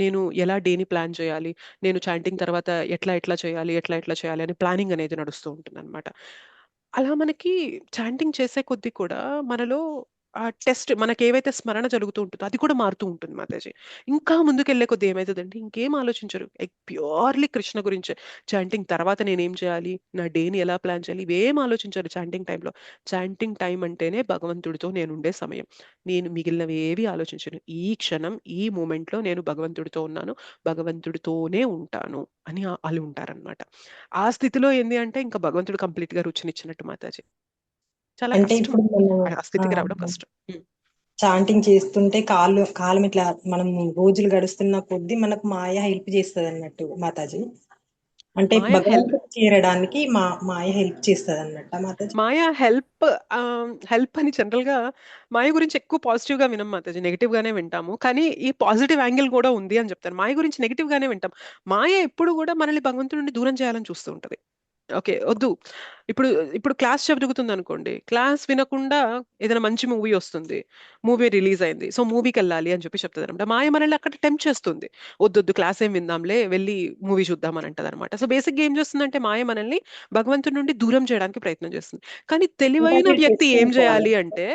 నేను ఎలా డేని ప్లాన్ చేయాలి, నేను చాంటింగ్ తర్వాత ఎట్లా చేయాలి అని ప్లానింగ్ అనేది నడుస్తూ ఉంటుంది అనమాట. అలా మనకి చాంటింగ్ చేసే కొద్దీ కూడా మనలో ఆ టెస్ట్, మనకి ఏవైతే స్మరణ జరుగుతూ ఉంటుందో అది కూడా మారుతూ ఉంటుంది మాతాజీ. ఇంకా ముందుకెళ్లే కొద్దీ ఏమవుతుందంటే ఇంకేం ఆలోచించరు, ప్యూర్లీ కృష్ణ గురించే. చాంటింగ్ తర్వాత నేనేం చేయాలి, నా డేని ఎలా ప్లాన్ చేయాలి, ఇవేం ఆలోచించారు చాంటింగ్ టైంలో. చాంటింగ్ టైం అంటేనే భగవంతుడితో నేను ఉండే సమయం. నేను మిగిలినవి ఏవి ఆలోచించను. ఈ క్షణం, ఈ మూమెంట్లో నేను భగవంతుడితో ఉన్నాను, భగవంతుడితోనే ఉంటాను అని వాళ్ళు ఉంటారనమాట. ఆ స్థితిలో ఏంది అంటే ఇంకా భగవంతుడు కంప్లీట్ గా రుచినిచ్చినట్టు మాతాజీ. చాలా అంటే కష్టం, ఇప్పుడు మనం ఆ స్థితికి రావడం కష్టం. చాంటింగ్ చేస్తుంటే కాలం ఇట్లా మనం రోజులు గడుస్తున్న కొద్దీ మనకు మాయ హెల్ప్ చేస్తుంది అన్నట్టు మాతాజీ. అంటే భగవంతుడు చేరడానికి మాయ హెల్ప్ చేస్తుంది అన్నట్టు మాతాజీ. మాయ హెల్ప్ అని జనరల్ గా మాయ గురించి ఎక్కువ పాజిటివ్ గా వినం మాతాజీ, నెగిటివ్ గానే వింటాము. కానీ ఈ పాజిటివ్ యాంగిల్ కూడా ఉంది అని చెప్తాను. మాయ గురించి నెగిటివ్ గానే వింటాం. మాయ ఎప్పుడు కూడా మనల్ని భగవంతుడి నుండి దూరం చేయాలని చూస్తూ ఉంటది. ఓకే, వద్దు. ఇప్పుడు క్లాస్ జరుగుతుంది అనుకోండి, క్లాస్ వినకుండా ఏదైనా మంచి మూవీ వస్తుంది, మూవీ రిలీజ్ అయింది, సో మూవీకి వెళ్ళాలి అని చెప్తుంది అనమాట. మాయ మనల్ని అక్కడ టెంప్ట్ చేస్తుంది. వద్దు క్లాస్ ఏం విందాంలే, వెళ్ళి మూవీ చూద్దాం అని అంటది అనమాట. సో బేసిక్ గా ఏం చేస్తుందంటే మాయ మనల్ని భగవంతుడి నుండి దూరం చేయడానికి ప్రయత్నం చేస్తుంది. కానీ తెలివైన వ్యక్తి ఏం చేయాలి అంటే,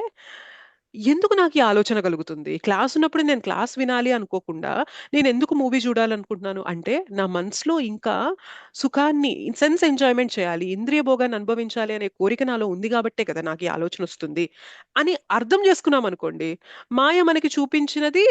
ఎందుకు నాకు ఈ ఆలోచన కలుగుతుంది, క్లాస్ ఉన్నప్పుడు నేను క్లాస్ వినాలి అనుకోకుండా నేను ఎందుకు మూవీ చూడాలనుకుంటున్నాను అంటే, నా మనసులో ఇంకా సుఖాన్ని, సెన్స్ ఎంజాయ్మెంట్ చేయాలి, ఇంద్రియ భోగాన్ని అనుభవించాలి అనే కోరిక నాలో ఉంది కాబట్టే కదా నాకు ఈ ఆలోచన వస్తుంది అని అర్థం చేసుకున్నాం అనుకోండి, మాయ మనకి చూపించినది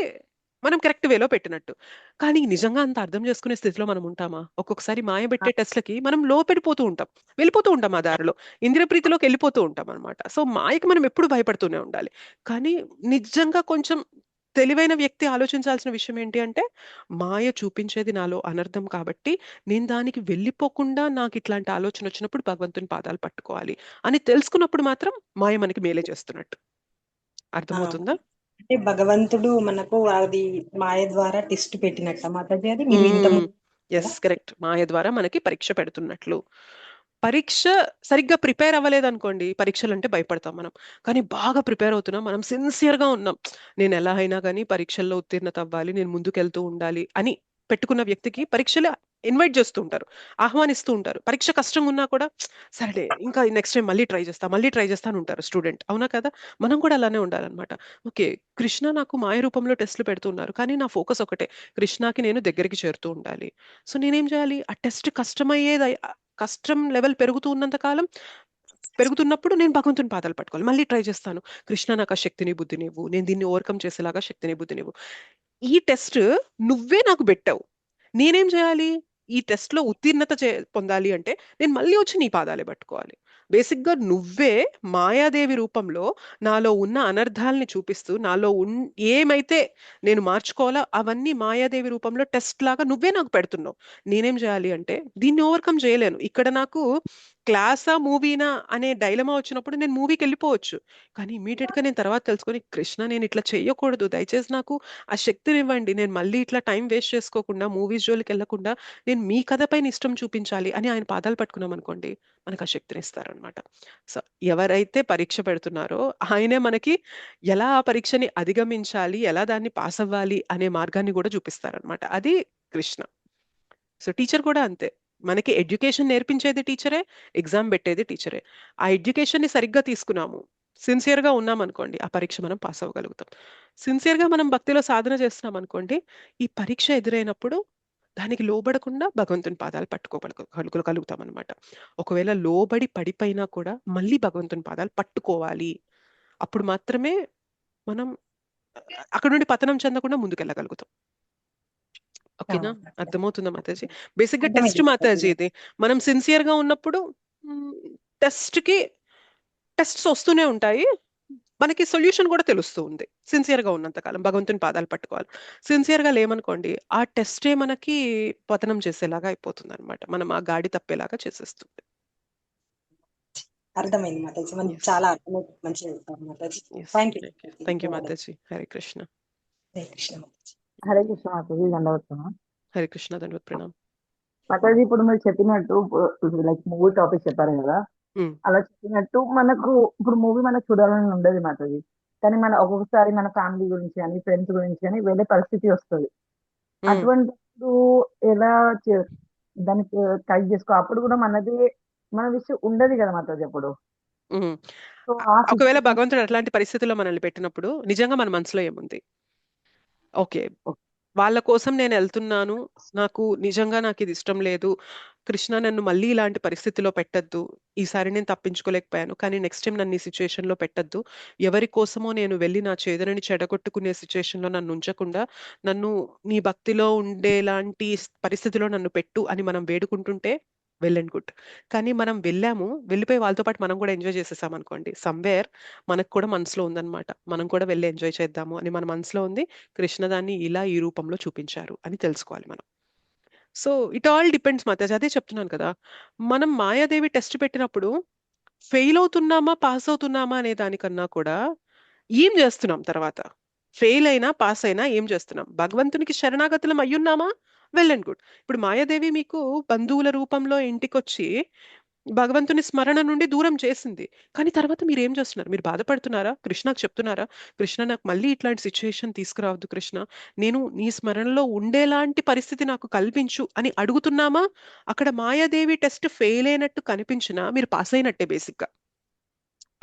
మనం కరెక్ట్ వేలో పెట్టినట్టు. కానీ నిజంగా అంత అర్థం చేసుకునే స్థితిలో మనం ఉంటామా? ఒక్కొక్కసారి మాయ పెట్టే టెస్ట్లకి మనం లోపెడిపోతూ ఉంటాం, వెళ్ళిపోతూ ఉంటాం, ఆ దారిలో ఇంద్రియ ప్రీతిలోకి వెళ్ళిపోతూ ఉంటాం అనమాట. సో మాయకి మనం ఎప్పుడు భయపడుతూనే ఉండాలి. కానీ నిజంగా కొంచెం తెలివైన వ్యక్తి ఆలోచించాల్సిన విషయం ఏంటి అంటే, మాయ చూపించేది నాలో అనర్థం కాబట్టి నేను దానికి వెళ్ళిపోకుండా నాకు ఇట్లాంటి ఆలోచన వచ్చినప్పుడు భగవంతుని పాదాలు పట్టుకోవాలి అని తెలుసుకున్నప్పుడు మాత్రం మాయ మనకి మేలే చేస్తున్నట్టు. అర్థమవుతుందా? అంటే భగవంతుడు మనకు అది మాయ ద్వారా టెస్ట్ పెట్టినట్ట మాతాజీ, అది మీరు ఎస్, కరెక్ట్. మాయ ద్వారా మనకి పరీక్ష పెడుతున్నట్లు. పరీక్ష సరిగ్గా ప్రిపేర్ అవ్వలేదు అనుకోండి, పరీక్షలు అంటే భయపడతాం మనం. కానీ బాగా ప్రిపేర్ అవుతున్నాం, మనం సిన్సియర్ గా ఉన్నాం, నేను ఎలా అయినా కానీ పరీక్షల్లో ఉత్తీర్ణత అవ్వాలి, నేను ముందుకెళ్తూ ఉండాలి అని పెట్టుకున్న వ్యక్తికి పరీక్షలే ఇన్వైట్ చేస్తూ ఉంటారు, ఆహ్వానిస్తూ ఉంటారు. పరీక్ష కష్టంగా ఉన్నా కూడా సరే ఇంకా నెక్స్ట్ టైం మళ్ళీ ట్రై చేస్తా అని ఉంటారు స్టూడెంట్. అవునా కదా? మనం కూడా అలానే ఉండాలన్నమాట. ఓకే, కృష్ణ నాకు మాయ రూపంలో టెస్టులు పెడుతున్నారు, కానీ నా ఫోకస్ ఒకటే, కృష్ణకి నేను దగ్గరికి చేరుతూ ఉండాలి. సో నేనేం చేయాలి? ఆ టెస్ట్ కష్టం లెవెల్ పెరుగుతున్నప్పుడు నేను భగవంతుని పాదాలు పట్టుకోవాలి. మళ్ళీ ట్రై చేస్తాను, కృష్ణ నాకు ఆ శక్తిని బుద్ధినివ్వు, నేను దీన్ని ఓవర్కమ్ చేసేలాగా శక్తిని బుద్ధినివ్వు. ఈ టెస్ట్ నువ్వే నాకు పెట్టావు, నేనేం చేయాలి? ఈ టెస్ట్ లో ఉత్తీర్ణత పొందాలి అంటే నేను మళ్ళీ వచ్చి నీ పాదాలే పట్టుకోవాలి. బేసిక్ గా నువ్వే మాయాదేవి రూపంలో నాలో ఉన్న అనర్థాలని చూపిస్తూ, నాలో ఏమైతే నేను మార్చుకోవాలో అవన్నీ మాయాదేవి రూపంలో టెస్ట్ లాగా నువ్వే నాకు పెడుతున్నావు. నేనేం చేయాలి అంటే దీన్ని ఓవర్కమ్ చేయలేను. ఇక్కడ నాకు క్లాసా మూవీనా అనే డైలమా వచ్చినప్పుడు నేను మూవీకి వెళ్ళిపోవచ్చు, కానీ ఇమీడియట్ గా నేను తర్వాత తెలుసుకొని, కృష్ణ నేను ఇట్లా చేయకూడదు, దయచేసి నాకు ఆ శక్తిని ఇవ్వండి, నేను మళ్ళీ ఇట్లా టైం వేస్ట్ చేసుకోకుండా మూవీస్ జోలికి వెళ్లకుండా నేను మీ కథ పైన ఇష్టం చూపించాలి అని ఆయన పాదాలు పట్టుకున్నాం అనుకోండి, మనకు ఆ శక్తిని ఇస్తారనమాట. సో ఎవరైతే పరీక్ష పెడుతున్నారో ఆయనే మనకి ఎలా ఆ పరీక్షని అధిగమించాలి, ఎలా దాన్ని పాస్ అవ్వాలి అనే మార్గాన్ని కూడా చూపిస్తారనమాట. అది కృష్ణ. సో టీచర్ కూడా అంతే, మనకి ఎడ్యుకేషన్ నేర్పించేది టీచరే, ఎగ్జామ్ పెట్టేది టీచరే. ఆ ఎడ్యుకేషన్ ని సరిగ్గా తీసుకున్నాము, సిన్సియర్ గా ఉన్నాం అనుకోండి, ఆ పరీక్ష మనం పాస్ అవ్వగలుగుతాం. సిన్సియర్ గా మనం భక్తిలో సాధన చేస్తున్నాం అనుకోండి, ఈ పరీక్ష ఎదురైనప్పుడు దానికి లోబడకుండా భగవంతుని పాదాలు పట్టుకోగలుగుతాం అనమాట. ఒకవేళ లోబడి పడిపోయినా కూడా మళ్ళీ భగవంతుని పాదాలు పట్టుకోవాలి. అప్పుడు మాత్రమే మనం అక్కడ నుండి పతనం చెందకుండా ముందుకెళ్ళగలుగుతాం. ఓకేనా? అర్థమవుతుందా మాతాజీ? బేసిక్ గా టెస్ట్ మాతాజీ ఇది. మనం సిన్సియర్ గా ఉన్నప్పుడు టెస్ట్స్ వస్తూనే ఉంటాయి, మనకి సొల్యూషన్ కూడా తెలుస్తూ ఉంది. సిన్సియర్ గా ఉన్నంతకాలం భగవంతుని పాదాలు పట్టుకోవాలి. సిన్సియర్ గా లేమనుకోండి, ఆ టెస్టే మనకి పతనం చేసేలాగా అయిపోతుంది అనమాట, మనం ఆ గాడి తప్పేలాగా చేసేస్తుంది. అర్థమైంది మాతాజీ, మనకి చాలా అర్థమైంది, మంచిగా చెప్తారు మాతాజీ. థ్యాంక్ యూ మాతాజీ. హరే కృష్ణ. హరే కృష్ణ మాతాజీ. హరే కృష్ణ మాతాజీ, దండవత్సరం. హరే కృష్ణ, దండవత్ ప్రణామ్. మాతాజీ ఇప్పుడు మీరు చెప్పినట్టు లైక్ మూవీ టాపిక్ చెప్పారు కదా, అలా చెప్పినట్టు మనకు ఇప్పుడు మూవీ మనకు చూడాలని ఉండదు మాతాజీ, కానీ మన ఒక్కొక్కసారి మన ఫ్యామిలీ గురించి కానీ ఫ్రెండ్స్ గురించి కానీ వెళ్ళే పరిస్థితి వస్తుంది. అటువంటిప్పుడు ఎలా దానికి కరెక్ట్ చేసుకో, అప్పుడు కూడా మన విషయం ఉండదు కదా మాతాజీ అప్పుడు. ఒకవేళ భగవంతుడు అట్లాంటి పరిస్థితుల్లో మనల్ని పెట్టినప్పుడు నిజంగా మన మనసులో ఏముంది? ఓకే, వాళ్ళ కోసం నేను వెళ్తున్నాను, నాకు ఇది ఇష్టం లేదు, కృష్ణ నన్ను మళ్ళీ ఇలాంటి పరిస్థితిలో పెట్టద్దు, ఈసారి నేను తప్పించుకోలేకపోయాను కానీ నెక్స్ట్ టైం నన్ను ఈ సిచ్యువేషన్ లో పెట్టద్దు, ఎవరి కోసమో నేను వెళ్ళి నా చేదనని చెడగొట్టుకునే సిచ్యువేషన్ లో నన్ను ఉంచకుండా నన్ను నీ భక్తిలో ఉండేలాంటి పరిస్థితిలో నన్ను పెట్టు అని మనం వేడుకుంటుంటే వెల్ అండ్ గుడ్. కానీ మనం వెళ్ళిపోయి వాళ్ళతో పాటు మనం కూడా ఎంజాయ్ చేసేసాం అనుకోండి, సమ్వేర్ మనకు కూడా మనసులో ఉందన్నమాట, మనం కూడా వెళ్ళి ఎంజాయ్ చేద్దాము అని మన మనసులో ఉంది, కృష్ణ దాన్ని ఇలా ఈ రూపంలో చూపించారు అని తెలుసుకోవాలి మనం. So it all depends Mataji, అదే చెప్తున్నాను కదా, మనం మాయాదేవి టెస్ట్ పెట్టినప్పుడు ఫెయిల్ అవుతున్నామా పాస్ అవుతున్నామా అనే దానికన్నా కూడా ఏం చేస్తున్నాం, తర్వాత ఫెయిల్ అయినా పాస్ అయినా ఏం చేస్తున్నాం, భగవంతునికి శరణాగతులం అయ్యున్నామా, వెల్ అండ్ గుడ్. ఇప్పుడు మాయాదేవి మీకు బంధువుల రూపంలో ఇంటికొచ్చి భగవంతుని స్మరణ నుండి దూరం చేసింది, కానీ తర్వాత మీరు ఏం చేస్తున్నారు? మీరు బాధపడుతున్నారా? కృష్ణకు చెప్తున్నారా, కృష్ణ నాకు మళ్ళీ ఇట్లాంటి సిచ్యుయేషన్ తీసుకురావద్దు కృష్ణ, నేను నీ స్మరణలో ఉండేలాంటి పరిస్థితి నాకు కల్పించు అని అడుగుతున్నామా? అక్కడ మాయాదేవి టెస్ట్ ఫెయిల్ అయినట్టు కనిపించినా మీరు పాస్ అయినట్టే బేసిక్ గా.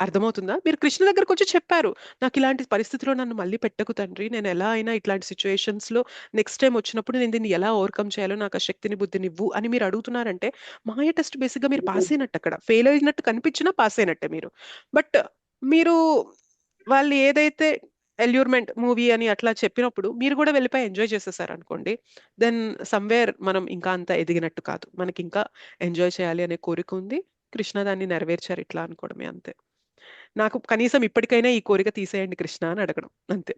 అర్థమవుతుందా? మీరు కృష్ణ దగ్గరకు వచ్చి చెప్పారు, నాకు ఇలాంటి పరిస్థితిలో నన్ను మళ్ళీ పెట్టకు తండ్రి, నేను ఎలా అయినా ఇట్లాంటి సిచ్యువేషన్స్ లో నెక్స్ట్ టైం వచ్చినప్పుడు నేను దీన్ని ఎలా ఓవర్కమ్ చేయాలో నాకు ఆ శక్తిని బుద్ధినివ్వు అని మీరు అడుగుతున్నారంటే మాయ టెస్ట్ బేసిక్ గా మీరు పాస్ అయినట్టు, అక్కడ ఫెయిల్ అయినట్టు కనిపించినా పాస్ అయినట్టే మీరు. బట్ మీరు వాళ్ళు ఏదైతే ఎల్యూర్మెంట్ మూవీ అని అట్లా చెప్పినప్పుడు మీరు కూడా వెళ్ళిపోయి ఎంజాయ్ చేసేసారు అనుకోండి, దెన్ సమ్వేర్ మనం ఇంకా అంత ఎదిగినట్టు కాదు, మనకి ఇంకా ఎంజాయ్ చేయాలి అనే కోరిక ఉంది, కృష్ణ దాన్ని నెరవేర్చారు ఇట్లా అనుకోవడమే అంతే. నాకు కనీసం ఇప్పటికైనా ఈ కోరిక తీసేయండి కృష్ణ అని అడగడం అంతే.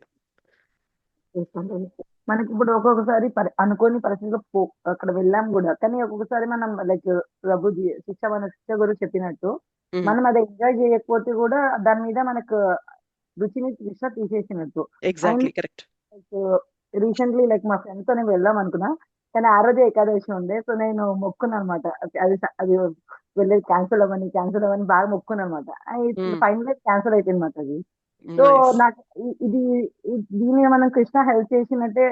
మనకి ఇప్పుడు ఒక్కొక్కసారి అనుకోని పరిస్థితిలో అక్కడ వెళ్ళాం కూడా, కానీ ఒక్కొక్కసారి మనం లైక్ ప్రభుజీ శిక్ష గురించి చెప్పినట్టు మనం అది ఎంజాయ్ చేయకపోతే కూడా దాని మీద మనకు రుచిని కృష్ణ తీసేసినట్టు. Exactly correct. రీసెంట్లీ లైక్ మా ఫ్రెండ్స్ తో నేను వెళ్దాం అనుకున్నా, కానీ ఆ రోజే ఏకాదశి ఉండే, సో నేను మొక్కున్నా అనమాట, అది వెళ్ళేది క్యాన్సిల్ అవ్వని బాగా మొక్కున్నా అనమాట. ఫైనల్ క్యాన్సిల్ అయిపోయింది మాట అది. సో నాకు దీన్ని మనం కృష్ణ హెల్ప్ చేసినట్టే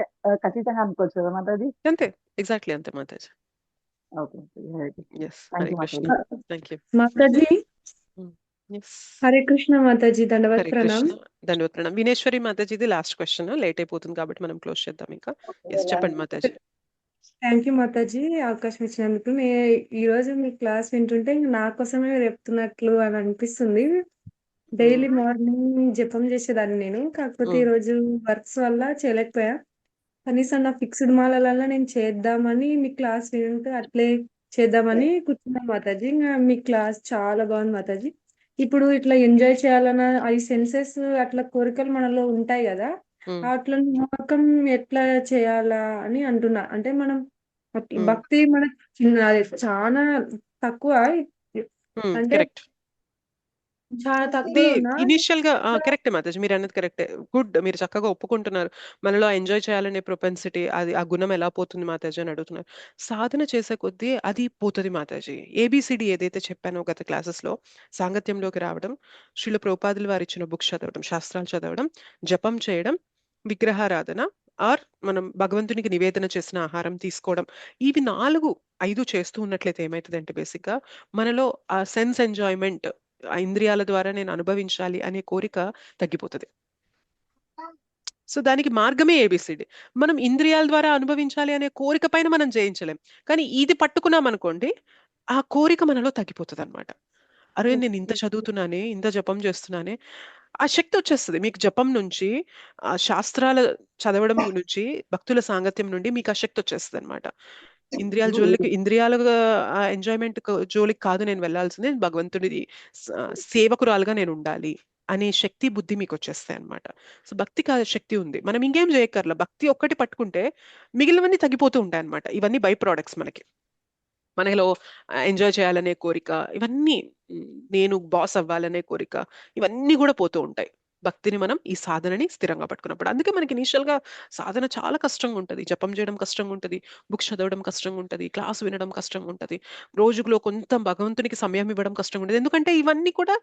ఖచ్చితంగా అనుకోవచ్చు కదా మాతాజీ. అంతే, ఎగ్జాక్ట్లీ అంతే మాతాజీ. Okay Hare Krishna. Yes thank Hare you Krishna. మాతాజీ. Thank you. మాతాజీ ఎస్ హరే కృష్ణ మాతాజీ దండవత్ హరే ప్రణామ్. కృష్ణ. ధన్యవాద ప్రణాం. వినేశ్వరి మాతాజీది లాస్ట్ క్వశ్చన్, లేట్ అయిపోతుంది కాబట్టి మనం క్లోజ్ చేద్దాం ఇంకా. ఎస్ చెప్పండి మాతాజీ. థ్యాంక్ యూ మాతాజీ అవకాశం ఇచ్చినందుకు. ఈ రోజు మీ క్లాస్ వింటుంటే నా కోసమే చెప్తున్నట్లు అని అనిపిస్తుంది. డైలీ మార్నింగ్ జపం చేసేదాన్ని నేను, కాకపోతే ఈ రోజు వర్క్స్ వల్ల చేయలేకపోయా. కనీసం నా ఫిక్స్డ్ మాలలలో నేను చేద్దామని మీ క్లాస్ వింటూ అట్లే చేద్దామని కూర్చున్నాను మాతాజీ. ఇంకా మీ క్లాస్ చాలా బాగుంది మాతాజీ. ఇప్పుడు ఇట్లా ఎంజాయ్ చేయాలన్న ఈ సెన్సెస్ అట్లా కోరికలు మనలో ఉంటాయి కదా, అట్లా నమ్మకం ఎట్లా చేయాలా అని అంటున్నా. అంటే మనం భక్తి మనకు అది చాలా తక్కువ, అంటే కరెక్ట్. చాలా ఇది తక్కువ ఉన్నా ఇనిషియల్ గా కరెక్ట్ మాతాజీ, మీరు అన్నది కరెక్టే. గుడ్, మీరు చక్కగా ఒప్పుకుంటున్నారు. మనలో ఎంజాయ్ చేయాలనే ప్రొపెన్సిటీ, అది ఆ గుణం ఎలా పోతుంది మాతాజీ అని అడుగుతున్నారు. సాధన చేసే కొద్దీ అది పోతుంది మాతాజీ. ఏబిసిడి ఏదైతే చెప్పానో గత క్లాసెస్ లో, సాంగత్యంలోకి రావడం, శ్రీల ప్రభుపాదులు వారు ఇచ్చిన బుక్స్ చదవడం, శాస్త్రాలు చదవడం, జపం చేయడం, విగ్రహారాధన, ఆర్ మనం భగవంతునికి నివేదన చేసిన ఆహారం తీసుకోవడం, ఇవి 4-5 చేస్తూ ఉన్నట్లయితే ఏమవుతుందంటే బేసిక్ గా మనలో ఆ సెన్స్ ఎంజాయ్మెంట్, ఆ ఇంద్రియాల ద్వారా నేను అనుభవించాలి అనే కోరిక తగ్గిపోతుంది. సో దానికి మార్గమే ఏబిసిడి. మనం ఇంద్రియాల ద్వారా అనుభవించాలి అనే కోరిక పైన మనం జయించలేం, కానీ ఇది పట్టుకున్నాం అనుకోండి, ఆ కోరిక మనలో తగ్గిపోతుంది అనమాట. అరే నేను ఇంత చదువుతున్నానే, ఇంత జపం చేస్తున్నానే, ఆ శక్తి వచ్చేస్తుంది మీకు. జపం నుంచి, ఆ శాస్త్రాల చదవడం నుంచి, భక్తుల సాంగత్యం నుండి మీకు ఆ శక్తి వచ్చేస్తుంది అనమాట. ఇంద్రియాల ఎంజాయ్మెంట్ జోలికి కాదు నేను వెళ్ళాల్సింది, భగవంతుడి సేవకురాలుగా నేను ఉండాలి అనే శక్తి, బుద్ధి మీకు వచ్చేస్తాయి అనమాట. సో భక్తికి ఆ శక్తి ఉంది. మనం ఇంకేం చేయక్కర్లా, భక్తి ఒక్కటి పట్టుకుంటే మిగిలినవన్నీ తగ్గిపోతూ ఉంటాయి అనమాట. ఇవన్నీ బై ప్రోడక్ట్స్ మనకి. మనలో ఎంజాయ్ చేయాలనే కోరిక, ఇవన్నీ నేను బాస్ అవ్వాలనే కోరిక, ఇవన్నీ కూడా పోతూ ఉంటాయి భక్తిని మనం ఈ సాధనని స్థిరంగా పట్టుకున్నప్పుడు. అందుకే మనకి ఇనీషియల్ గా సాధన చాలా కష్టంగా ఉంటుంది. జపం చేయడం కష్టంగా ఉంటుంది, బుక్స్ చదవడం కష్టంగా ఉంటుంది, క్లాస్ వినడం కష్టంగా ఉంటుంది, రోజులో కొంత భగవంతునికి సమయం ఇవ్వడం కష్టంగా ఉంటుంది. ఎందుకంటే ఇవన్నీ కూడా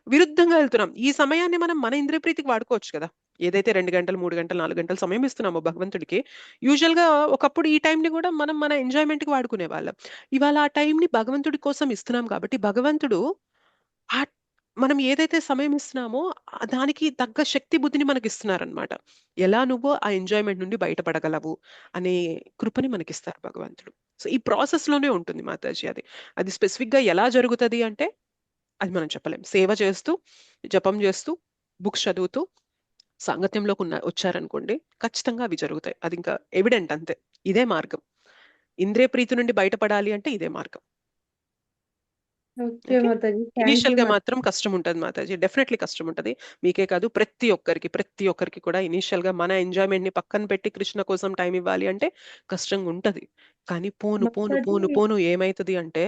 విరుద్ధంగా వెళ్తున్నాం. ఈ సమయాన్ని మనం మన ఇంద్రియ ప్రీతికి వాడుకోవచ్చు కదా. ఏదైతే 2 గంటలు 3 గంటలు 4 గంటలు సమయం ఇస్తున్నామో భగవంతుడికి, యూజువల్ గా ఒకప్పుడు ఈ టైంని కూడా మనం మన ఎంజాయ్మెంట్ కి వాడుకునే వాళ్ళం. ఇవాళ ఆ టైంని భగవంతుడి కోసం ఇస్తున్నాం కాబట్టి భగవంతుడు ఆ మనం ఏదైతే సమయం ఇస్తున్నామో దానికి తగ్గ శక్తి బుద్ధిని మనకి ఇస్తున్నారనమాట. ఎలా నువ్వు ఆ ఎంజాయ్మెంట్ నుండి బయటపడగలవు అనే కృపని మనకిస్తారు భగవంతుడు. సో ఈ ప్రాసెస్ లోనే ఉంటుంది మాతాజీ. అది స్పెసిఫిక్ గా ఎలా జరుగుతుంది అంటే అది మనం చెప్పలేం. సేవ చేస్తూ, జపం చేస్తూ, బుక్స్ చదువుతూ, సాంగత్యంలోకి వచ్చారనుకోండి, ఖచ్చితంగా అవి జరుగుతాయి. అది ఇంకా ఎవిడెంట్ అంతే. ఇదే మార్గం. ఇంద్రియ ప్రీతి నుండి బయటపడాలి అంటే ఇదే మార్గం. Okay Mataji, thank initial you గా మాత్రం కష్టం ఉంటుంది మాతాజీ, డెఫినెట్లీ కష్టం ఉంటుంది. మీకే కాదు, ప్రతి ఒక్కరికి కూడా ఇనిషియల్ గా మన ఎంజాయ్మెంట్ ని పక్కన పెట్టి కృష్ణ కోసం టైం ఇవ్వాలి అంటే కష్టంగా ఉంటది. కానీ పోను పోను పోను మాతాజీ. పోను ఏమైతుంది అంటే,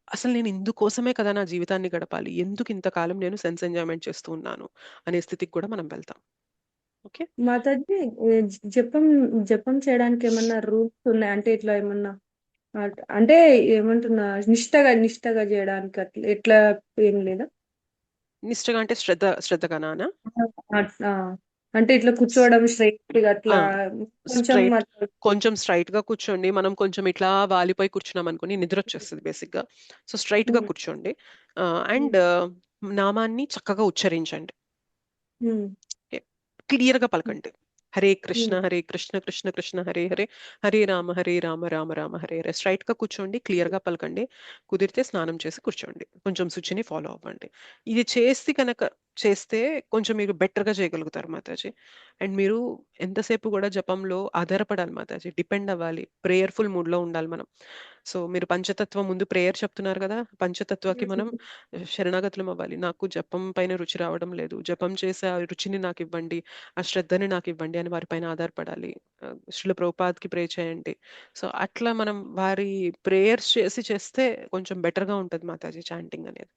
అసలు నేను ఇందుకోసమే కదా నా జీవితాన్ని గడపాలి, ఎందుకు ఇంతకాలం నేను సెన్స్ ఎంజాయ్మెంట్ చేస్తూ ఉన్నాను అనే స్థితికి కూడా మనం వెళ్తాం. ఓకే మాతాజీ, జపం జపం చేయడానికి ఏమన్నా రూల్స్ ఉన్నాయి అంటే ఇట్లా ఏమన్నా అంటే ఏమంటున్నా, నిష్టగా చేయడానికి అట్లా ఎట్లా ఏం లేదా? నిష్టగా అంటే శ్రద్ధగానా? ఆ, అంటే ఇట్లా కూర్చోవడం స్ట్రైట్ గా అట్లా కొంచెం కొంచెం స్ట్రైట్ గా కూర్చోండి. మనం కొంచెం ఇట్లా వాలిపోయి కూర్చున్నాం అనుకుని నిద్ర వచ్చేస్తుంది బేసిక్ గా. సో స్ట్రైట్ గా కూర్చోండి, అండ్ నామాన్ని చక్కగా ఉచ్చరించండి, క్లియర్ గా పలకండి. హరే కృష్ణ కృష్ణ కృష్ణ హరే హరే, హరే రామ రామ రామ హరే హరే. స్ట్రైట్ గా కూర్చోండి, క్లియర్ గా పలకండి. కుదిరితే స్నానం చేసి కూర్చోండి, కొంచెం శుచిని ఫాలో అవ్వండి. ఇది చేస్తే కొంచెం మీరు బెటర్ గా చేయగలుగుతారు మాతాజీ. అండ్ మీరు ఎంతసేపు కూడా జపంలో ఆధారపడాలి మాతాజీ, డిపెండ్ అవ్వాలి, ప్రేయర్ఫుల్ మూడ్ లో ఉండాలి మనం. సో మీరు పంచతత్వం ముందు ప్రేయర్ చెప్తున్నారు కదా, పంచతత్వకి మనం శరణాగతులం అవ్వాలి. నాకు జపం పైన రుచి రావడం లేదు, జపం చేసే ఆ రుచిని నాకు ఇవ్వండి, ఆ శ్రద్ధని నాకు ఇవ్వండి అని వారి పైన ఆధారపడాలి. శ్రీల ప్రభుపాద్కి ప్రే చేయండి. సో అట్లా మనం వారి ప్రేయర్స్ చేస్తే కొంచెం బెటర్ గా ఉంటుంది మాతాజీ చాంటింగ్ అనేది.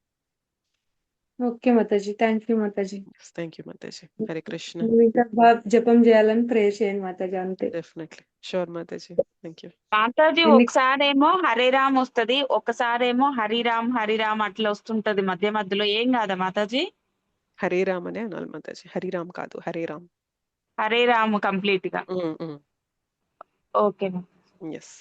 Okay Mataji, thank you Mataji. Thank you మాతాజీ. హరే కృష్ణ. ఇంకా బాగా జపం చేయాలని ప్రే చేయండి మాతాజీ, అంతే. Definitely, sure Mataji. Thank you. Mataji ఒకసారేమో హరే రామ్ వస్తది, ఒకసారేమో హరిరామ్ అట్లా వస్తుంటది మధ్య మధ్యలో. ఏం కాదా మాతాజీ? హరే రామ్ అనే అనాలి మాతాజీ, హరిరామ్ కాదు, హరే రామ్. హరే రామ్ కంప్లీట్ గా. Okay. Yes.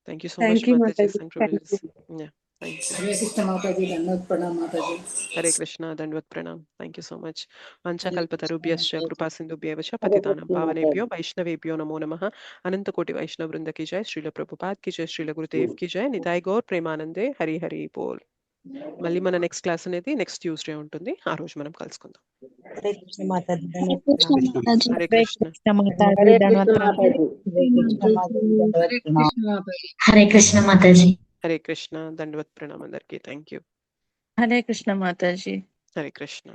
Thank you so much, thank you Mataji. మాతాజీ. And thank privileges. You. Yeah, thank you. Hare Krishna మాతాజీ, ధన్యవాద ప్రణామ్ మాతాజీ. Hare Krishna, Dandvat Pranam. Thank you so much. Vancha Hare Krishna kalpatarubhyascha మాతాజీ. kripa sindhubhyeva cha Hare patitanam Krishna pavanebhyo మాతాజీ. vaishnavebhyo namo namah. Ananta koti Vaishnav Vrinda ki jai, Srila Prabhupada ki jai, Srila Gurudev ki jai, Nitai Gaur Premanande, Hari Hari Bol. మళ్ళీ మన next class అనేది next Tuesday ఉంటుంది. ఆ రోజు మనం కలుసుకుందాం. హరే కృష్ణ మాతాజీ, హరే ధన్యవాదాలు. కృష్ణ మాతాజీ. హరే కృష్ణ. హరే కృష్ణ మాతాజీ. హరే కృష్ణ మాతాజీ. హరే కృష్ణ మాతాజీ. హరే కృష్ణ మాతాజీ. హరే కృష్ణ. దండవత్ ప్రణామం అందరికీ. Thank you. హరే కృష్ణ మాతాజీ. హరే కృష్ణ.